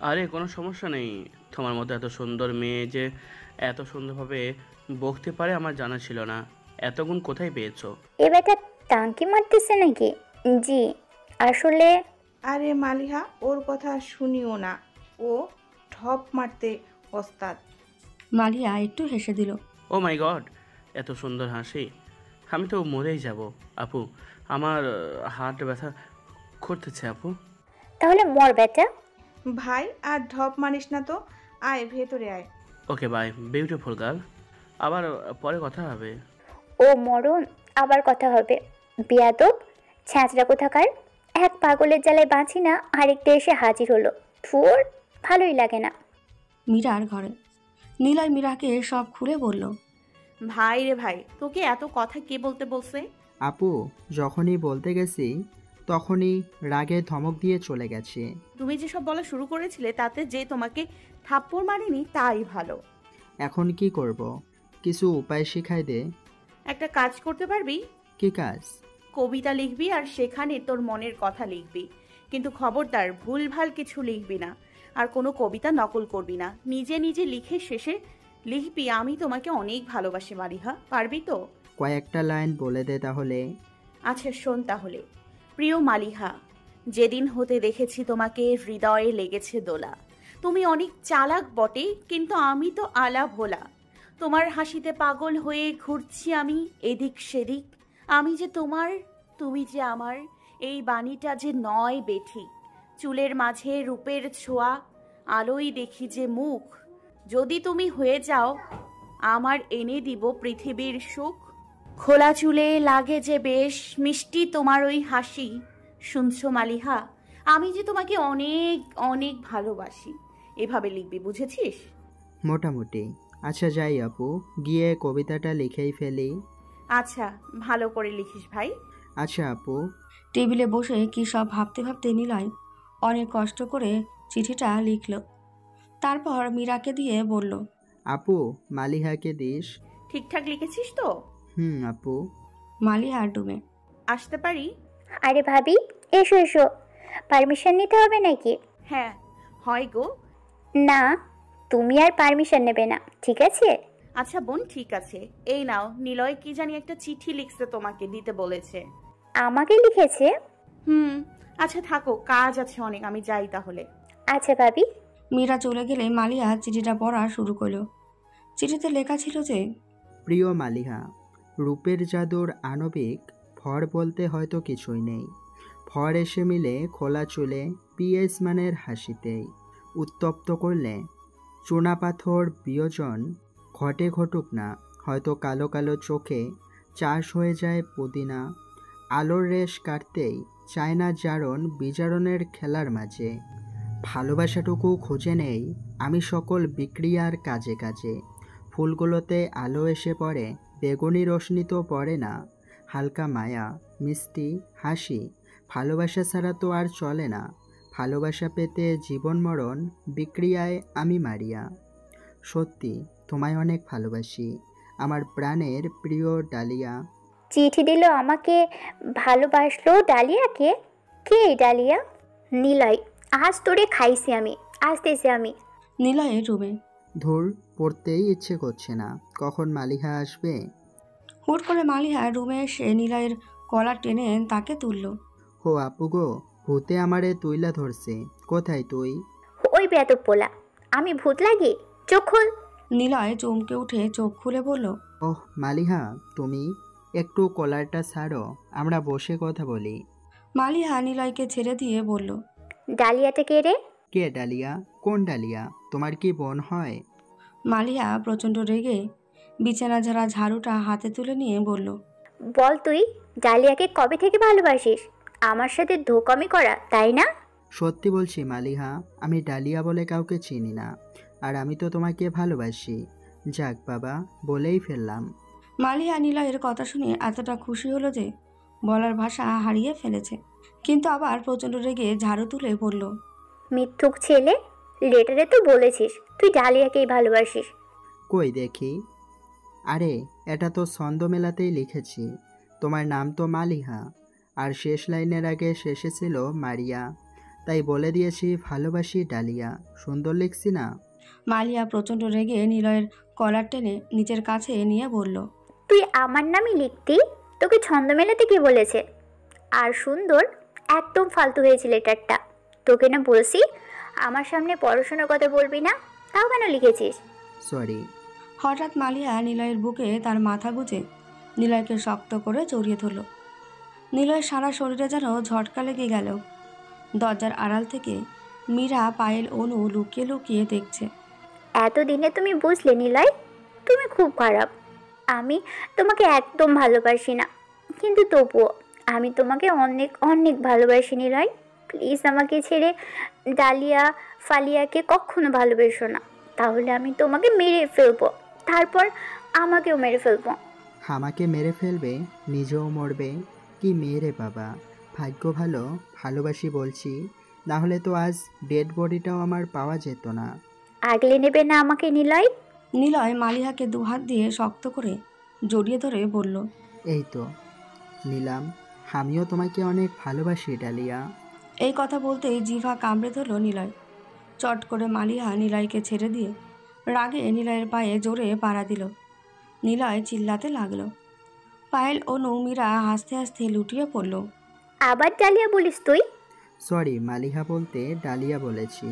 আরে কোনো সমস্যা নেই, তোমার মতো এত সুন্দর মেয়ে যে এত সুন্দরভাবে বকতে পারে আমার জানা ছিল না। এত গুণ কোথায় পেয়েছো? এ বেটা টাঙ্কি মারতেছে নাকি? জি আসলে। আরে মালিহা, ওর কথা শুনিও না, ও ঠপ মারতে ওস্তাদ। মালিহা একটু হেসে দিল। ও মাই গড, এত সুন্দর হাসি, আমি তো মরেই যাব। আপু, আমার হাত ব্যথা করতেছে আপু। তাহলে মর বেটা। ভাই আর ঢপ মারিস না তো, আয় ভেতরে আয়। ওকে বাই বিউটিফুল গার্ল, আবার পরে কথা হবে। ও মরণ, আবার কথা হবে। বেয়াদব ছ্যাঁচড়া কোথাকার। এক পাগলের জ্বালায় বাঁচি না, আরেকটা এসে হাজির হলো। থুর, ভালোই লাগে না। মীরার ঘরে নিলয় মীরাকে সব খুলে বলল। ভাই রে ভাই, তোকে এত কথা কে বলতে বলছে? আপু যখনই বলতে গেছি তখনই রাগে ধমক দিয়ে চলে গেছে। তুমি যেসব বলা শুরু করেছিলে তাতে যে তোমাকে থাপ্পড় মারিনি তাই ভালো। এখন কি করব? কিছু উপায় শিখাই দে। একটা কাজ করতে পারবি? কি কাজ? কবিতা লিখবি আর সেখানে তোর মনের কথা লিখবি, কিন্তু খবরদার ভুলভাল কিছু লিখবি না, আর কোনো কবিতা নকল করবি না। নিজে নিজে লিখে শেষে লিখবি, আমি তোমাকে অনেক ভালোবাসি মালিহা। পারবি তো? কয়েকটা লাইন বলে দে তাহলে। আচ্ছা শোন তাহলে। প্রিয় মালিহা, যেদিন হতে দেখেছি তোমাকে হৃদয়ে লেগেছে দোলা। তুমি অনেক চালাক বটে, কিন্তু আমি তো আলা ভোলা। তোমার হাসিতে পাগল হয়ে ঘুরছি আমি এদিক সেদিক। আমি যে তোমার, তুমি যে আমার, এই বাণীটা যে নয় বেঠিক। চুলের মাঝে রূপের ছোঁয়া, আলোই দেখি যে মুখ। যদি তুমি হয়ে যাও আমার, এনে দিব পৃথিবীর সুখ। খোলা চুলে লাগে যে বেশ মিষ্টি তোমার ওই হাসি। শুনছো মালিহা, আমি যে তোমাকে অনেক অনেক ভালোবাসি। এভাবে লিখবি, বুঝেছিস? মোটামুটি। আচ্ছা যাই আপু, গিয়ে কবিতাটা লিখেই ফেলি। আচ্ছা, ভালো করে লিখিস ভাই। আচ্ছা আপু। টেবিলে বসে কি সব ভাবতে ভাবতে নিলয় অনেক কষ্ট করে চিঠিটা লিখল। তারপর মীরাকে দিয়ে বলল। আপু মালিহাকে দিস। ঠিকঠাক লিখেছিস তো? আপু। মালিহার ডুমে। আসতে পারি? আরে ভাবি, এসো এসো। পারমিশন নিতে হবে নাকি? হ্যাঁ হয় গো। না, তুমি আর পারমিশন নেবে না, ঠিক আছে? আচ্ছা বোন, ঠিক আছে। এই নাও, নিলয় কি জানি একটা চিঠি লিখছে, তোমাকে দিতে বলেছে। আমাকে লিখেছে? আচ্ছা থাকো, কাজ আছে অনেক, আমি যাই তাহলে। আচ্ছা ভাবি। মীরা চলে গেলে মালিহা চিঠিটা পড়া শুরু করলো। চিঠিতে লেখা ছিল যে, প্রিয় মালিহা, রূপের জাদুর আণবিক ভর বলতে হয়তো কিছুই নেই। ভর এসে মিলে খোলা চুলে পিএস মানের হাসিতেই। উত্তপ্ত করলে চুনাপাথর বিয়োজন ঘটে ঘটুক না, হয়তো কালো কালো চোখে চাষ হয়ে যায় পুদিনা। আলোর রেশ কাটতেই চায় না জারণ বিজারণের খেলার মাঝে। ভালোবাসাটুকু খুঁজে নেই আমি সকল বিক্রিয়ার কাজে কাজে। ফুলগুলোতে আলো এসে পড়ে, বেগুনি রশ্মি তো পড়ে না। হালকা মায়া, মিষ্টি হাসি, ভালোবাসা ছাড়া তো আর চলে না। ভালোবাসা পেতে জীবন মরণ বিক্রিয়ায় আমি মারিয়া। সত্যি তোমায় অনেক ভালোবাসি, আমার প্রাণের প্রিয় ডালিয়া। চিঠি দিল আমাকে, ভালোবাসলো ডালিয়াকে। কে এই ডালিয়া? নিলয়, আজ তোরে খাইছি আমি, আসতেছি আমি। নিলয়ের রুমে। ধুর, পড়তেই ইচ্ছে করছে না, কখন মালিহা আসবে? হুট করে মালিহা রুমে এসে নিলয়ের কলার টেনে তাকে তুলল। হো আপু গো, ভূতে আমারে তুইলা ধরছে। কোথায় তুই? ওই বেয়াদব পোলা, আমি ভূত লাগি? চোখ খোল। নিলয় চমকে উঠে চোখ খুলে বলল, ওহ মালিহা, তুমি একটু কলারটা ছাড়ো, আমরা বসে কথা বলি। মালিহা নিলয়কে ছেড়ে দিয়ে বলল, ডালিয়াটা কে রে? কে ডালিয়া? কোন ডালিয়া? তোমার কি বোন হয়? মালিহা প্রচণ্ড রেগে বিছানা ঝাড়া ঝাড়ুটা হাতে তুলে নিয়ে বলল, বল তুই ডালিয়াকে কবে থেকে ভালোবাসিস? আমার সাথে ধোকামি করা, তাই না? সত্যি বলছি মালিহা, আমি ডালিয়া বলে কাউকে চিনি না, আর আমি তো তোমাকে ভালোবাসি। যাক বাবা, বলেই ফেললাম। মালিহা নিলয়ের কথা শুনে এতটা খুশি হলো যে বলার ভাষা হারিয়ে ফেলেছে, কিন্তু আবার প্রচণ্ড রেগে ঝাড়ু তুলে বলল, মিথ্যুক ছেলে, লেটারে তো বলেছিস তুই ডালিয়াকেই ভালোবাসিস। কই দেখি। আরে এটা তো ছন্দ মেলাতেই লিখেছি। তোমার নাম তো মালিহা, আর শেষ লাইনের আগে শেষে ছিল মারিয়া, তাই বলে দিয়েছি ভালোবাসি ডালিয়া। সুন্দর লিখছি না? মালিয়া প্রচণ্ড রেগে নিলয়ের কলার টেনে নিজের কাছে নিয়ে বলল, তুই আমার নামই লিখতি? তোকে ছন্দ মেলাতে কে বলেছে? আর সুন্দর একদম ফালতু হয়েছে লেটারটা। তোকে না বলছি আমার সামনে পড়াশোনার কথা বলবি না, তাও কেন লিখেছিস? সরি। হঠাৎ মালিয়া নিলয়ের বুকে তার মাথা গুজে নিলয়কে শক্ত করে জড়িয়ে ধরল। নিলয়ের সারা শরীরে যেন ঝটকা লেগে গেল। দরজার আড়াল থেকে মীরা, পায়েল, অনু লুকিয়ে লুকিয়ে দেখছে। এতদিনে তুমি বুঝলে নিলয়, তুমি খুব খারাপ। আমি তোমাকে একদম ভালোবাসি না, কিন্তু তবুও আমি তোমাকে অনেক অনেক ভালোবাসি নিলয়। প্লিজ আমাকে ছেড়ে ডালিয়া ফালিয়াকে কখনো ভালোবেসো না, তাহলে আমি তোমাকে মেরে ফেলবো, তারপর আমাকেও মেরে ফেলবো। আমাকে মেরে ফেলবে, নিজেও মরবে? কি মেরে বাবা, ভাগ্য ভালো ভালোবাসি বলছি, না হলে তো আজ ডেড বডিটাও আমার পাওয়া যেত না। আগলে নেবে না আমাকে নিলয়? নিলয় মালিহাকে দুহাত দিয়ে শক্ত করে জড়িয়ে ধরে বলল, এই তো নিলাম, আমিও তোমাকে অনেক ভালোবাসি ডালিয়া। এই কথা বলতেই জিভা কামড়ে ধরল নিলয়। চট করে মালিহা নিলয়কে ছেড়ে দিয়ে রাগে নিলয়ের পায়ে জোরে পাড়া দিল। নিলয় চিল্লাতে লাগলো। পায়েল, অনু, মীরা হাসতে হাসতে লুটিয়ে পড়ল। আবার ডালিয়া বলিস তুই? সরি, মালিহা বলতে ডালিয়া বলেছি।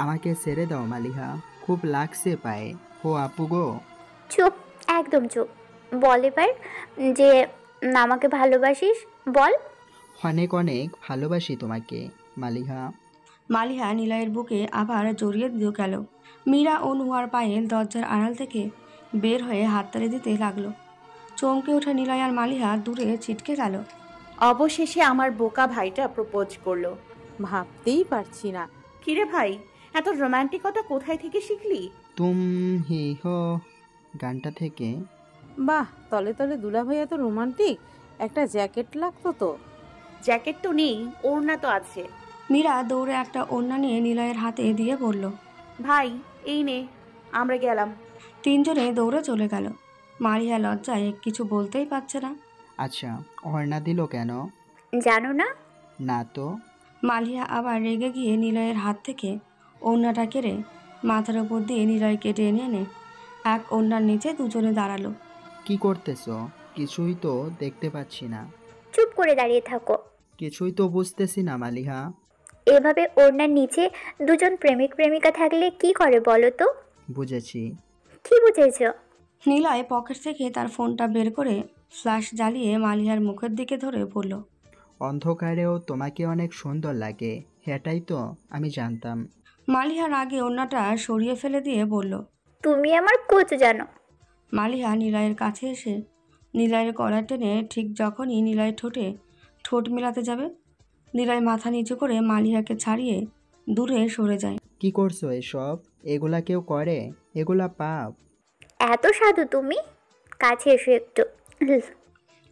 আমাকে ছেড়ে দাও মালিহা, খুব লাগছে পায়ে। ও আপু গো। চুপ, একদম চুপ। বল এবার যে আমাকে ভালোবাসিস, বল। অনেক অনেক ভালোবাসি তোমাকে মালিহা। মালিহা নিলয়ের বুকে আবার জড়িয়ে দিয়ে গেল। মীরা, অনু আর পায়েল দরজার আড়াল থেকে বের হয়ে হাততালি দিতে লাগলো। চমকে ওঠে নিলয় আর মালিহা দূরে ছিটকে গেল। অবশেষে আমার বোকা ভাইটা প্রপোজ করলো। ভাবতেই পারছি না। কিরে ভাই, এত রোমান্টিকতা কোথায় থেকে শিখলি? তুম হি হো গানটা থেকে। বাহ, তলে তলে দুলাভাই এত রোমান্টিক। একটা জ্যাকেট লাগতো তো। জ্যাকেট তো নেই, ওড়না তো আছে। মীরা দৌড়ে একটা ওড়না নিয়ে নিলয়ের হাতে দিয়ে বলল, ভাই এই নে, আমরা গেলাম। তিনজনে দৌড়ে চলে গেল। মারিয়া লজ্জায় কিছু বলতেই পারছে না। আচ্ছা, ওড়না দিল কেন? জানো না? না তো। মালিয়া আবার রেগে গিয়ে নিলয়ের হাত থেকে ওড়নাটা কেড়ে মাথার উপর দিয়ে নিলয়কে টেনে এনে এক ওড়নার নিচে দুজনে দাঁড়ালো। কি করতেছো? কিছুই তো দেখতে পাচ্ছি না। চুপ করে দাঁড়িয়ে থাকো। কিছুই তো বুঝতেছি না মালিহা। এভাবে ওড়নার নিচে দুজন প্রেমিক প্রেমিকা থাকলে কি করে বলো তো? বুঝেছি। কি বুঝেছো? নিলয় পকেট থেকে তার ফোনটা বের করে ফ্ল্যাশ জ্বালিয়ে মালিহার মুখের দিকে ধরে বলল, অন্ধকারেও তোমাকে অনেক সুন্দর লাগে, এটাই তো আমি জানতাম। মালিহার আগে ওড়নাটা সরিয়ে ফেলে দিয়ে বলল, তুমি আমার কোচ জানো। মালিহা নিলয়ের কাছে এসে নিলয়ের কলার টেনে ঠিক যখনই নিলয় ঠোঁটে ঠোঁট মেলাতে যাবে, নিলয় মাথা নিচু করে মালিহাকে ছাড়িয়ে দূরে সরে যায়। কি করছো এসব? এগুলা কেউ করে? এগুলা পাপ। এত সাধু তুমি? কাছে এসো একটু।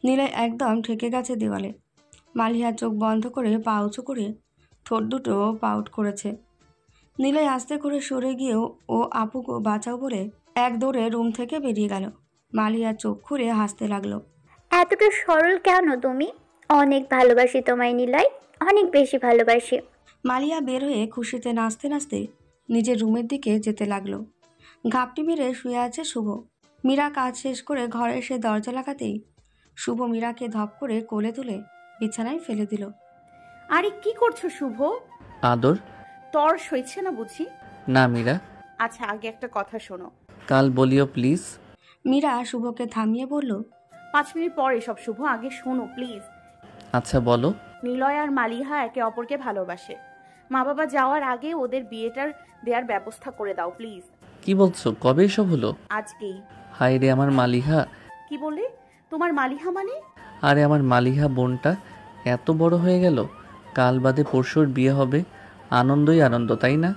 নিলয় একদম ঠেকে গেছে দেওয়ালে। মালিহা চোখ বন্ধ করে পা উঁচু করে ঠোঁট দুটো পাউট করেছে। নিলয় আস্তে করে সরে গিয়েও ও আপুকে বাঁচাও বলে এক দৌড়ে রুম থেকে বেরিয়ে গেল। মালিহা চোখ খুঁড়ে হাসতে লাগলো। এতটা সরল কেন তুমি? অনেক ভালোবাসি তোমায় নিলয়, অনেক বেশি ভালোবাসি। মালিয়া বের হয়ে খুশিতে নাচতে নাচতে নিজের রুমের দিকে যেতে লাগলো। ঘাপটি মেরে শুয়ে আছে শুভ। মীরা কাজ শেষ করে ঘরে এসে দরজা লাগাতেই শুভ মীরাকে ধপ করে কোলে তুলে বিছানায় ফেলে দিল। আরে কি করছো শুভ? আদর। তর সইছে না বুঝি? না মীরা। আচ্ছা আগে একটা কথা শোনো। কাল বলিও প্লিজ। মীরা শুভকে থামিয়ে বলল, 5 মিনিট পরে সব শুভ, আগে শোনো প্লিজ। আচ্ছা বলো। নিলয় আর মালিহা একে অপরকে ভালোবাসে। মা বাবা যাওয়ার আগে ওদের বিয়েটার দেওয়ার ব্যবস্থা করে দাও প্লিজ। কি বলছো? কবে এসব হলো? আজকেই। হায় রে আমার মালিহা। কি বলে? তোমার মালিহা মানে? আরে আমার মালিহা বোনটা এত বড় হয়ে গেল। কাল বাদে পরশুর বিয়ে হবে। আনন্দই আনন্দ, তাই না?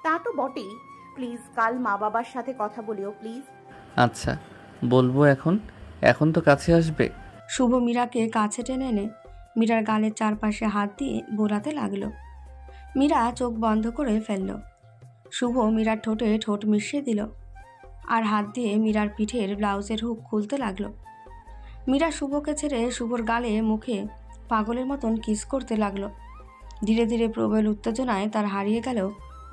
তা তো বটেই। প্লিজ কাল মা বাবার সাথে কথা বলিও প্লিজ। আচ্ছা বলবো। এখন তো কাছে আসবে? শুভ মীরাকে কাছে টেনে এনে মীরার গালের চারপাশে হাত দিয়ে বোলাতে লাগলো। মীরা চোখ বন্ধ করে ফেলল। শুভ মীরার ঠোঁটে ঠোঁট মিশিয়ে দিল আর হাত দিয়ে মীরার পিঠের ব্লাউজের হুক খুলতে লাগলো। মীরা শুভকে ছেড়ে শুভর গালে মুখে পাগলের মতন কিস করতে লাগলো। ধীরে ধীরে প্রবল উত্তেজনায় তার হারিয়ে গেল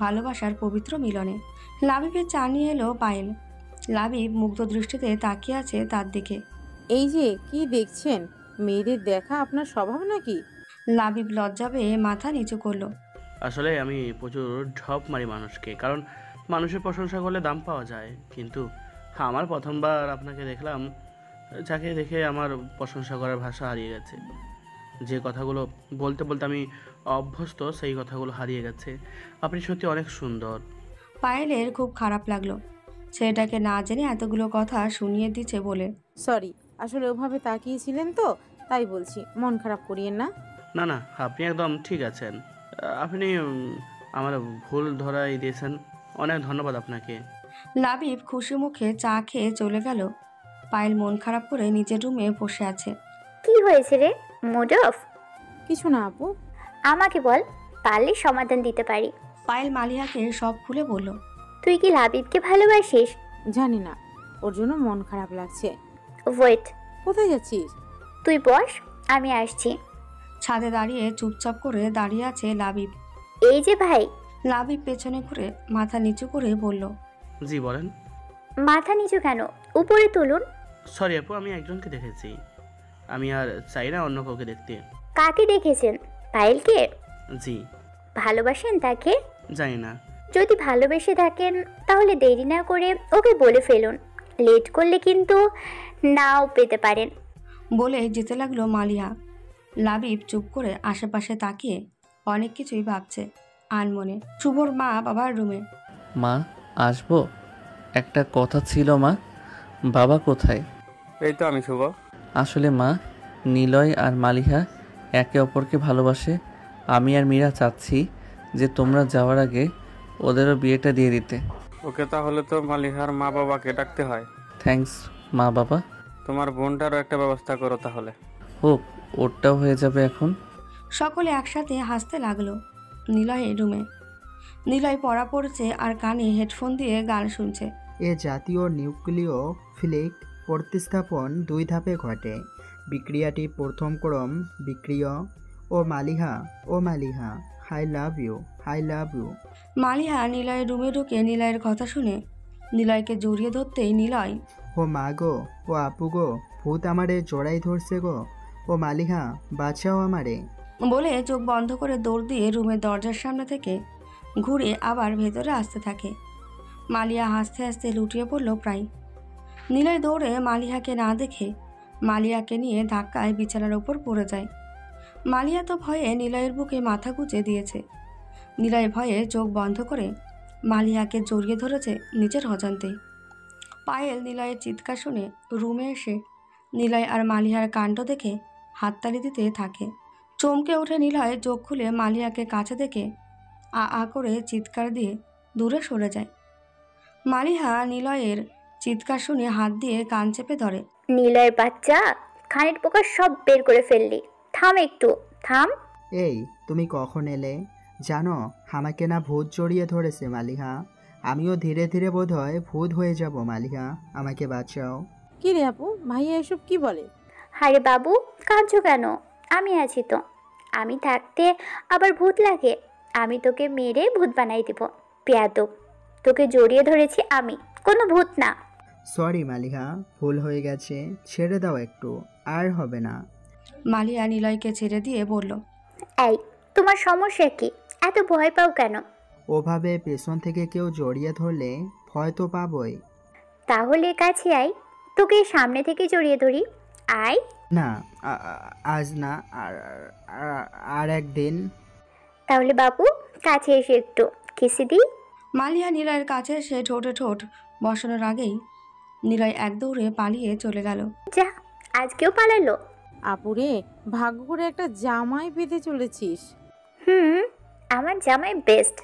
ভালোবাসার পবিত্র মিলনে। লাবিবের চা নিয়ে এলো পায়েল। লাবিব মুগ্ধ দৃষ্টিতে তাকিয়ে আছে তার দিকে। এই যে কি দেখছেন, মেয়েদের দেখা আপনার স্বভাব নাকি? লাবিব লজ্জা পেয়ে মাথা নিচু করলো। আসলে আমি প্রচুর ঢপ মারি মানুষকে, কারণ মানুষের প্রশংসা করলে দাম পাওয়া যায়। কিন্তু আমার প্রথমবার আপনাকে দেখলাম, যাকে দেখে আমার প্রশংসা করার ভাষা হারিয়ে গেছে। যে কথাগুলো বলতে বলতে আমি অভ্যস্ত, সেই কথাগুলো হারিয়ে গেছে। আপনি সত্যি অনেক সুন্দর। পায়েলের খুব খারাপ লাগলো ছেলেটাকে না জেনে এতগুলো কথা শুনিয়ে দিচ্ছে বলে। সরি, আসলে ওভাবে তাকিয়েছিলেন তো, তাই বলছি, মন খারাপ করিয়েন না। না না, আপনি একদম ঠিক আছেন। আপনি আমার ভুল ধরাই দিয়েছেন। অনেক ধন্যবাদ আপনাকে। লাবিব খুশি মুখে চা খেয়ে চলে গেল। পায়েল মন খারাপ করে নিজের রুমে বসে আছে। কি হয়েছে রে, মুড অফ? কিছু না আপু। আমাকে বল, পারলে সমাধান দিতে পারি। পায়েল মালিহাকে সব খুলে বলল। তুই কি লাবিবকে ভালোবাসিস? জানি না, ওর জন্য মন খারাপ লাগছে। ওয়েট, কোথায় যাচ্ছিস? তুই বস, আমি আসছি। ছাদে দাঁড়িয়ে চুপচাপ করে দাঁড়িয়ে আছে লাবিব। এই যে ভাই। লাবিব পেছনে ঘুরে মাথা নিচু করে বলল। জি বলেন। মাথা নিচু কেন, উপরে তুলুন। সরি আপু, আমি একজনকে দেখেছি। আমি আর চাই না অন্য কাউকে দেখতে। কাকে দেখেছেন? পায়েলকে? জি। ভালোবাসেন তাকে? জানি না। যদি ভালোবেসে থাকেন তাহলে দেরি না করে ওকে বলে ফেলুন। লেট করলে কিন্তু নাও পেতে পারেন। বলে যেতে লাগলো মালিহা। লাবিব চুপ করে আশেপাশে তাকিয়ে অনেক কিছুই ভাবছে আনমনে। শুভর মা বাবার রুমে। মা আসবো? একটা কথা ছিল মা। বাবা কোথায়? এই তো আমি শুভ। আসলে মা, নিলয় আর মালিহা একে অপরকে ভালোবাসে। আমি আর মীরা চাচ্ছি যে তোমরা যাওয়ার আগে ওদেরও বিয়েটা দিয়ে দিতে। ওকে, তাহলে তো মালিহার মা বাবাকে ডাকতে হয়। থ্যাঙ্কস মা বাবা। তোমার বোনটারও একটা ব্যবস্থা করো তাহলে। হোক, ওরটাও হয়ে যাবে এখন। সকলে একসাথে হাসতে লাগলো। নিলয়ের রুমে। নিলয় পড়া পড়ছে আর কানে হেডফোন দিয়ে গান শুনছে। এ জাতীয় নিউক্লিয় ফিলিক প্রতিস্থাপন 2 ধাপে ঘটে। বিক্রিয়াটি প্রথম ক্রম বিক্রিয়। ও মালিহা, ও Maliha, I love you, I love you. Maliha নিলয়ের রুমে ঢুকে নিলয়ের কথা শুনে নিলয়কে জড়িয়ে ধরতেই নিলয়। ও মা গো, ও আপু গো, ভূত আমারে জড়াই ধরছে গো। ও মালিহা, বাঁচাও আমারে। বলে চোখ বন্ধ করে দৌড় দিয়ে রুমের দরজার সামনে থেকে ঘুরে আবার ভেতরে আসতে থাকে। মালিয়া হাসতে হাসতে লুটিয়ে পড়ল প্রায়। নিলয় দৌড়ে মালিহাকে না দেখে মালিয়াকে নিয়ে ধাক্কায় বিছানার ওপর পড়ে যায়। মালিয়া তো ভয়ে নিলয়ের বুকে মাথা গুঁজে দিয়েছে। নিলয় ভয়ে চোখ বন্ধ করে মালিয়াকে জড়িয়ে ধরেছে নিজের অজান্তেই। পায়েল নিলয়ের চিৎকার শুনে রুমে এসে নিলয় আর মালিহার কাণ্ড দেখে হাততালি দিতে থাকে। চমকে উঠে নিলয় চোখ খুলে মালিয়াকে কাছে দেখে আ আ করে চিৎকার দিয়ে দূরে সরে যায়। মালিহা নিলয়ের চিৎকার শুনে হাত দিয়ে কান চেপে ধরে। নিলয়ের বাচ্চা, খানের পোকা সব বের করে ফেললি। থাম একটু, থাম। এই, তুমি কখন এলে? জানো, আমাকে না ভূত জড়িয়ে ধরেছে মালিহা। আমিও ধীরে ধীরে বোধহয় ভূত হয়ে যাব মালিহা, আমাকে বাঁচাও। কি রে আপু, ভাইয়া এসব কি বলে? আরে বাবু, কাঁদছো কেন? আমি আছি তো। আমি থাকতে আবার ভূত লাগে? আমি তোকে মেরে ভূত বানাই দিব। বেয়াদব, তোকে জড়িয়ে ধরেছি আমি, কোনো ভূত না। সরি মালিহা, ভুল হয়ে গেছে, ছেড়ে দাও একটু, আর হবে না। মালিয়া নিলয়কে ছেড়ে দিয়ে বলল। এই, তোমার সমস্যা কি? এত ভয় পাও কেন? ওভাবে পেছন থেকে কেউ জড়িয়ে ধরলে ভয় তো পাবই। তাহলে কাছে আয়, তোকে সামনে থেকে জড়িয়ে ধরি। আয়। না, আজ না, আর একদিন। তাহলে বাবু, কাছে এসে একটু কিসি দিই। মালিয়া নিলয়ের কাছে এসে ঠোঁটে ঠোঁট বসানোর আগেই নিলয় এক দৌড়ে পালিয়ে চলে গেল। যা, আজকেও পালালো। আপুরে, ভাগ্য করে একটা জামাই পেতে চলেছিস। আমার জামাই বেস্ট।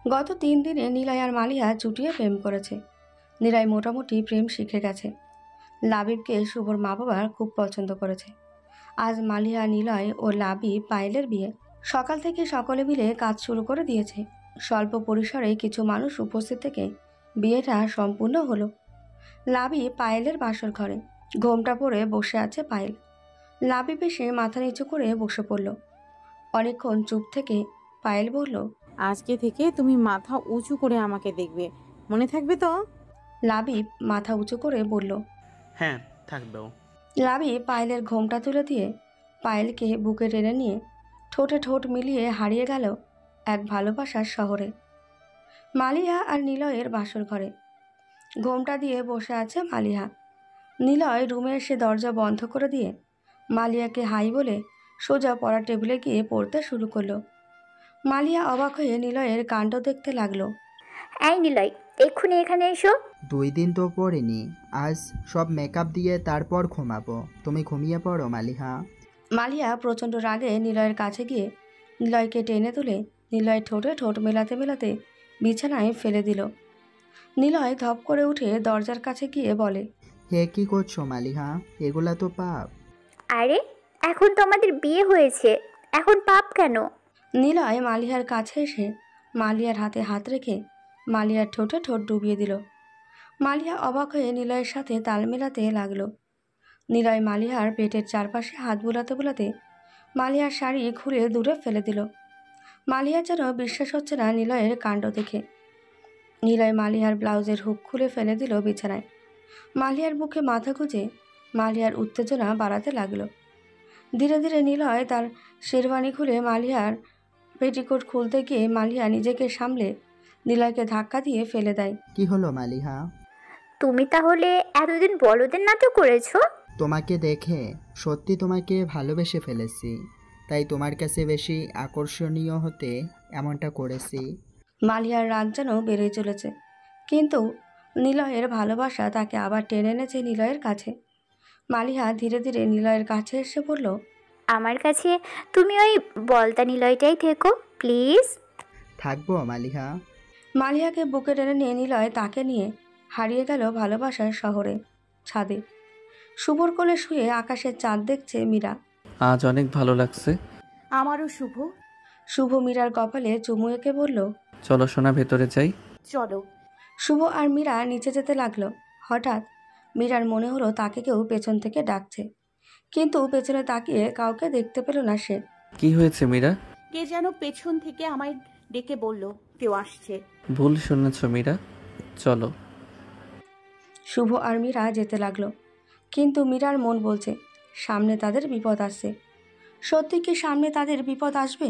গত 3 দিনে নিলয় আর মালিয়া চুটিয়ে প্রেম করেছে। নিলয় মোটামুটি প্রেম শিখে গেছে। লাবিবকে শুভর মা বাবা খুব পছন্দ করেছে। আজ মালিয়া, নিলয় ও লাবি পায়েলের বিয়ে। সকাল থেকে সকলে মিলে কাজ শুরু করে দিয়েছে। স্বল্প পরিসরে কিছু মানুষ উপস্থিত থেকে বিয়েটা সম্পূর্ণ হলো। লাবি পায়েলের বাসর ঘরে ঘোমটা পরে বসে আছে পায়েল। লাবি বেশি মাথা নিচু করে বসে পড়ল। অনেকক্ষণ চুপ থেকে পায়েল বলল, আজকে থেকে তুমি মাথা উঁচু করে আমাকে দেখবে, মনে থাকবে তো? লাবি মাথা উঁচু করে বলল, হ্যাঁ থাকবেও। লাবি পায়েলের ঘোমটা তুলে দিয়ে পায়েলকে বুকে টেনে নিয়ে ঠোঁটে ঠোঁট মিলিয়ে হারিয়ে গেল এক ভালোবাসার শহরে। মালিহা আর নিলয়ের বাসর ঘরে ঘোমটা দিয়ে বসে আছে মালিহা। নিলয় রুমে এসে দরজা বন্ধ করে দিয়ে মালিয়াকে হাই বলে সোজা পড়ার টেবিলে গিয়ে পড়তে শুরু করলো। মালিয়া অবাক হয়ে নিলয়ের কাণ্ড দেখতে লাগলো। এই নিলয়, এক্ষুনি এখানে এসো। 2 দিন তো পড়িনি, আজ সব মেকআপ দিয়ে তারপর ঘুমাবো। তুমি ঘুমিয়ে পড়ো মালিহা। মালিয়া প্রচণ্ড রাগে নিলয়ের কাছে গিয়ে নিলয়কে টেনে তুলে নিলয়ের ঠোঁটে ঠোঁট মেলাতে মেলাতে বিছানায় ফেলে দিল। নিলয় ধপ করে উঠে দরজার কাছে গিয়ে বলে, হে কি করছো মালিহা? এগুলা তো পাপ। আরে এখন তো আমাদের বিয়ে হয়েছে, এখন পাপ কেন? নিলয় মালিহার কাছে এসে মালিয়ার হাতে হাত রেখে মালিয়ার ঠোঁটে ঠোঁট ডুবিয়ে দিল। মালিয়া অবাক হয়ে নিলয়ের সাথে তাল মেলাতে লাগলো। নিলয় মালিহার পেটের চারপাশে হাত বুলাতে বুলাতে মালিহার শাড়ি খুলে দূরে ফেলে দিল। মালিহার যেন বিশ্বাস হচ্ছে না নিলয়ের কাণ্ড দেখে। নিলয় মালিহার ব্লাউজের হুক খুলে ফেলে দিল বিছানায়। মালিহার বুকে মাথা গুঁজে মালিহার উত্তেজনা বাড়াতে লাগলো। ধীরে ধীরে নিলয় তার শেরওয়ানি খুলে মালিহার পেটিকোট খুলতে গিয়ে মালিহা নিজেকে সামলে নিলয়কে ধাক্কা দিয়ে ফেলে দেয়। কি হলো মালিহা? তুমি তাহলে এতদিন বড়দের নাটক করেছো? তোমাকে দেখে সত্যি তোমাকে ভালোবেসে ফেলেছি, তাই তোমার কাছে বেশি আকর্ষণীয় হতে এমনটা করেছি। মালিহার রাগ যেন বেড়ে চলেছে, কিন্তু নিলয়ের ভালোবাসা তাকে আবার টেনে এনেছে নিলয়ের কাছে। মালিহা ধীরে ধীরে নিলয়ের কাছে এসে বলল, আমার কাছে তুমি ওই বলতা নিলয়টাই থেকো প্লিজ। থাকবো মালিহা। মালিহাকে বুকে টেনে নিয়ে নিলয় তাকে নিয়ে হারিয়ে গেল ভালোবাসার শহরে ছাদে। শুভর কোলে শুয়ে আকাশের চাঁদ দেখছে মীরা। আজ অনেক ভালো লাগছে। আমারও শুভ। শুভ মীরার কপালে চুমু এঁকে বলল, চলো সোনা, ভেতরে যাই। চলো। শুভ আর মীরা নিচে যেতে লাগলো। হঠাৎ মীরার মনে হলো তাকে কেউ পেছন থেকে ডাকছে, কিন্তু পেছনে তাকিয়ে কাউকে দেখতে পেল না সে। কি হয়েছে মীরা? কে যেন পেছন থেকে আমায় ডেকে বলল কেউ আসছে। ভুল শুনেছ মীরা, চলো। শুভ আর মীরা যেতে লাগলো, কিন্তু মীরার মন বলছে সামনে তাদের বিপদ আসছে। সত্যি কি সামনে তাদের বিপদ আসবে?